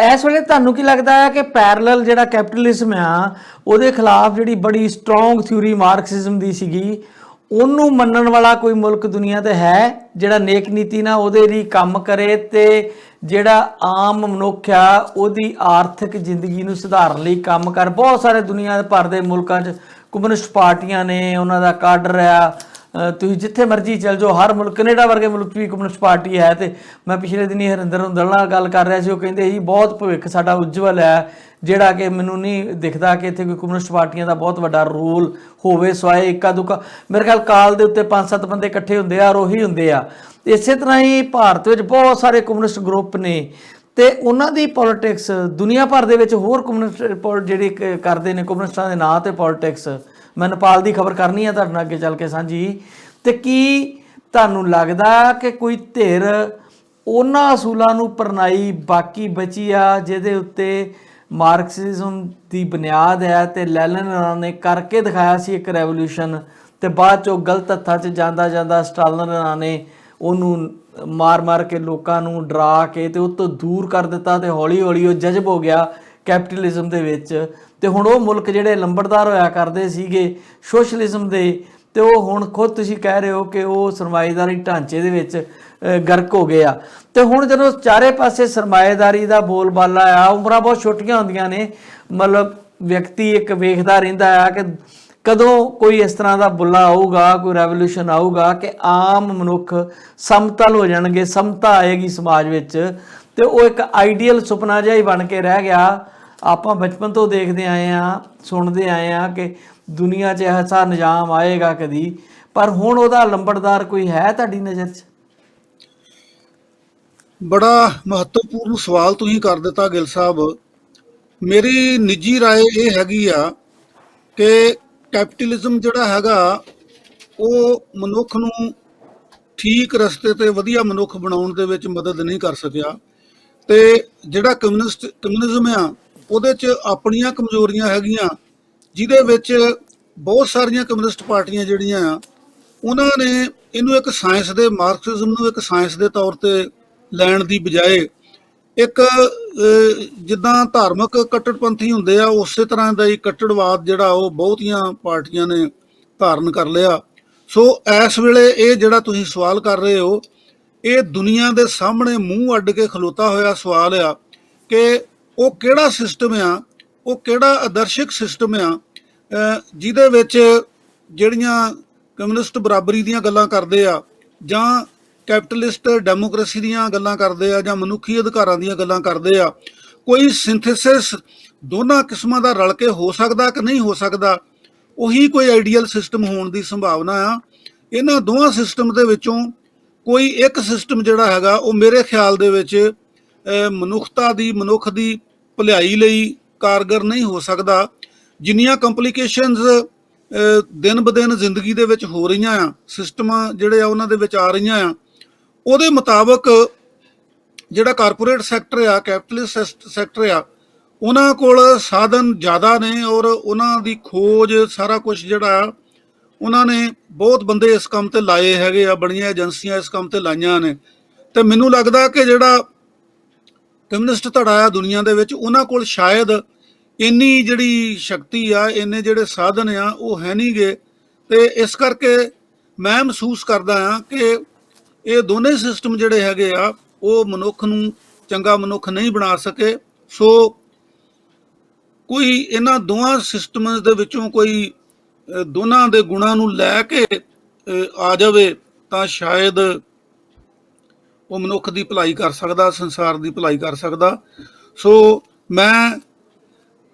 ਇਸ ਵੇਲੇ ਤੁਹਾਨੂੰ ਕੀ ਲੱਗਦਾ ਹੈ ਕਿ ਪੈਰਲਲ ਜਿਹੜਾ ਕੈਪੀਟਲਿਜ਼ਮ ਆ ਉਹਦੇ ਖਿਲਾਫ ਜਿਹੜੀ ਬੜੀ ਸਟਰੋਂਗ ਥਿਊਰੀ ਮਾਰਕਸਿਜ਼ਮ ਦੀ ਸੀਗੀ, ਉਹਨੂੰ ਮੰਨਣ ਵਾਲਾ ਕੋਈ ਮੁਲਕ ਦੁਨੀਆ ਤੇ ਹੈ ਜਿਹੜਾ ਨੇਕ ਨੀਤੀ ਨਾਲ ਉਹਦੇ ਲਈ ਕੰਮ ਕਰੇ, ਤੇ ਜਿਹੜਾ ਆਮ ਮਨੁੱਖ ਆ ਉਹਦੀ ਆਰਥਿਕ ਜ਼ਿੰਦਗੀ ਨੂੰ ਸੁਧਾਰਨ ਲਈ ਕੰਮ ਕਰ? ਬਹੁਤ ਸਾਰੇ ਦੁਨੀਆ ਭਰ ਦੇ ਮੁਲਕਾਂ 'ਚ ਕਮਿਊਨਿਸਟ ਪਾਰਟੀਆਂ ਨੇ, ਉਹਨਾਂ ਦਾ ਕਾਡਰ ਆ, ਤੁਸੀਂ ਜਿੱਥੇ ਮਰਜ਼ੀ ਚੱਲ ਜਾਓ, ਹਰ ਮੁਲਕ, ਕੈਨੇਡਾ ਵਰਗੇ ਮੁਲਕ 'ਚ ਵੀ ਕਮਿਊਨਿਸਟ ਪਾਰਟੀ ਹੈ। ਤੇ ਮੈਂ ਪਿਛਲੇ ਦਿਨੀ ਹਰਿੰਦਰ ਹੁੰਦਲ ਨਾਲ ਗੱਲ ਕਰ ਰਿਹਾ ਸੀ, ਉਹ ਕਹਿੰਦੇ ਜੀ ਬਹੁਤ ਭਵਿੱਖ ਸਾਡਾ ਉਜਵਲ ਹੈ, ਜਿਹੜਾ ਕਿ ਮੈਨੂੰ ਨਹੀਂ ਦਿਖਦਾ ਕਿ ਇੱਥੇ ਕੋਈ ਕਮਿਊਨਿਸਟ ਪਾਰਟੀਆਂ ਦਾ ਬਹੁਤ ਵੱਡਾ ਰੋਲ ਹੋਵੇ, ਸਵਾਏ ਇੱਕਾ ਦੁੱਕਾ। ਮੇਰੇ ਖਿਆਲ ਕਾਲ ਦੇ ਉੱਤੇ 5-7 ਬੰਦੇ ਇਕੱਠੇ ਹੁੰਦੇ ਆ ਔਰ ਉਹੀ ਹੁੰਦੇ ਆ। ਇਸੇ ਤਰ੍ਹਾਂ ਹੀ ਭਾਰਤ ਵਿੱਚ ਬਹੁਤ ਸਾਰੇ ਕਮਿਊਨਿਸਟ ਗਰੁੱਪ ਨੇ ਤੇ ਉਹਨਾਂ ਦੀ ਪੋਲੀਟਿਕਸ ਦੁਨੀਆ ਭਰ ਦੇ ਵਿੱਚ ਹੋਰ ਕਮਿਊਨਿਸਟ ਜਿਹੜੇ ਕਰਦੇ ਨੇ ਕਮਿਊਨਿਸਟਾਂ ਦੇ ਨਾਂ ਤੇ ਪੋਲੀਟਿਕਸ। ਮੈਂ ਨੇਪਾਲ ਦੀ ਖਬਰ ਕਰਨੀ ਆ ਤੁਹਾਡੇ ਨਾਲ ਅੱਗੇ ਚੱਲ ਕੇ ਸਾਂਝੀ। ਤੇ ਕੀ ਤੁਹਾਨੂੰ ਲੱਗਦਾ ਕਿ ਕੋਈ ਧਿਰ ਉਹਨਾਂ ਅਸੂਲਾਂ ਨੂੰ ਪ੍ਰਣਾਈ ਬਾਕੀ ਬਚੀ ਆ ਜਿਹਦੇ ਉੱਤੇ ਮਾਰਕਸਿਜ਼ਮ ਦੀ ਬੁਨਿਆਦ ਹੈ, ਤੇ ਲੈਨਨ ਨੇ ਕਰਕੇ ਦਿਖਾਇਆ ਸੀ ਇੱਕ ਰੈਵੋਲੂਸ਼ਨ, ਤੇ ਬਾਅਦ 'ਚੋਂ ਗਲਤ ਹੱਥਾਂ 'ਚ ਜਾਂਦਾ ਜਾਂਦਾ ਸਟਾਲਿਨ ਨੇ ਉਹਨੂੰ ਮਾਰ ਕੇ ਲੋਕਾਂ ਨੂੰ ਡਰਾ ਕੇ ਤੇ ਉਹ ਤੋਂ ਦੂਰ ਕਰ ਦਿੱਤਾ, ਤੇ ਹੌਲੀ ਹੌਲੀ ਉਹ ਜਜ਼ਬ ਹੋ ਗਿਆ ਕੈਪੀਟਲਿਜ਼ਮ ਦੇ ਵਿੱਚ। ਤੇ ਹੁਣ ਉਹ ਮੁਲਕ ਜਿਹੜੇ ਲੰਬੜਦਾਰ ਹੋਇਆ ਕਰਦੇ ਸੀਗੇ ਸੋਸ਼ਲਿਜ਼ਮ ਦੇ, ਤੇ ਉਹ ਹੁਣ ਖੁਦ ਤੁਸੀਂ ਕਹਿ ਰਹੇ ਹੋ ਕਿ ਉਹ ਸਰਮਾਏਦਾਰੀ ਢਾਂਚੇ ਦੇ ਵਿੱਚ ਗਰਕ ਹੋ ਗਏ ਆ। ਤੇ ਹੁਣ ਜਦੋਂ ਚਾਰੇ ਪਾਸੇ ਸਰਮਾਏਦਾਰੀ ਦਾ ਬੋਲਬਾਲਾ ਆ, ਉਮਰਾਂ ਬਹੁਤ ਛੋਟੀਆਂ ਹੁੰਦੀਆਂ ਨੇ, ਮਤਲਬ ਵਿਅਕਤੀ ਇੱਕ ਵੇਖਦਾ ਰਹਿੰਦਾ ਆ ਕਿ ਕਦੋਂ ਕੋਈ ਇਸ ਤਰ੍ਹਾਂ ਦਾ ਬੁੱਲਾ ਆਊਗਾ, ਕੋਈ ਰੈਵੋਲੂਸ਼ਨ ਆਊਗਾ ਕਿ ਆਮ ਮਨੁੱਖ ਸਮਤਲ ਹੋ ਜਾਣਗੇ, ਸਮਤਾ ਆਏਗੀ ਸਮਾਜ ਵਿੱਚ। ਤੇ ਉਹ ਇੱਕ ਆਈਡੀਅਲ ਸੁਪਨਾ ਜਿਹਾ ਹੀ ਬਣ ਕੇ ਰਹਿ ਗਿਆ। ਆਪਾਂ ਬਚਪਨ ਤੋਂ ਦੇਖਦੇ ਆਏ ਹਾਂ, ਸੁਣਦੇ ਆਏ ਹਾਂ ਕਿ ਦੁਨੀਆ 'ਚ ਐਸਾ ਨਿਜ਼ਾਮ ਆਏਗਾ ਕਦੀ, ਪਰ ਹੁਣ ਉਹਦਾ ਲੰਬੜਦਾਰ ਕੋਈ ਹੈ ਤੁਹਾਡੀ ਨਜ਼ਰ 'ਚ? ਬੜਾ ਮਹੱਤਵਪੂਰਨ ਸਵਾਲ ਤੁਸੀਂ ਕਰ ਦਿੱਤਾ ਗਿੱਲ ਸਾਹਿਬ। ਮੇਰੀ ਨਿੱਜੀ ਰਾਏ ਇਹ ਹੈਗੀ ਆ ਕਿ ਕੈਪੀਟਲਿਜ਼ਮ ਜਿਹੜਾ ਹੈਗਾ ਉਹ ਮਨੁੱਖ ਨੂੰ ਠੀਕ ਰਸਤੇ ਤੇ ਵਧੀਆ ਮਨੁੱਖ ਬਣਾਉਣ ਦੇ ਵਿੱਚ ਮਦਦ ਨਹੀਂ ਕਰ ਸਕਿਆ। ਤੇ ਜਿਹੜਾ ਕਮਿਊਨਿਜ਼ਮ ਆ ਉਹਦੇ 'ਚ ਆਪਣੀਆਂ ਕਮਜ਼ੋਰੀਆਂ ਹੈਗੀਆਂ, ਜਿਹਦੇ ਵਿੱਚ ਬਹੁਤ ਸਾਰੀਆਂ ਕਮਿਊਨਿਸਟ ਪਾਰਟੀਆਂ ਜਿਹੜੀਆਂ ਆ ਉਹਨਾਂ ਨੇ ਇਹਨੂੰ ਇੱਕ ਸਾਇੰਸ ਦੇ, ਮਾਰਕਸਿਜ਼ਮ ਨੂੰ ਇੱਕ ਸਾਇੰਸ ਦੇ ਤੌਰ ਤੇ ਲੈਣ ਦੀ ਬਜਾਏ ਇੱਕ ਜਿੱਦਾਂ ਧਾਰਮਿਕ ਕੱਟੜਪੰਥੀ ਹੁੰਦੇ ਆ ਉਸੇ ਤਰ੍ਹਾਂ ਦਾ ਹੀ ਕੱਟੜਵਾਦ ਜਿਹੜਾ ਉਹ ਬਹੁਤੀਆਂ ਪਾਰਟੀਆਂ ਨੇ ਧਾਰਨ ਕਰ ਲਿਆ। ਸੋ ਇਸ ਵੇਲੇ ਇਹ ਜਿਹੜਾ ਤੁਸੀਂ ਸਵਾਲ ਕਰ ਰਹੇ ਹੋ, ਇਹ ਦੁਨੀਆ ਦੇ ਸਾਹਮਣੇ ਮੂੰਹ ਅੱਡ ਕੇ ਖਲੋਤਾ ਹੋਇਆ ਸਵਾਲ ਆ ਕਿ ਉਹ ਕਿਹੜਾ ਸਿਸਟਮ ਆ, ਉਹ ਕਿਹੜਾ ਆਦਰਸ਼ਿਕ ਸਿਸਟਮ ਆ ਜਿਹਦੇ ਵਿੱਚ ਜਿਹੜੀਆਂ ਕਮਿਊਨਿਸਟ ਬਰਾਬਰੀ ਦੀਆਂ ਗੱਲਾਂ ਕਰਦੇ ਆ, ਜਾਂ ਕੈਪੀਟਲਿਸਟ ਡੈਮੋਕ੍ਰੇਸੀ ਦੀਆਂ ਗੱਲਾਂ ਕਰਦੇ ਆ, ਜਾਂ ਮਨੁੱਖੀ ਅਧਿਕਾਰਾਂ ਦੀਆਂ ਗੱਲਾਂ ਕਰਦੇ ਆ। ਕੋਈ ਸਿੰਥੇਸਿਸ ਦੋਨਾਂ ਕਿਸਮਾਂ ਦਾ ਰਲ ਕੇ ਹੋ ਸਕਦਾ ਕਿ ਨਹੀਂ ਹੋ ਸਕਦਾ, ਉਹੀ ਕੋਈ ਆਈਡੀਅਲ ਸਿਸਟਮ ਹੋਣ ਦੀ ਸੰਭਾਵਨਾ ਆ। ਇਹਨਾਂ ਦੋਵਾਂ ਸਿਸਟਮ ਦੇ ਵਿੱਚੋਂ ਕੋਈ ਇੱਕ ਸਿਸਟਮ ਜਿਹੜਾ ਹੈਗਾ ਉਹ ਮੇਰੇ ਖਿਆਲ ਦੇ ਵਿੱਚ ਮਨੁੱਖਤਾ ਦੀ, ਮਨੁੱਖ ਦੀ ਭਲਾਈ ਲਈ ਕਾਰਗਰ ਨਹੀਂ ਹੋ ਸਕਦਾ। ਜਿੰਨੀਆਂ ਕੰਪਲੀਕੇਸ਼ਨਸ ਦਿਨ ਬ ਦਿਨ ਜ਼ਿੰਦਗੀ ਦੇ ਵਿੱਚ ਹੋ ਰਹੀਆਂ ਆ, ਸਿਸਟਮ ਜਿਹੜੇ ਆ ਉਹਨਾਂ ਦੇ ਵਿੱਚ ਆ ਰਹੀਆਂ ਆ, ਉਹਦੇ ਮੁਤਾਬਕ ਜਿਹੜਾ ਕਾਰਪੋਰੇਟ ਸੈਕਟਰ ਆ, ਕੈਪੀਟਲਿਸਟ ਸੈਕਟਰ ਆ, ਉਹਨਾਂ ਕੋਲ ਸਾਧਨ ਜ਼ਿਆਦਾ ਨੇ ਔਰ ਉਹਨਾਂ ਦੀ ਖੋਜ ਸਾਰਾ ਕੁਝ ਜਿਹੜਾ ਆ ਉਹਨਾਂ ਨੇ ਬਹੁਤ ਬੰਦੇ ਇਸ ਕੰਮ ਤੇ ਲਾਏ ਹੈਗੇ ਆ, ਬੜੀਆਂ ਏਜੰਸੀਆਂ ਇਸ ਕੰਮ ਤੇ ਲਾਈਆਂ ਨੇ। ਤੇ ਮੈਨੂੰ ਲੱਗਦਾ ਕਿ ਜਿਹੜਾ ਕਮਿਊਨਿਸਟ ਧੜਾ ਆ ਦੁਨੀਆ ਦੇ ਵਿੱਚ, ਉਹਨਾਂ ਕੋਲ ਸ਼ਾਇਦ ਇੰਨੀ ਜਿਹੜੀ ਸ਼ਕਤੀ ਆ, ਇੰਨੇ ਜਿਹੜੇ ਸਾਧਨ ਆ ਉਹ ਹੈ ਨਹੀਂ ਗੇ। ਤੇ ਇਸ ਕਰਕੇ ਮੈਂ ਮਹਿਸੂਸ ਕਰਦਾ ਹਾਂ ਕਿ ਇਹ ਦੋਨੇ ਸਿਸਟਮ ਜਿਹੜੇ ਹੈਗੇ ਆ ਉਹ ਮਨੁੱਖ ਨੂੰ ਚੰਗਾ ਮਨੁੱਖ ਨਹੀਂ ਬਣਾ ਸਕੇ। ਸੋ ਕੋਈ ਇਹਨਾਂ ਦੋਵਾਂ ਸਿਸਟਮਾਂ ਦੇ ਵਿੱਚੋਂ ਕੋਈ ਦੋਨਾਂ ਦੇ ਗੁਣਾਂ ਨੂੰ ਲੈ ਕੇ ਆ ਜਾਵੇ ਤਾਂ ਸ਼ਾਇਦ ਉਹ ਮਨੁੱਖ ਦੀ ਭਲਾਈ ਕਰ ਸਕਦਾ, ਸੰਸਾਰ ਦੀ ਭਲਾਈ ਕਰ ਸਕਦਾ। ਸੋ ਮੈਂ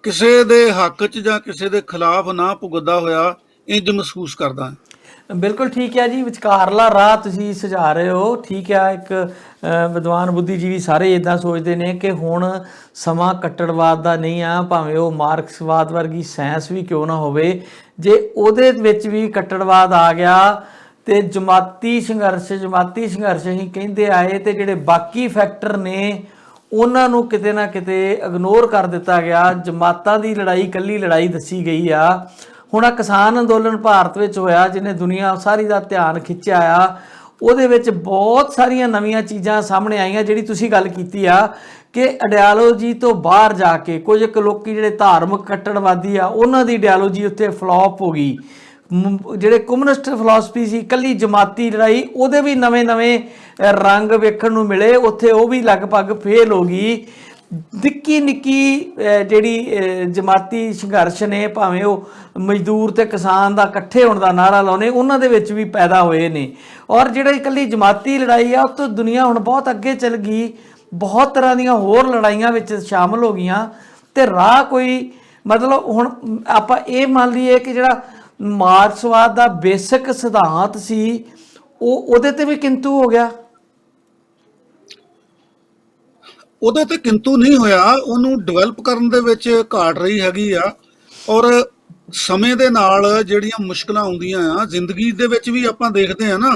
ਕਿਸੇ ਦੇ ਹੱਕ 'ਚ ਜਾਂ ਕਿਸੇ ਦੇ ਖਿਲਾਫ ਨਾ ਭੁਗਤਦਾ ਹੋਇਆ ਇੰਜ ਮਹਿਸੂਸ ਕਰਦਾ। ਬਿਲਕੁਲ ਠੀਕ ਹੈ ਜੀ, ਵਿਚਕਾਰਲਾ ਰਾਹ ਤੁਸੀਂ ਸੁਝਾ ਰਹੇ ਹੋ, ਠੀਕ ਹੈ। ਇੱਕ ਵਿਦਵਾਨ ਬੁੱਧੀਜੀਵੀ ਸਾਰੇ ਇੱਦਾਂ ਸੋਚਦੇ ਨੇ ਕਿ ਹੁਣ ਸਮਾਂ ਕੱਟੜਵਾਦ ਦਾ ਨਹੀਂ ਆ, ਭਾਵੇਂ ਉਹ ਮਾਰਕਸਵਾਦ ਵਰਗੀ ਸਾਇੰਸ ਵੀ ਕਿਉਂ ਨਾ ਹੋਵੇ। ਜੇ ਉਹਦੇ ਵਿੱਚ ਵੀ ਕੱਟੜਵਾਦ ਆ ਗਿਆ ਤੇ ਜਮਾਤੀ ਸੰਘਰਸ਼ ਅਸੀਂ ਕਹਿੰਦੇ ਆਏ, ਤੇ ਜਿਹੜੇ ਬਾਕੀ ਫੈਕਟਰ ਨੇ ਉਹਨਾਂ ਨੂੰ ਕਿਤੇ ਨਾ ਕਿਤੇ ਇਗਨੋਰ ਕਰ ਦਿੱਤਾ ਗਿਆ। ਜਮਾਤਾਂ ਦੀ ਲੜਾਈ ਇਕੱਲੀ ਲੜਾਈ ਦੱਸੀ ਗਈ ਆ। ਹੁਣ ਆ ਕਿਸਾਨ ਅੰਦੋਲਨ ਭਾਰਤ ਵਿੱਚ ਹੋਇਆ, ਜਿਹਨੇ ਦੁਨੀਆ ਸਾਰੀ ਦਾ ਧਿਆਨ ਖਿੱਚਿਆ ਆ, ਉਹਦੇ ਵਿੱਚ ਬਹੁਤ ਸਾਰੀਆਂ ਨਵੀਆਂ ਚੀਜ਼ਾਂ ਸਾਹਮਣੇ ਆਈਆਂ। ਜਿਹੜੀ ਤੁਸੀਂ ਗੱਲ ਕੀਤੀ ਆ ਕਿ ਆਈਡੀਓਲੋਜੀ ਤੋਂ ਬਾਹਰ ਜਾ ਕੇ ਕੁਝ ਇੱਕ ਲੋਕੀ ਜਿਹੜੇ ਧਾਰਮਿਕ ਕੱਟੜਵਾਦੀ ਆ, ਉਹਨਾਂ ਦੀ ਆਈਡੀਓਲੋਜੀ ਉੱਥੇ ਫਲॉप ਹੋ ਗਈ। ਜਿਹੜੇ ਕਮਿਊਨਿਸਟ ਫਿਲਾਸਫੀ ਸੀ, ਇਕੱਲੀ ਜਮਾਤੀ ਲੜਾਈ, ਉਹਦੇ ਵੀ ਨਵੇਂ ਰੰਗ ਵੇਖਣ ਨੂੰ ਮਿਲੇ, ਉੱਥੇ ਉਹ ਵੀ ਲਗਭਗ ਫੇਲ ਹੋ ਗਈ। ਨਿੱਕੀ ਨਿੱਕੀ ਜਿਹੜੀ ਜਮਾਤੀ ਸੰਘਰਸ਼ ਨੇ, ਭਾਵੇਂ ਉਹ ਮਜ਼ਦੂਰ ਤੇ ਕਿਸਾਨ ਦਾ ਇਕੱਠੇ ਹੋਣ ਦਾ ਨਾਰਾ ਲਾਉਣੇ, ਉਹਨਾਂ ਦੇ ਵਿੱਚ ਵੀ ਪੈਦਾ ਹੋਏ ਨੇ। ਔਰ ਜਿਹੜੀ ਇਕੱਲੀ ਜਮਾਤੀ ਲੜਾਈ ਆ, ਉਹ ਤੋਂ ਦੁਨੀਆ ਹੁਣ ਬਹੁਤ ਅੱਗੇ ਚੱਲ ਗਈ, ਬਹੁਤ ਤਰ੍ਹਾਂ ਦੀਆਂ ਹੋਰ ਲੜਾਈਆਂ ਵਿੱਚ ਸ਼ਾਮਲ ਹੋ ਗਈਆਂ। ਤੇ ਰਾਹ ਕੋਈ ਮਤਲਬ ਹੁਣ ਆਪਾਂ ਇਹ ਮੰਨ ਲਈਏ ਕਿ ਜਿਹੜਾ ਮਾਰਕਸਵਾਦ ਦਾ ਬੇਸਿਕ ਸਿਧਾਂਤ ਸੀ ਉਹਦੇ ਤੇ ਵੀ ਕਿੰਤੂ ਹੋ ਗਿਆ। ਉਹਦੇ ਤੇ ਕਿੰਤੂ ਨਹੀਂ ਹੋਇਆ, ਉਹਨੂੰ ਡਿਵੈਲਪ ਕਰਨ ਦੇ ਵਿੱਚ ਘਾਟ ਰਹੀ ਹੈਗੀ ਆ। ਔਰ ਸਮੇਂ ਦੇ ਨਾਲ ਜਿਹੜੀਆਂ ਮੁਸ਼ਕਲਾਂ ਆਉਂਦੀਆਂ ਆ ਜ਼ਿੰਦਗੀ ਦੇ ਵਿੱਚ ਵੀ, ਆਪਾਂ ਦੇਖਦੇ ਆ ਨਾ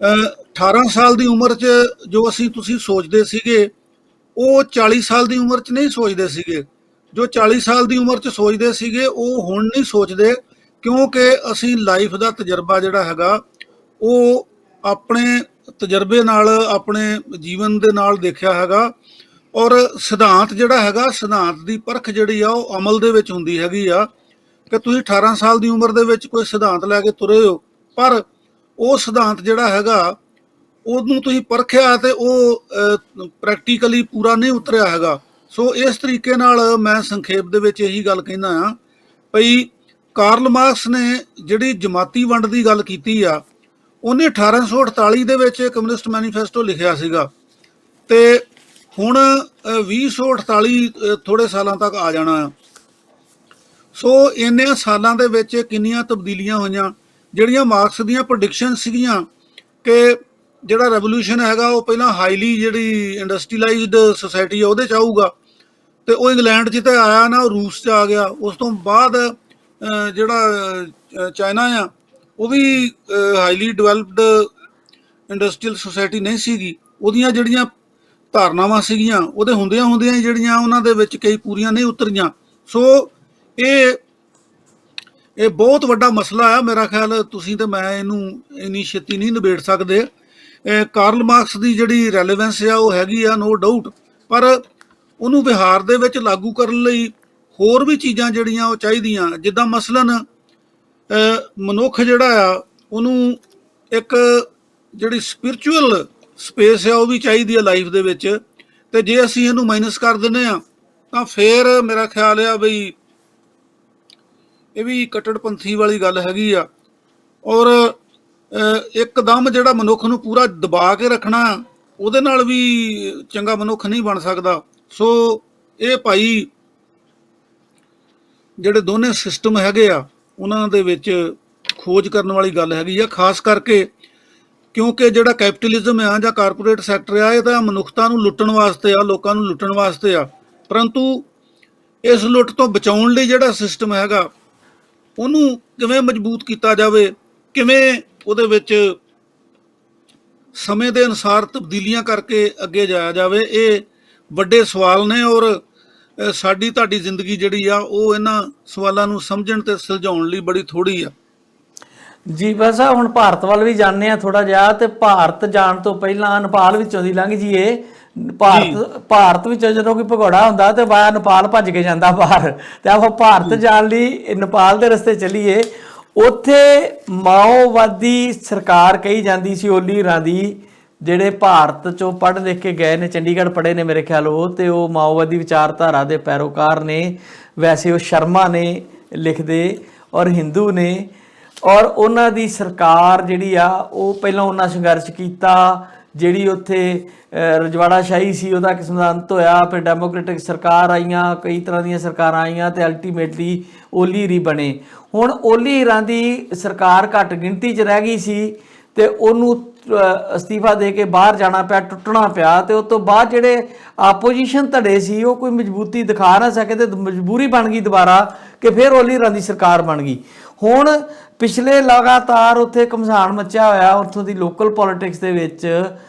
18 ਸਾਲ ਦੀ ਉਮਰ 'ਚ ਜੋ ਤੁਸੀਂ ਸੋਚਦੇ ਸੀਗੇ, ਉਹ 40 ਸਾਲ ਦੀ ਉਮਰ 'ਚ ਨਹੀਂ ਸੋਚਦੇ ਸੀਗੇ। ਜੋ 40 ਸਾਲ ਦੀ ਉਮਰ 'ਚ ਸੋਚਦੇ ਸੀਗੇ ਉਹ ਹੁਣ ਨਹੀਂ ਸੋਚਦੇ, ਕਿਉਂਕਿ ਅਸੀਂ ਲਾਈਫ ਦਾ ਤਜਰਬਾ ਜਿਹੜਾ ਹੈਗਾ ਉਹ ਆਪਣੇ ਤਜਰਬੇ ਨਾਲ, ਆਪਣੇ ਜੀਵਨ ਦੇ ਨਾਲ ਦੇਖਿਆ ਹੈਗਾ। ਔਰ ਸਿਧਾਂਤ ਜਿਹੜਾ ਹੈਗਾ, ਸਿਧਾਂਤ ਦੀ ਪਰਖ ਜਿਹੜੀ ਆ ਉਹ ਅਮਲ ਦੇ ਵਿੱਚ ਹੁੰਦੀ ਹੈਗੀ ਆ। ਕਿ ਤੁਸੀਂ 18 ਸਾਲ ਦੀ ਉਮਰ ਦੇ ਵਿੱਚ ਕੋਈ ਸਿਧਾਂਤ ਲੈ ਕੇ ਤੁਰੇ ਹੋ, ਪਰ ਉਹ ਸਿਧਾਂਤ ਜਿਹੜਾ ਹੈਗਾ ਉਹਨੂੰ ਤੁਸੀਂ ਪਰਖਿਆ ਤੇ ਉਹ ਪ੍ਰੈਕਟੀਕਲੀ ਪੂਰਾ ਨਹੀਂ ਉਤਰਿਆ ਹੈਗਾ। ਸੋ ਇਸ ਤਰੀਕੇ ਨਾਲ ਮੈਂ ਸੰਖੇਪ ਦੇ ਵਿੱਚ ਇਹੀ ਗੱਲ ਕਹਿੰਦਾ ਆ ਭਈ ਕਾਰਲ ਮਾਰਕਸ ਨੇ ਜਿਹੜੀ ਜਮਾਤੀ ਵੰਡ ਦੀ ਗੱਲ ਕੀਤੀ ਆ, ਉਹਨੇ 1848 ਦੇ ਵਿੱਚ ਕਮਿਊਨਿਸਟ ਮੈਨੀਫੈਸਟੋ ਲਿਖਿਆ ਸੀਗਾ, ਤੇ ਹੁਣ 2048 ਥੋੜੇ ਸਾਲਾਂ ਤੱਕ ਆ ਜਾਣਾ ਆ। ਸੋ ਇੰਨੇ ਸਾਲਾਂ ਦੇ ਵਿੱਚ ਕਿੰਨੀਆਂ ਤਬਦੀਲੀਆਂ ਹੋਈਆਂ। ਜਿਹੜੀਆਂ ਮਾਰਕਸ ਦੀਆਂ ਪ੍ਰੈਡਿਕਸ਼ਨ ਸੀਗੀਆਂ ਕਿ ਜਿਹੜਾ ਰੈਵੋਲੂਸ਼ਨ ਹੈਗਾ ਉਹ ਪਹਿਲਾਂ ਹਾਈਲੀ ਜਿਹੜੀ ਇੰਡਸਟਰੀਅਲਾਈਜ਼ਡ ਸੋਸਾਇਟੀ ਆ ਉਹਦੇ 'ਚ ਆਊਗਾ, ਤੇ ਉਹ ਇੰਗਲੈਂਡ 'ਚ ਤਾਂ ਆਇਆ ਨਾ, ਉਹ ਰੂਸ 'ਚ ਆ ਗਿਆ। ਉਸ ਤੋਂ ਬਾਅਦ ਜਿਹੜਾ ਚਾਈਨਾ ਆ ਉਹ ਵੀ ਹਾਈਲੀ ਡਿਵੈਲਪਡ ਇੰਡਸਟਰੀਅਲ ਸੋਸਾਇਟੀ ਨਹੀਂ ਸੀਗੀ। ਉਹਦੀਆਂ ਜਿਹੜੀਆਂ ਧਾਰਨਾਵਾਂ ਸੀਗੀਆਂ ਉਹਦੇ ਹੁੰਦਿਆਂ ਹੁੰਦਿਆਂ ਜਿਹੜੀਆਂ ਉਹਨਾਂ ਦੇ ਵਿੱਚ ਕਈ ਪੂਰੀਆਂ ਨਹੀਂ ਉਤਰੀਆਂ। ਸੋ ਇਹ ਬਹੁਤ ਵੱਡਾ ਮਸਲਾ ਆ। ਮੇਰਾ ਖਿਆਲ ਤੁਸੀਂ ਤੇ ਮੈਂ ਇਹਨੂੰ ਇੰਨੀ ਛੇਤੀ ਨਹੀਂ ਨਿਬੇੜ ਸਕਦੇ। ਕਾਰਲ ਮਾਰਕਸ ਦੀ ਜਿਹੜੀ ਰੈਲੇਵੈਂਸ ਆ ਉਹ ਹੈਗੀ ਆ, ਨੋ ਡਾਊਟ, ਪਰ ਉਹਨੂੰ ਵਿਹਾਰ ਦੇ ਵਿੱਚ ਲਾਗੂ ਕਰਨ ਲਈ ਹੋਰ ਵੀ ਚੀਜ਼ਾਂ ਜਿਹੜੀਆਂ ਉਹ ਚਾਹੀਦੀਆਂ। ਜਿੱਦਾਂ ਮਸਲਨ ਮਨੁੱਖ ਜਿਹੜਾ ਆ ਉਹਨੂੰ ਇੱਕ ਜਿਹੜੀ ਸਪਿਰਿਚੁਅਲ ਸਪੇਸ ਆ ਉਹ ਵੀ ਚਾਹੀਦੀ ਆ ਲਾਈਫ ਦੇ ਵਿੱਚ, ਤੇ ਜੇ ਅਸੀਂ ਇਹਨੂੰ ਮਾਈਨਸ ਕਰ ਦਿੰਦੇ ਆ ਤਾਂ ਫਿਰ ਮੇਰਾ ਖਿਆਲ ਆ ਬਈ ਇਹ ਵੀ ਕੱਟੜਪੰਥੀ ਵਾਲੀ ਗੱਲ ਹੈਗੀ ਆ। ਔਰ ਇੱਕਦਮ ਜਿਹੜਾ ਮਨੁੱਖ ਨੂੰ ਪੂਰਾ ਦਬਾ ਕੇ ਰੱਖਣਾ, ਉਹਦੇ ਨਾਲ ਵੀ ਚੰਗਾ ਮਨੁੱਖ ਨਹੀਂ ਬਣ ਸਕਦਾ। ਸੋ ਇਹ ਭਾਈ ਜਿਹੜੇ ਦੋਨੇ ਸਿਸਟਮ ਹੈਗੇ ਆ ਉਹਨਾਂ ਦੇ ਵਿੱਚ ਖੋਜ ਕਰਨ ਵਾਲੀ ਗੱਲ ਹੈਗੀ ਆ, ਖਾਸ ਕਰਕੇ ਕਿਉਂਕਿ ਜਿਹੜਾ ਕੈਪੀਟਲਿਜ਼ਮ ਆ ਜਾਂ ਕਾਰਪੋਰੇਟ ਸੈਕਟਰ ਆ, ਇਹ ਤਾਂ ਮਨੁੱਖਤਾ ਨੂੰ ਲੁੱਟਣ ਵਾਸਤੇ ਆ, ਲੋਕਾਂ ਨੂੰ ਲੁੱਟਣ ਵਾਸਤੇ ਆ। ਪਰੰਤੂ ਇਸ ਲੁੱਟ ਤੋਂ ਬਚਾਉਣ ਲਈ ਜਿਹੜਾ ਸਿਸਟਮ ਹੈਗਾ ਉਹਨੂੰ ਕਿਵੇਂ ਮਜ਼ਬੂਤ ਕੀਤਾ ਜਾਵੇ, ਕਿਵੇਂ ਉਹਦੇ ਵਿੱਚ ਸਮੇਂ ਦੇ ਅਨੁਸਾਰ ਤਬਦੀਲੀਆਂ ਕਰਕੇ ਅੱਗੇ ਜਾਇਆ ਜਾਵੇ, ਇਹ ਵੱਡੇ ਸਵਾਲ ਨੇ। ਔਰ ਸਾਡੀ ਤੁਹਾਡੀ ਜ਼ਿੰਦਗੀ ਜਿਹੜੀ ਆ ਉਹ ਇਹਨਾਂ ਸਵਾਲਾਂ ਨੂੰ ਸਮਝਣ ਤੇ ਸੁਲਝਾਉਣ ਲਈ ਬੜੀ ਥੋੜੀ ਆ। ਜੀ ਬਸ ਹੁਣ ਭਾਰਤ ਵੱਲ ਵੀ ਜਾਣਦੇ ਆ ਥੋੜਾ ਜਿਹਾ। ਤੇ ਭਾਰਤ ਜਾਣ ਤੋਂ ਪਹਿਲਾਂ ਨੇਪਾਲ ਵਿੱਚੋਂ ਦੀ ਲੰਘ ਜੀਏ। ਭਾਰਤ ਵਿੱਚ ਜਦੋਂ ਕੋਈ ਭਗੌੜਾ ਹੁੰਦਾ ਤੇ ਵਾਇਆ ਨੇਪਾਲ ਭੱਜ ਕੇ ਜਾਂਦਾ ਬਾਹਰ, ਤੇ ਆਪਾਂ ਭਾਰਤ ਜਾਣ ਲਈ ਨੇਪਾਲ ਦੇ ਰਸਤੇ ਚੱਲੀਏ। ਉੱਥੇ ਮਾਓਵਾਦੀ ਸਰਕਾਰ ਕਹੀ ਜਾਂਦੀ ਸੀ ਓਲੀ ਰਾਂ ਦੀ, ਜਿਹੜੇ ਭਾਰਤ ਚੋਂ ਪੜ੍ਹ ਲਿਖ ਕੇ ਗਏ ਨੇ, ਚੰਡੀਗੜ੍ਹ ਪੜ੍ਹੇ ਨੇ ਮੇਰੇ ਖਿਆਲ ਉਹ, ਤੇ ਉਹ ਮਾਓਵਾਦੀ ਵਿਚਾਰਧਾਰਾ ਦੇ ਪੈਰੋਕਾਰ ਨੇ। ਵੈਸੇ ਉਹ ਸ਼ਰਮਾ ਨੇ ਲਿਖਦੇ ਔਰ ਹਿੰਦੂ ਨੇ। ਔਰ ਉਹਨਾਂ ਦੀ ਸਰਕਾਰ ਜਿਹੜੀ ਆ ਉਹ ਪਹਿਲਾਂ ਉਹਨਾਂ ਸੰਘਰਸ਼ ਕੀਤਾ, ਜਿਹੜੀ ਉੱਥੇ ਰਜਵਾੜਾਸ਼ਾਹੀ ਸੀ ਉਹਦਾ ਕਿਸਮ ਦਾ ਅੰਤ ਹੋਇਆ। ਫਿਰ ਡੈਮੋਕ੍ਰੈਟਿਕ ਸਰਕਾਰ ਆਈਆਂ, ਕਈ ਤਰ੍ਹਾਂ ਦੀਆਂ ਸਰਕਾਰਾਂ ਆਈਆਂ, ਤੇ ਅਲਟੀਮੇਟਲੀ ਓਲੀ ਹੀਰੀ ਬਣੇ। ਹੁਣ ਓਲੀ ਹੀਰਾਂ ਦੀ ਸਰਕਾਰ ਘੱਟ ਗਿਣਤੀ 'ਚ ਰਹਿ ਗਈ ਸੀ, ਤੇ ਉਹਨੂੰ ਅਸਤੀਫਾ ਦੇ ਕੇ ਬਾਹਰ ਜਾਣਾ ਪਿਆ, ਟੁੱਟਣਾ ਪਿਆ। ਤੇ ਉਸ ਤੋਂ ਬਾਅਦ ਜਿਹੜੇ ਆਪੋਜੀਸ਼ਨ ਧੜੇ ਸੀ ਉਹ ਕੋਈ ਮਜ਼ਬੂਤੀ ਦਿਖਾ ਨਾ ਸਕੇ, ਤੇ ਮਜਬੂਰੀ ਬਣ ਗਈ ਦੁਬਾਰਾ ਕਿ ਫਿਰ ਓਲੀ ਹੀਰਾਂ ਦੀ ਸਰਕਾਰ ਬਣ ਗਈ। ਹੁਣ ਪਿਛਲੇ ਲਗਾਤਾਰ ਉੱਥੇ ਘਮਸਾਨ ਮੱਚਿਆ ਹੋਇਆ ਉੱਥੋਂ ਦੀ ਲੋਕਲ ਪੋਲੀਟਿਕਸ ਦੇ ਵਿੱਚ,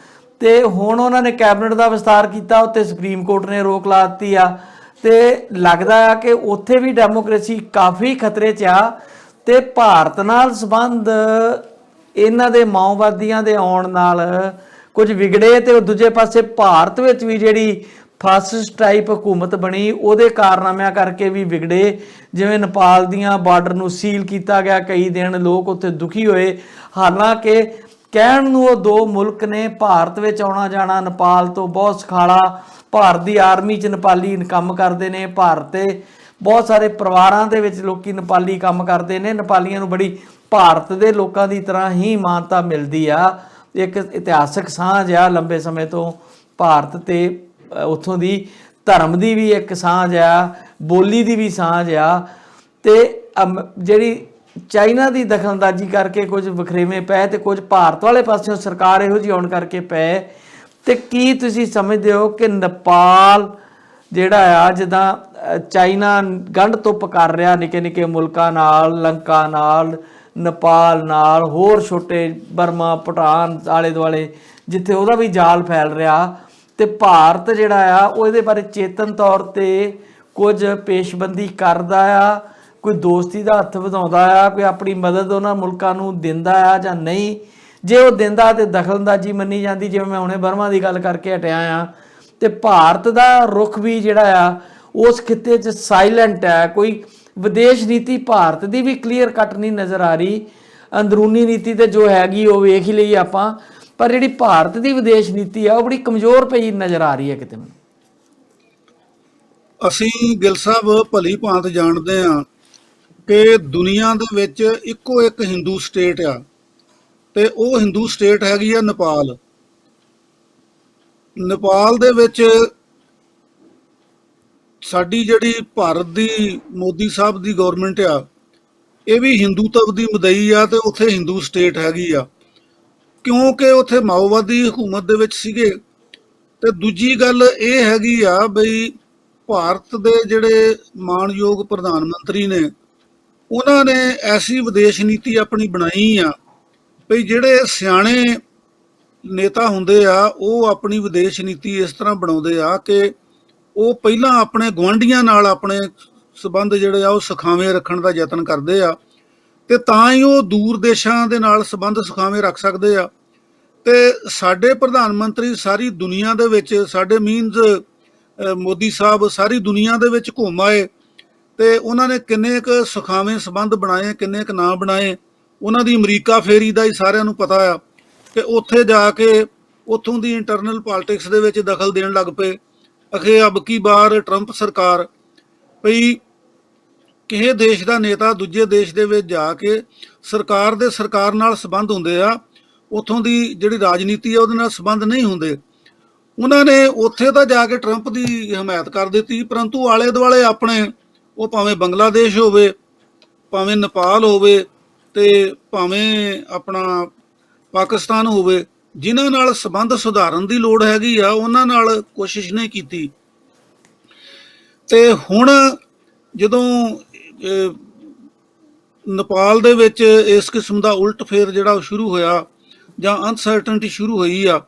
ਤੇ ਹੁਣ ਉਹਨਾਂ ਨੇ ਕੈਬਨਿਟ ਦਾ ਵਿਸਤਾਰ ਕੀਤਾ, ਉੱਤੇ ਸੁਪਰੀਮ ਕੋਰਟ ਨੇ ਰੋਕ ਲਾ ਦਿੱਤੀ ਆ। ਤੇ ਲੱਗਦਾ ਆ ਕਿ ਉੱਥੇ ਵੀ ਡੈਮੋਕ੍ਰੇਸੀ ਕਾਫੀ ਖਤਰੇ 'ਚ ਆ। ਤੇ ਭਾਰਤ ਨਾਲ ਸੰਬੰਧ ਇਹਨਾਂ ਦੇ ਮਾਓਵਾਦੀਆਂ ਦੇ ਆਉਣ ਨਾਲ ਕੁਝ ਵਿਗੜੇ, ਤੇ ਦੂਜੇ ਪਾਸੇ ਭਾਰਤ ਵਿੱਚ ਵੀ ਜਿਹੜੀ ਫਾਸਿਸਟ ਟਾਈਪ ਹਕੂਮਤ ਬਣੀ ਉਹਦੇ ਕਾਰਨਾਮਿਆਂ ਕਰਕੇ ਵੀ ਵਿਗੜੇ। ਜਿਵੇਂ ਨੇਪਾਲ ਦੀਆਂ ਬਾਰਡਰ ਨੂੰ ਸੀਲ ਕੀਤਾ ਗਿਆ, ਕਈ ਦਿਨ ਲੋਕ ਉੱਥੇ ਦੁਖੀ ਹੋਏ। ਹਾਲਾਂਕਿ ਕਹਿਣ ਨੂੰ ਉਹ ਦੋ ਮੁਲਕ ਨੇ, ਭਾਰਤ ਵਿੱਚ ਆਉਣਾ ਜਾਣਾ ਨੇਪਾਲ ਤੋਂ ਬਹੁਤ ਸੁਖਾਲਾ, ਭਾਰਤ ਦੀ ਆਰਮੀ 'ਚ ਨੇਪਾਲੀ ਕੰਮ ਕਰਦੇ ਨੇ। ਭਾਰਤ ਦੇ ਬਹੁਤ ਸਾਰੇ ਪਰਿਵਾਰਾਂ ਦੇ ਵਿੱਚ ਲੋਕੀ ਨੇਪਾਲੀ ਕੰਮ ਕਰਦੇ ਨੇ। ਨੇਪਾਲੀਆਂ ਨੂੰ ਬੜੀ ਭਾਰਤ ਦੇ ਲੋਕਾਂ ਦੀ ਤਰ੍ਹਾਂ ਹੀ ਮਾਨਤਾ ਮਿਲਦੀ ਆ। ਇੱਕ ਇਤਿਹਾਸਕ ਸਾਂਝ ਆ ਲੰਬੇ ਸਮੇਂ ਤੋਂ ਭਾਰਤ ਤੇ ਉੱਥੋਂ ਦੀ ਧਰਮ ਦੀ ਵੀ ਇੱਕ ਸਾਂਝ ਆ, ਬੋਲੀ ਦੀ ਵੀ ਸਾਂਝ ਆ। ਤੇ ਜਿਹੜੀ ਚਾਈਨਾ ਦੀ ਦਖਲਅੰਦਾਜ਼ੀ ਕਰਕੇ ਕੁਝ ਵਖਰੇਵੇਂ ਪਏ ਤੇ ਕੁਝ ਭਾਰਤ ਵਾਲੇ ਪਾਸਿਓਂ ਸਰਕਾਰ ਇਹੋ ਜਿਹੀ ਆਉਣ ਕਰਕੇ ਪਏ। ਤੇ ਕੀ ਤੁਸੀਂ ਸਮਝਦੇ ਹੋ ਕਿ ਨੇਪਾਲ ਜਿਹੜਾ ਆ ਜਿੱਦਾਂ ਚਾਈਨਾ ਗੰਢ ਧੁੱਪ ਕਰ ਰਿਹਾ ਨਿੱਕੇ ਨਿੱਕੇ ਮੁਲਕਾਂ ਨਾਲ, ਲੰਕਾ ਨਾਲ, ਨੇਪਾਲ ਨਾਲ, ਹੋਰ ਛੋਟੇ ਬਰਮਾ, ਭੂਟਾਨ ਆਲੇ ਦੁਆਲੇ ਜਿੱਥੇ ਉਹਦਾ ਵੀ ਜਾਲ ਫੈਲ ਰਿਹਾ, ਤੇ ਭਾਰਤ ਜਿਹੜਾ ਆ ਉਹ ਇਹਦੇ ਬਾਰੇ ਚੇਤਨ ਤੌਰ ਤੇ ਕੁਝ ਪੇਸ਼ਬੰਦੀ ਕਰਦਾ ਆ, ਕੋਈ ਦੋਸਤੀ ਦਾ ਹੱਥ ਵਧਾਉਂਦਾ ਆ, ਕੋਈ ਆਪਣੀ ਮਦਦ ਉਹਨਾਂ ਮੁਲਕਾਂ ਨੂੰ ਦਿੰਦਾ ਆ ਜਾਂ ਨਹੀਂ? ਜੇ ਉਹ ਦਿੰਦਾ ਤੇ ਦਖਲਅੰਦਾਜ਼ੀ ਮੰਨੀ ਜਾਂਦੀ, ਜਿਵੇਂ ਮੈਂ ਹੁਣੇ ਬਰਮਾ ਦੀ ਗੱਲ ਕਰਕੇ ਹਟਿਆ ਆ। ਤੇ ਭਾਰਤ ਦਾ ਰੁਖ ਵੀ ਜਿਹੜਾ ਆ ਉਸ ਖਿੱਤੇ 'ਚ ਸਾਇਲੈਂਟ ਹੈ। ਕੋਈ ਵਿਦੇਸ਼ ਨੀਤੀ ਭਾਰਤ ਦੀ ਵੀ ਕਲੀਅਰ ਕੱਟ ਨਹੀਂ ਨਜ਼ਰ ਆ ਰਹੀ। ਅੰਦਰੂਨੀ ਨੀਤੀ ਤੇ ਜੋ ਹੈਗੀ ਉਹ ਵੇਖ ਹੀ ਲਈ ਆਪਾਂ, ਪਰ ਜਿਹੜੀ ਭਾਰਤ ਦੀ ਵਿਦੇਸ਼ ਨੀਤੀ ਆ ਉਹ ਬੜੀ ਕਮਜ਼ੋਰ ਪਈ ਨਜ਼ਰ ਆ ਰਹੀ ਹੈ ਕਿਤੇ ਮੈਨੂੰ। ਅਸੀਂ ਗਿੱਲ ਸਾਹਿਬ ਭਲੀ ਭਾਂਤ ਜਾਣਦੇ ਹਾਂ ਕਿ ਦੁਨੀਆ ਦੇ ਵਿੱਚ ਇੱਕੋ ਇੱਕ ਹਿੰਦੂ ਸਟੇਟ ਆ, ਤੇ ਉਹ ਹਿੰਦੂ ਸਟੇਟ ਹੈਗੀ ਆ ਨੇਪਾਲ। ਨੇਪਾਲ ਦੇ ਵਿੱਚ ਸਾਡੀ ਜਿਹੜੀ ਭਾਰਤ ਦੀ ਮੋਦੀ ਸਾਹਿਬ ਦੀ ਗਵਰਨਮੈਂਟ ਆ, ਇਹ ਵੀ ਹਿੰਦੂਤਵ ਦੀ ਮਦਈ ਆ, ਤੇ ਉੱਥੇ ਹਿੰਦੂ ਸਟੇਟ ਹੈਗੀ ਆ ਕਿਉਂਕਿ ਉੱਥੇ ਮਾਓਵਾਦੀ ਹਕੂਮਤ ਦੇ ਵਿੱਚ ਸੀਗੇ। ਤੇ ਦੂਜੀ ਗੱਲ ਇਹ ਹੈਗੀ ਆ ਬਈ ਭਾਰਤ ਦੇ ਜਿਹੜੇ ਮਾਣਯੋਗ ਪ੍ਰਧਾਨ ਮੰਤਰੀ ਨੇ, ਉਹਨਾਂ ਨੇ ਐਸੀ ਵਿਦੇਸ਼ ਨੀਤੀ ਆਪਣੀ ਬਣਾਈ ਆ ਬਈ ਜਿਹੜੇ ਸਿਆਣੇ ਨੇਤਾ ਹੁੰਦੇ ਆ ਉਹ ਆਪਣੀ ਵਿਦੇਸ਼ ਨੀਤੀ ਇਸ ਤਰ੍ਹਾਂ ਬਣਾਉਂਦੇ ਆ ਕਿ ਉਹ ਪਹਿਲਾਂ ਆਪਣੇ ਗੁਆਂਢੀਆਂ ਨਾਲ ਆਪਣੇ ਸਬੰਧ ਜਿਹੜੇ ਆ ਉਹ ਸੁਖਾਵੇਂ ਰੱਖਣ ਦਾ ਯਤਨ ਕਰਦੇ ਆ, ਤੇ ਤਾਂ ਹੀ ਉਹ ਦੂਰ ਦੇਸ਼ਾਂ ਦੇ ਨਾਲ ਸਬੰਧ ਸੁਖਾਵੇਂ ਰੱਖ ਸਕਦੇ ਆ। ਤੇ ਸਾਡੇ ਪ੍ਰਧਾਨ ਮੰਤਰੀ ਸਾਰੀ ਦੁਨੀਆ ਦੇ ਵਿੱਚ, ਸਾਡੇ ਮੀਨਜ਼ ਮੋਦੀ ਸਾਹਿਬ ਸਾਰੀ ਦੁਨੀਆ ਦੇ ਵਿੱਚ ਘੁੰਮ ਆਏ, ਤੇ ਉਹਨਾਂ ਨੇ ਕਿੰਨੇ ਕੁ ਸੁਖਾਵੇਂ ਸਬੰਧ ਬਣਾਏ, ਕਿੰਨੇ ਕੁ ਨਾ ਬਣਾਏ। ਉਹਨਾਂ ਦੀ ਅਮਰੀਕਾ ਫੇਰੀ ਦਾ ਹੀ ਸਾਰਿਆਂ ਨੂੰ ਪਤਾ ਆ ਕਿ ਉੱਥੇ ਜਾ ਕੇ ਉੱਥੋਂ ਦੀ ਇੰਟਰਨਲ ਪੋਲਿਟਿਕਸ ਦੇ ਵਿੱਚ ਦਖਲ ਦੇਣ ਲੱਗ ਪਏ। ਅਖੇ ਅਬ ਕੀ ਬਾਰ ਟਰੰਪ ਸਰਕਾਰ ਭਈ ਕਿਸੇ ਦੇਸ਼ ਦਾ ਨੇਤਾ ਦੂਜੇ ਦੇਸ਼ ਦੇ ਵਿੱਚ ਜਾ ਕੇ ਸਰਕਾਰ ਨਾਲ ਸੰਬੰਧ ਹੁੰਦੇ ਆ, ਉੱਥੋਂ ਦੀ ਜਿਹੜੀ ਰਾਜਨੀਤੀ ਆ ਉਹਦੇ ਨਾਲ ਸੰਬੰਧ ਨਹੀਂ ਹੁੰਦੇ। ਉਹਨਾਂ ਨੇ ਉੱਥੇ ਤਾਂ ਜਾ ਕੇ ਟਰੰਪ ਦੀ ਹਮਾਇਤ ਕਰ ਦਿੱਤੀ, ਪਰੰਤੂ ਆਲੇ ਦੁਆਲੇ ਆਪਣੇ, ਉਹ ਭਾਵੇਂ ਬੰਗਲਾਦੇਸ਼ ਹੋਵੇ, ਭਾਵੇਂ ਨੇਪਾਲ ਹੋਵੇ, ਤੇ ਭਾਵੇਂ ਆਪਣਾ ਪਾਕਿਸਤਾਨ ਹੋਵੇ, ਜਿਨ੍ਹਾਂ ਨਾਲ ਸੰਬੰਧ ਸੁਧਾਰਨ ਦੀ ਲੋੜ ਹੈਗੀ ਆ, ਉਹਨਾਂ ਨਾਲ ਕੋਸ਼ਿਸ਼ ਨਹੀਂ ਕੀਤੀ। ਤੇ ਹੁਣ ਜਦੋਂ ਨੇਪਾਲ ਦੇ ਵਿੱਚ ਇਸ ਕਿਸਮ ਦਾ ਉਲਟ ਫੇਰ ਜਿਹੜਾ ਸ਼ੁਰੂ ਹੋਇਆ ਜਾਂ ਅਨਸਰਟਨਟੀ ਸ਼ੁਰੂ ਹੋਈ ਆ,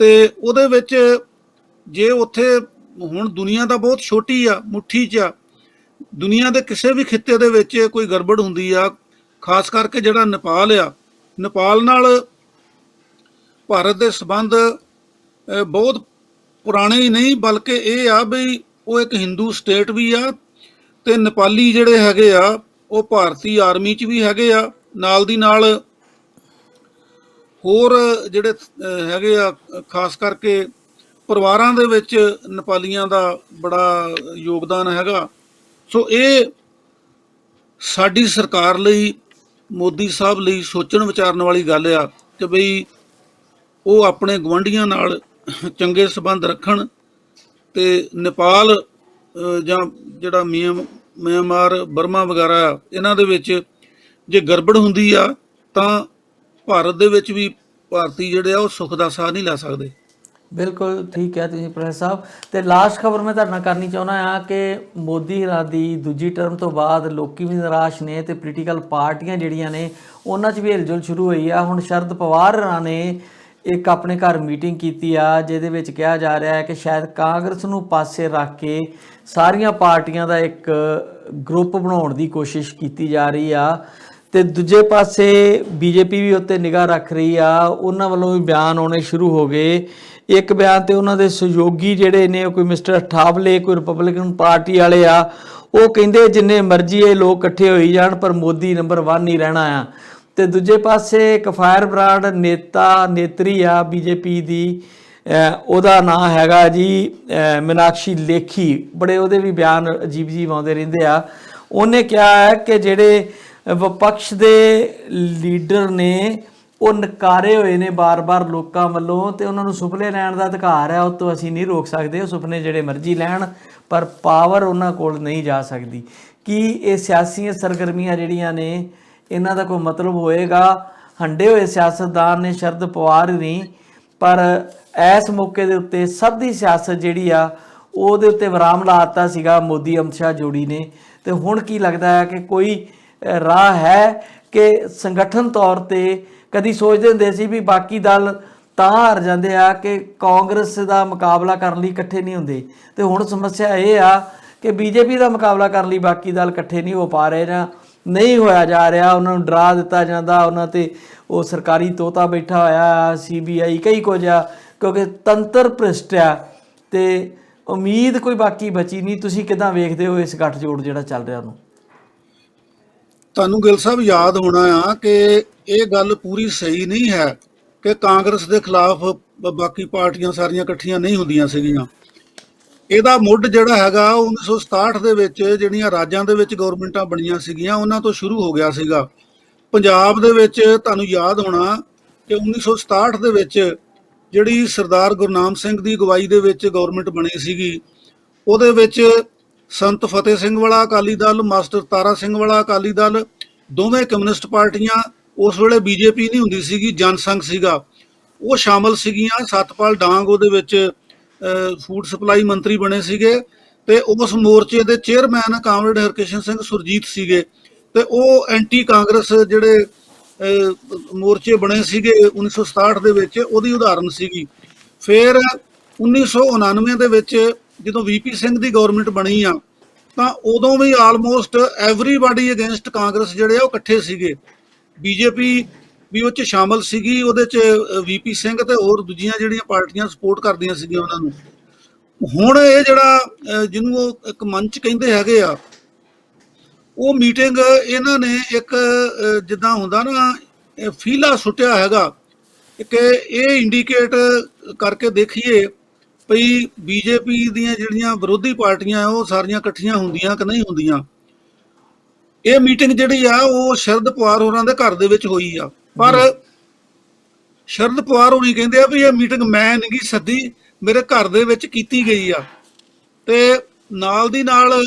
ਤੇ ਉਹਦੇ ਵਿੱਚ ਜੇ ਉੱਥੇ ਹੁਣ ਦੁਨੀਆ ਤਾਂ ਬਹੁਤ ਛੋਟੀ ਆ, ਮੁੱਠੀ 'ਚ ਆ, ਦੁਨੀਆ ਦੇ ਕਿਸੇ ਵੀ ਖਿੱਤੇ ਦੇ ਵਿੱਚ ਕੋਈ ਗੜਬੜ ਹੁੰਦੀ ਆ, ਖਾਸ ਕਰਕੇ ਜਿਹੜਾ ਨੇਪਾਲ ਆ, ਨੇਪਾਲ ਨਾਲ ਭਾਰਤ ਦੇ ਸੰਬੰਧ ਬਹੁਤ ਪੁਰਾਣੇ ਹੀ ਨਹੀਂ, ਬਲਕਿ ਇਹ ਆ ਬਈ ਉਹ ਇੱਕ ਹਿੰਦੂ ਸਟੇਟ ਵੀ ਆ, ਤੇ ਨੇਪਾਲੀ ਜਿਹੜੇ ਹੈਗੇ ਆ ਉਹ ਭਾਰਤੀ ਆਰਮੀ 'ਚ ਵੀ ਹੈਗੇ ਆ, ਨਾਲ ਦੀ ਨਾਲ ਹੋਰ ਜਿਹੜੇ ਹੈਗੇ ਆ, ਖਾਸ ਕਰਕੇ ਪਰਿਵਾਰਾਂ ਦੇ ਵਿੱਚ ਨੇਪਾਲੀਆਂ ਦਾ ਬੜਾ ਯੋਗਦਾਨ ਹੈਗਾ। ਸੋ ਇਹ ਸਾਡੀ ਸਰਕਾਰ ਲਈ, ਮੋਦੀ ਸਾਹਿਬ ਲਈ ਸੋਚਣ ਵਿਚਾਰਨ ਵਾਲੀ ਗੱਲ ਆ ਕਿ ਬਈ ਉਹ ਆਪਣੇ ਗੁਆਂਢੀਆਂ ਨਾਲ ਚੰਗੇ ਸੰਬੰਧ ਰੱਖਣ, ਤੇ ਨੇਪਾਲ ਜਾਂ ਜਿਹੜਾ ਮਿਆਂਮਾਰ, ਬਰਮਾ ਵਗੈਰਾ, ਇਹਨਾਂ ਦੇ ਵਿੱਚ ਜੇ ਗੜਬੜ ਹੁੰਦੀ ਆ ਤਾਂ ਭਾਰਤ ਦੇ ਵਿੱਚ ਵੀ ਭਾਰਤੀ ਜਿਹੜੇ ਆ ਉਹ ਸੁੱਖ ਦਾ ਸਾਹ ਨਹੀਂ ਲੈ ਸਕਦੇ। ਬਿਲਕੁਲ ਠੀਕ ਹੈ ਤੁਸੀਂ ਪ੍ਰੋਫੈਸਰ ਸਾਹਿਬ। ਤੇ ਲਾਸਟ ਖਬਰ ਮੈਂ ਤੁਹਾਡੇ ਨਾਲ ਕਰਨੀ ਚਾਹੁੰਦਾ ਹਾਂ ਕਿ ਮੋਦੀ ਹੋਰਾਂ ਦੀ ਦੂਜੀ ਟਰਮ ਤੋਂ ਬਾਅਦ ਲੋਕੀ ਵੀ ਨਿਰਾਸ਼ ਨੇ, ਤੇ ਪੋਲੀਟੀਕਲ ਪਾਰਟੀਆਂ ਜਿਹੜੀਆਂ ਨੇ ਉਹਨਾਂ 'ਚ ਵੀ ਹਿਲਜੁਲ ਸ਼ੁਰੂ ਹੋਈ ਆ। ਹੁਣ ਸ਼ਰਦ ਪਵਾਰ ਹੋਰਾਂ ਨੇ ਇੱਕ ਆਪਣੇ ਘਰ ਮੀਟਿੰਗ ਕੀਤੀ ਆ, ਜਿਹਦੇ ਵਿੱਚ ਕਿਹਾ ਜਾ ਰਿਹਾ ਹੈ ਕਿ ਸ਼ਾਇਦ ਕਾਂਗਰਸ ਨੂੰ ਪਾਸੇ ਰੱਖ ਕੇ ਸਾਰੀਆਂ ਪਾਰਟੀਆਂ ਦਾ ਇੱਕ ਗਰੁੱਪ ਬਣਾਉਣ ਦੀ ਕੋਸ਼ਿਸ਼ ਕੀਤੀ ਜਾ ਰਹੀ ਆ, ਤੇ ਦੂਜੇ ਪਾਸੇ ਬੀਜੇਪੀ ਵੀ ਉੱਤੇ ਨਿਗਾਹ ਰੱਖ ਰਹੀ ਆ। ਉਹਨਾਂ ਵੱਲੋਂ ਵੀ ਬਿਆਨ ਆਉਣੇ ਸ਼ੁਰੂ ਹੋ ਗਏ। ਇੱਕ ਬਿਆਨ ਤੇ ਉਹਨਾਂ ਦੇ ਸਹਿਯੋਗੀ ਜਿਹੜੇ ਨੇ, ਕੋਈ ਮਿਸਟਰ ਠਾਵਲੇ, ਕੋਈ ਰਿਪਬਲਿਕਨ ਪਾਰਟੀ ਵਾਲੇ ਆ, ਉਹ ਕਹਿੰਦੇ ਜਿੰਨੇ ਮਰਜ਼ੀ ਇਹ ਲੋਕ ਇਕੱਠੇ ਹੋਈ ਜਾਣ ਪਰ ਮੋਦੀ ਨੰਬਰ 1 ਹੀ ਰਹਿਣਾ ਆ। ਤੇ ਦੂਜੇ ਪਾਸੇ ਇੱਕ ਫਾਇਰ ਬ੍ਰਾਂਡ ਨੇਤਾ ਨੇਤਰੀ ਆ ਬੀਜੇਪੀ ਦੀ, ਉਹਦਾ ਨਾਂ ਹੈਗਾ ਜੀ ਮੀਨਾਕਸ਼ੀ ਲੇਖੀ। ਬੜੇ ਉਹਦੇ ਵੀ ਬਿਆਨ ਅਜੀਬ ਅਜੀਬ ਆਉਂਦੇ ਰਹਿੰਦੇ ਆ। ਉਹਨੇ ਕਿਹਾ ਹੈ ਕਿ ਜਿਹੜੇ ਵਿਪਕਸ਼ ਦੇ ਲੀਡਰ ਨੇ ਉਹ ਨਕਾਰੇ ਹੋਏ ਨੇ ਬਾਰ-ਬਾਰ ਲੋਕਾਂ ਵੱਲੋਂ, ਤੇ ਉਹਨਾਂ ਨੂੰ ਸੁਪਨੇ ਲੈਣ ਦਾ ਅਧਿਕਾਰ ਹੈ, ਉਹ ਤੋਂ ਅਸੀਂ ਨਹੀਂ ਰੋਕ ਸਕਦੇ, ਉਹ ਸੁਪਨੇ ਜਿਹੜੇ ਮਰਜ਼ੀ ਲੈਣ, ਪਰ ਪਾਵਰ ਉਹਨਾਂ ਕੋਲ ਨਹੀਂ ਜਾ ਸਕਦੀ। ਕੀ ਇਹ ਸਿਆਸੀ ਸਰਗਰਮੀਆਂ ਜਿਹੜੀਆਂ ਨੇ ਇਹਨਾਂ ਦਾ ਕੋਈ ਮਤਲਬ ਹੋਏਗਾ? ਹੰਡੇ ਹੋਏ ਸਿਆਸਤਦਾਨ ਨੇ, ਸ਼ਰਦ ਪਵਾਰ ਨਹੀਂ, ਪਰ ਇਸ ਮੌਕੇ ਦੇ ਉੱਤੇ ਸਭ ਦੀ ਸਿਆਸਤ ਜਿਹੜੀ ਆ ਉਹਦੇ ਉੱਤੇ ਵਿਰਾਮ ਲਾ ਦਿੱਤਾ ਸੀਗਾ ਮੋਦੀ ਅਮਿਤ ਸ਼ਾਹ ਜੋੜੀ ਨੇ। ਤੇ ਹੁਣ ਕੀ ਲੱਗਦਾ ਹੈ ਕਿ ਕੋਈ ਰਾਹ ਹੈ ਕਿ ਸੰਗਠਨ ਤੌਰ ਤੇ ਕਦੀ ਸੋਚਦੇ ਹੁੰਦੇ ਸੀ ਵੀ ਬਾਕੀ ਦਲ ਤਾਂ ਹਾਰ ਜਾਂਦੇ ਆ ਕਿ ਕਾਂਗਰਸ ਦਾ ਮੁਕਾਬਲਾ ਕਰਨ ਲਈ ਇਕੱਠੇ ਨਹੀਂ ਹੁੰਦੇ, ਤੇ ਹੁਣ ਸਮੱਸਿਆ ਇਹ ਆ ਕਿ ਬੀਜੇਪੀ ਦਾ ਮੁਕਾਬਲਾ ਕਰਨ ਲਈ ਬਾਕੀ ਦਲ ਇਕੱਠੇ ਨਹੀਂ ਹੋ ਪਾ ਰਹੇ ਜਾਂ ਨਹੀਂ ਹੋਇਆ ਜਾ ਰਿਹਾ, ਉਹਨਾਂ ਨੂੰ ਡਰਾ ਦਿੱਤਾ ਜਾਂਦਾ, ਉਹਨਾਂ ਤੇ ਉਹ ਸਰਕਾਰੀ ਤੋਤਾ ਬੈਠਾ ਹੋਇਆ, CBI ਕਈ ਕੁਝ ਆ, ਕਿਉਂਕਿ ਤੰਤਰ ਭ੍ਰਿਸ਼ਟ ਆ ਤੇ ਉਮੀਦ ਕੋਈ ਬਾਕੀ ਬਚੀ ਨਹੀਂ। ਤੁਸੀਂ ਕਿੱਦਾਂ ਵੇਖਦੇ ਹੋ ਇਸ ਗੱਠਜੋੜ ਜਿਹੜਾ ਚੱਲ ਰਿਹਾ ਉਹਨੂੰ? ਤੁਹਾਨੂੰ ਗਿੱਲ ਸਾਹਿਬ ਯਾਦ ਹੋਣਾ ਆ ਕਿ ਇਹ ਗੱਲ ਪੂਰੀ ਸਹੀ ਨਹੀਂ ਹੈ ਕਿ ਕਾਂਗਰਸ ਦੇ ਖਿਲਾਫ ਬਾਕੀ ਪਾਰਟੀਆਂ ਸਾਰੀਆਂ ਇਕੱਠੀਆਂ ਨਹੀਂ ਹੁੰਦੀਆਂ ਸੀਗੀਆਂ। ਇਹਦਾ ਮੁੱਢ ਜਿਹੜਾ ਹੈਗਾ 1967 ਦੇ ਵਿੱਚ ਜਿਹੜੀਆਂ ਰਾਜਾਂ ਦੇ ਵਿੱਚ ਗਵਰਨਮੈਂਟਾਂ ਬਣੀਆਂ ਸੀਗੀਆਂ ਉਹਨਾਂ ਤੋਂ ਸ਼ੁਰੂ ਹੋ ਗਿਆ ਸੀਗਾ। ਪੰਜਾਬ ਦੇ ਵਿੱਚ ਤੁਹਾਨੂੰ ਯਾਦ ਹੋਣਾ ਕਿ 1967 ਦੇ ਵਿੱਚ ਜਿਹੜੀ ਸਰਦਾਰ ਗੁਰਨਾਮ ਸਿੰਘ ਦੀ ਅਗਵਾਈ ਦੇ ਵਿੱਚ ਗਵਰਨਮੈਂਟ ਬਣੀ ਸੀਗੀ, ਉਹਦੇ ਵਿੱਚ ਸੰਤ ਫਤਿਹ ਸਿੰਘ ਵਾਲਾ ਅਕਾਲੀ ਦਲ, ਮਾਸਟਰ ਤਾਰਾ ਸਿੰਘ ਵਾਲਾ ਅਕਾਲੀ ਦਲ, ਦੋਵੇਂ ਕਮਿਊਨਿਸਟ ਪਾਰਟੀਆਂ, ਉਸ ਵੇਲੇ ਬੀਜੇਪੀ ਨਹੀਂ ਹੁੰਦੀ ਸੀਗੀ, ਜਨਸੰਘ ਸੀਗਾ, ਉਹ ਸ਼ਾਮਲ ਸੀਗੀਆਂ। ਸਤਪਾਲ ਡਾਂਗ ਉਹਦੇ ਵਿੱਚ ਫੂਡ ਸਪਲਾਈ ਮੰਤਰੀ ਬਣੇ ਸੀਗੇ, ਤੇ ਉਸ ਮੋਰਚੇ ਦੇ ਚੇਅਰਮੈਨ ਕਾਮਰੇਡ ਹਰਕਿਸ਼ਨ ਸਿੰਘ ਸੁਰਜੀਤ ਸੀਗੇ, ਤੇ ਉਹ ਐਂਟੀ ਕਾਂਗਰਸ ਜਿਹੜੇ ਮੋਰਚੇ ਬਣੇ ਸੀਗੇ 1967 ਦੇ ਵਿੱਚ, ਉਹਦੀ ਉਦਾਹਰਨ ਸੀਗੀ। ਫਿਰ 1999 ਦੇ ਵਿੱਚ ਜਦੋਂ VP ਸਿੰਘ ਦੀ ਗਵਰਨਮੈਂਟ ਬਣੀ ਆ, ਤਾਂ ਉਦੋਂ ਵੀ ਆਲਮੋਸਟ ਐਵਰੀਬਾਡੀ ਅਗੇਂਸਟ ਕਾਂਗਰਸ ਜਿਹੜੇ ਆ ਉਹ ਇਕੱਠੇ ਸੀਗੇ। ਬੀਜੇਪੀ ਵੀ ਉਹ 'ਚ ਸ਼ਾਮਲ ਸੀਗੀ, ਉਹਦੇ 'ਚ VP ਸਿੰਘ ਤੇ ਹੋਰ ਦੂਜੀਆਂ ਜਿਹੜੀਆਂ ਪਾਰਟੀਆਂ ਸਪੋਰਟ ਕਰਦੀਆਂ ਸੀਗੀਆਂ ਉਹਨਾਂ ਨੂੰ। ਹੁਣ ਇਹ ਜਿਹੜਾ ਜਿਹਨੂੰ ਉਹ ਇੱਕ ਮੰਚ ਕਹਿੰਦੇ ਹੈਗੇ ਆ, ਉਹ ਮੀਟਿੰਗ ਇਹਨਾਂ ਨੇ ਇੱਕ ਜਿੱਦਾਂ ਹੁੰਦਾ ਨਾ ਫੀਲਾ ਸੁੱਟਿਆ ਹੈਗਾ ਕਿ ਇਹ ਇੰਡੀਕੇਟ ਕਰਕੇ ਦੇਖੀਏ ਭਈ ਬੀਜੇਪੀ ਦੀਆਂ ਜਿਹੜੀਆਂ ਵਿਰੋਧੀ ਪਾਰਟੀਆਂ ਉਹ ਸਾਰੀਆਂ ਇਕੱਠੀਆਂ ਹੁੰਦੀਆਂ ਕਿ ਨਹੀਂ ਹੁੰਦੀਆਂ। ਇਹ ਮੀਟਿੰਗ ਜਿਹੜੀ ਆ ਉਹ ਸ਼ਰਦ ਪਵਾਰ ਹੋਰਾਂ ਦੇ ਘਰ ਦੇ ਵਿੱਚ ਹੋਈ ਆ, ਪਰ ਸ਼ਰਦ ਪਵਾਰ ਹੋਣੀ ਕਹਿੰਦੇ ਆ ਵੀ ਇਹ ਮੀਟਿੰਗ ਮੈਂ ਨਹੀਂ ਸੱਦੀ, ਮੇਰੇ ਘਰ ਦੇ ਵਿੱਚ ਕੀਤੀ ਗਈ ਆ। ਤੇ ਨਾਲ ਦੀ ਨਾਲ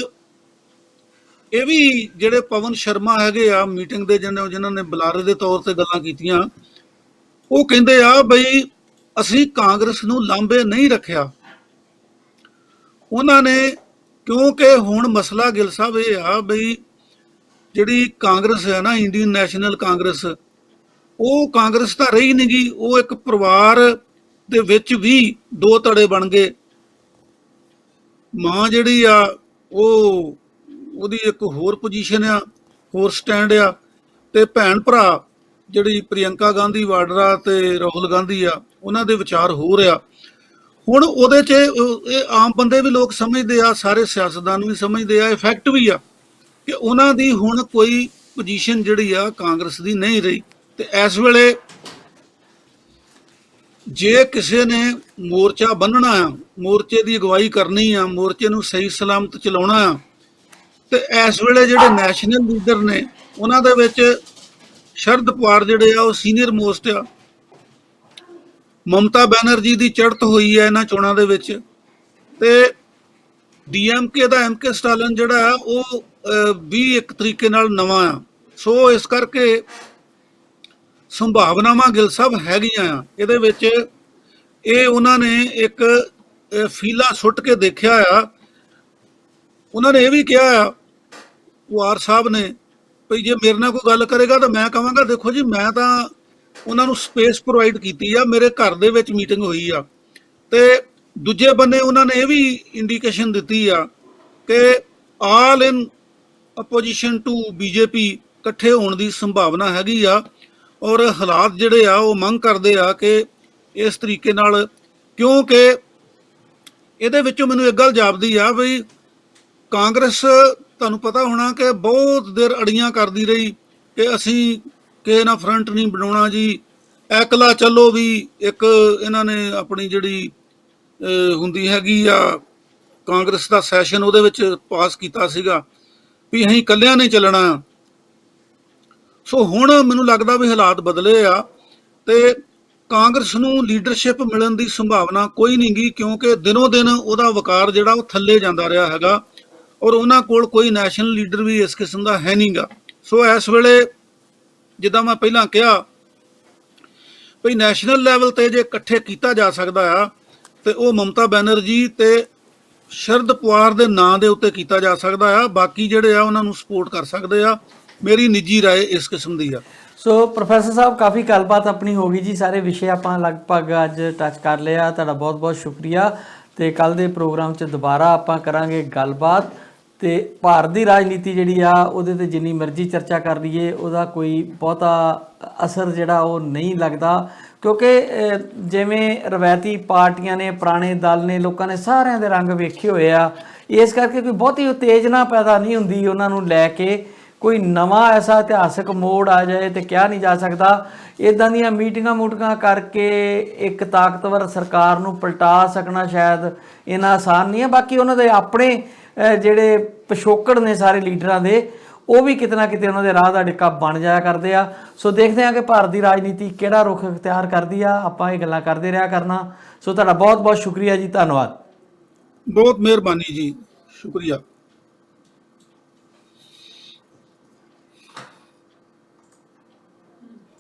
ਇਹ ਵੀ ਜਿਹੜੇ ਪਵਨ ਸ਼ਰਮਾ ਹੈਗੇ ਆ ਮੀਟਿੰਗ ਦੇ ਜਿਨ੍ਹਾਂ ਨੇ ਬੁਲਾਰੇ ਦੇ ਤੌਰ ਤੇ ਗੱਲਾਂ ਕੀਤੀਆਂ, ਉਹ ਕਹਿੰਦੇ ਆ ਬਈ ਅਸੀਂ ਕਾਂਗਰਸ ਨੂੰ ਲਾਂਭੇ ਨਹੀਂ ਰੱਖਿਆ। ਉਹਨਾਂ ਨੇ, ਕਿਉਂਕਿ ਹੁਣ ਮਸਲਾ ਗਿੱਲ ਸਾਹਿਬ ਇਹ ਆ ਬਈ ਜਿਹੜੀ ਕਾਂਗਰਸ ਹੈ ਨਾ, ਇੰਡੀਅਨ ਨੈਸ਼ਨਲ ਕਾਂਗਰਸ, ਉਹ ਕਾਂਗਰਸ ਤਾਂ ਰਹੀ ਨਹੀਂ ਗੀ, ਉਹ ਇੱਕ ਪਰਿਵਾਰ ਦੇ ਵਿੱਚ ਵੀ ਦੋ ਧੜੇ ਬਣ ਗਏ। ਮਾਂ ਜਿਹੜੀ ਆ ਉਹ ਉਹਦੀ ਇੱਕ ਹੋਰ ਪੋਜੀਸ਼ਨ ਆ, ਹੋਰ ਸਟੈਂਡ ਆ, ਤੇ ਭੈਣ ਭਰਾ ਜਿਹੜੀ ਪ੍ਰਿਯੰਕਾ ਗਾਂਧੀ ਵਾਡਰਾ ਤੇ ਰਾਹੁਲ ਗਾਂਧੀ ਆ, ਉਹਨਾਂ ਦੇ ਵਿਚਾਰ ਹੋ ਰਿਹਾ। ਹੁਣ ਉਹਦੇ 'ਚ ਇਹ ਆਮ ਬੰਦੇ ਵੀ ਲੋਕ ਸਮਝਦੇ ਆ, ਸਾਰੇ ਸਿਆਸਤਦਾਨ ਵੀ ਸਮਝਦੇ ਆ, ਇਫੈਕਟ ਵੀ ਆ ਕਿ ਉਹਨਾਂ ਦੀ ਹੁਣ ਕੋਈ ਪੋਜੀਸ਼ਨ ਜਿਹੜੀ ਆ ਕਾਂਗਰਸ ਦੀ ਨਹੀਂ ਰਹੀ। ਤੇ ਇਸ ਵੇਲੇ ਜੇ ਕਿਸੇ ਨੇ ਮੋਰਚਾ ਬੰਨ੍ਹਣਾ ਆ, ਮੋਰਚੇ ਦੀ ਅਗਵਾਈ ਕਰਨੀ ਆ, ਮੋਰਚੇ ਨੂੰ ਸਹੀ ਸਲਾਮਤ ਚਲਾਉਣਾ ਆ, ਤੇ ਇਸ ਵੇਲੇ ਜਿਹੜੇ ਨੈਸ਼ਨਲ ਲੀਡਰ ਨੇ ਉਹਨਾਂ ਦੇ ਵਿੱਚ ਸ਼ਰਦ ਪਵਾਰ ਜਿਹੜੇ ਆ ਉਹ ਸੀਨੀਅਰ ਮੋਸਟ ਆ। ਮਮਤਾ ਬੈਨਰਜੀ ਦੀ ਚੜ੍ਹਤ ਹੋਈ ਹੈ ਇਹਨਾਂ ਚੋਣਾਂ ਦੇ ਵਿੱਚ, ਤੇ DMK ਦਾ MK ਸਟਾਲਿਨ ਜਿਹੜਾ ਆ ਉਹ ਵੀ ਇੱਕ ਤਰੀਕੇ ਨਾਲ ਨਵਾਂ ਆ। ਸੋ ਇਸ ਕਰਕੇ ਸੰਭਾਵਨਾਵਾਂ ਗਿੱਲ ਸਾਹਿਬ ਹੈਗੀਆਂ ਆ ਇਹਦੇ ਵਿੱਚ। ਇਹ ਉਹਨਾਂ ਨੇ ਇੱਕ ਫੀਲਾ ਸੁੱਟ ਕੇ ਦੇਖਿਆ ਆ। ਉਹਨਾਂ ਨੇ ਇਹ ਵੀ ਕਿਹਾ ਆ ਪਵਾਰ ਸਾਹਿਬ ਨੇ ਵੀ ਜੇ ਮੇਰੇ ਨਾਲ ਕੋਈ ਗੱਲ ਕਰੇਗਾ ਤਾਂ ਮੈਂ ਕਹਾਂਗਾ ਦੇਖੋ ਜੀ ਮੈਂ ਤਾਂ ਉਹਨਾਂ ਨੂੰ ਸਪੇਸ ਪ੍ਰੋਵਾਈਡ ਕੀਤੀ ਆ, ਮੇਰੇ ਘਰ ਦੇ ਵਿੱਚ ਮੀਟਿੰਗ ਹੋਈ ਆ। ਤੇ ਦੂਜੇ ਬੰਨੇ ਉਹਨਾਂ ਨੇ ਇਹ ਵੀ ਇੰਡੀਕੇਸ਼ਨ ਦਿੱਤੀ ਆ ਕਿ ਆਲ ਇਨ ਅਪੋਜੀਸ਼ਨ ਟੂ BJP ਇਕੱਠੇ ਹੋਣ ਦੀ ਸੰਭਾਵਨਾ ਹੈਗੀ ਆ, ਔਰ ਹਾਲਾਤ ਜਿਹੜੇ ਆ ਉਹ ਮੰਗ ਕਰਦੇ ਆ ਕਿ ਇਸ ਤਰੀਕੇ ਨਾਲ, ਕਿਉਂਕਿ ਇਹਦੇ ਵਿੱਚੋਂ ਮੈਨੂੰ ਇੱਕ ਗੱਲ ਜਾਪਦੀ ਆ ਵੀ ਕਾਂਗਰਸ ਤੁਹਾਨੂੰ ਪਤਾ ਹੋਣਾ ਕਿ ਬਹੁਤ ਦੇਰ ਅੜੀਆਂ ਕਰਦੀ ਰਹੀ ਕਿ ਅਸੀਂ ਕਿਸੇ ਨਾਲ ਫਰੰਟ ਨਹੀਂ ਬਣਾਉਣਾ ਜੀ, ਐਕਲਾ ਚੱਲੋ ਵੀ ਇੱਕ ਇਹਨਾਂ ਨੇ ਆਪਣੀ ਜਿਹੜੀ ਹੁੰਦੀ ਹੈਗੀ ਆ ਕਾਂਗਰਸ ਦਾ ਸੈਸ਼ਨ, ਉਹਦੇ ਵਿੱਚ ਪਾਸ ਕੀਤਾ ਸੀਗਾ ਵੀ ਅਸੀਂ ਇਕੱਲਿਆਂ ਨੇ ਚੱਲਣਾ। ਸੋ ਹੁਣ ਮੈਨੂੰ ਲੱਗਦਾ ਵੀ ਹਾਲਾਤ ਬਦਲੇ ਆ ਤੇ ਕਾਂਗਰਸ ਨੂੰ ਲੀਡਰਸ਼ਿਪ ਮਿਲਣ ਦੀ ਸੰਭਾਵਨਾ ਕੋਈ ਨਹੀਂ ਗੀ, ਕਿਉਂਕਿ ਦਿਨੋਂ ਦਿਨ ਉਹਦਾ ਵਕਾਰ ਜਿਹੜਾ ਉਹ ਥੱਲੇ ਜਾਂਦਾ ਰਿਹਾ ਹੈਗਾ ਔਰ ਉਹਨਾਂ ਕੋਲ ਕੋਈ ਨੈਸ਼ਨਲ ਲੀਡਰ ਵੀ ਇਸ ਕਿਸਮ ਦਾ ਹੈ ਨਹੀਂਗਾ। ਸੋ ਇਸ ਵੇਲੇ ਜਿੱਦਾਂ ਮੈਂ ਪਹਿਲਾਂ ਕਿਹਾ ਵੀ ਨੈਸ਼ਨਲ ਲੈਵਲ ਤੇ ਜੇ ਇਕੱਠੇ ਕੀਤਾ ਜਾ ਸਕਦਾ ਆ ਤੇ ਉਹ ਮਮਤਾ ਬੈਨਰਜੀ ਤੇ ਸ਼ਰਦ ਪਵਾਰ ਦੇ ਨਾਂ ਦੇ ਉੱਤੇ ਕੀਤਾ ਜਾ ਸਕਦਾ ਆ। ਬਾਕੀ ਜਿਹੜੇ ਆ ਉਹਨਾਂ ਨੂੰ ਸਪੋਰਟ ਕਰ ਸਕਦੇ ਆ। ਮੇਰੀ ਨਿੱਜੀ ਰਾਏ ਇਸ ਕਿਸਮ ਦੀ ਆ। ਸੋ ਪ੍ਰੋਫੈਸਰ ਸਾਹਿਬ, ਕਾਫੀ ਗੱਲਬਾਤ ਆਪਣੀ ਹੋ ਗਈ ਜੀ, ਸਾਰੇ ਵਿਸ਼ੇ ਆਪਾਂ ਲਗਭਗ ਅੱਜ ਟੱਚ ਕਰ ਲਿਆ। ਤੁਹਾਡਾ ਬਹੁਤ ਬਹੁਤ ਸ਼ੁਕਰੀਆ ਤੇ ਕੱਲ ਦੇ ਪ੍ਰੋਗਰਾਮ 'ਚ ਦੁਬਾਰਾ ਆਪਾਂ ਕਰਾਂਗੇ ਗੱਲਬਾਤ। ਤੇ ਭਾਰਤ ਦੀ ਰਾਜਨੀਤੀ ਜਿਹੜੀ ਆ ਉਹਦੇ ਤੇ ਜਿੰਨੀ ਮਰਜ਼ੀ ਚਰਚਾ ਕਰ ਲਈਏ ਉਹਦਾ ਕੋਈ ਬਹੁਤਾ ਅਸਰ ਜਿਹੜਾ ਉਹ ਨਹੀਂ ਲੱਗਦਾ, ਕਿਉਂਕਿ ਜਿਵੇਂ ਰਵਾਇਤੀ ਪਾਰਟੀਆਂ ਨੇ, ਪੁਰਾਣੇ ਦਲ ਨੇ, ਲੋਕਾਂ ਨੇ ਸਾਰਿਆਂ ਦੇ ਰੰਗ ਵੇਖੇ ਹੋਏ ਆ। ਇਸ ਕਰਕੇ ਕੋਈ ਬਹੁਤੀ ਉਤੇਜਨਾ ਪੈਦਾ ਨਹੀਂ ਹੁੰਦੀ ਉਹਨਾਂ ਨੂੰ ਲੈ ਕੇ। ਕੋਈ ਨਵਾਂ ਐਸਾ ਇਤਿਹਾਸਕ ਮੋੜ ਆ ਜਾਏ ਤੇ ਕਿਹਾ ਨਹੀਂ ਜਾ ਸਕਦਾ। ਇੱਦਾਂ ਦੀਆਂ ਮੀਟਿੰਗਾਂ ਕਰਕੇ ਇੱਕ ਤਾਕਤਵਰ ਸਰਕਾਰ ਨੂੰ ਪਲਟਾ ਸਕਣਾ ਸ਼ਾਇਦ ਇੰਨਾ ਆਸਾਨ ਨਹੀਂ ਹੈ। ਬਾਕੀ ਉਹਨਾਂ ਦੇ ਆਪਣੇ ਜਿਹੜੇ ਪਿਛੋਕੜ ਨੇ ਸਾਰੇ ਲੀਡਰਾਂ ਦੇ, ਉਹ ਵੀ ਕਿਤੇ ਨਾ ਕਿਤੇ ਉਹਨਾਂ ਦੇ ਰਾਹ ਦਾ ਡਿੱਕਾ ਬਣ ਜਾਇਆ ਕਰਦੇ ਆ। ਸੋ ਦੇਖਦੇ ਹਾਂ ਕਿ ਭਾਰਤ ਦੀ ਰਾਜਨੀਤੀ ਕਿਹੜਾ ਰੁਖ ਇਖਤਿਆਰ ਕਰਦੀ ਆ। ਆਪਾਂ ਇਹ ਗੱਲਾਂ ਕਰਦੇ ਰਿਹਾ ਕਰਨਾ। ਸੋ ਤੁਹਾਡਾ ਬਹੁਤ ਬਹੁਤ ਸ਼ੁਕਰੀਆ ਜੀ, ਧੰਨਵਾਦ। ਬਹੁਤ ਮਿਹਰਬਾਨੀ ਜੀ, ਸ਼ੁਕਰੀਆ।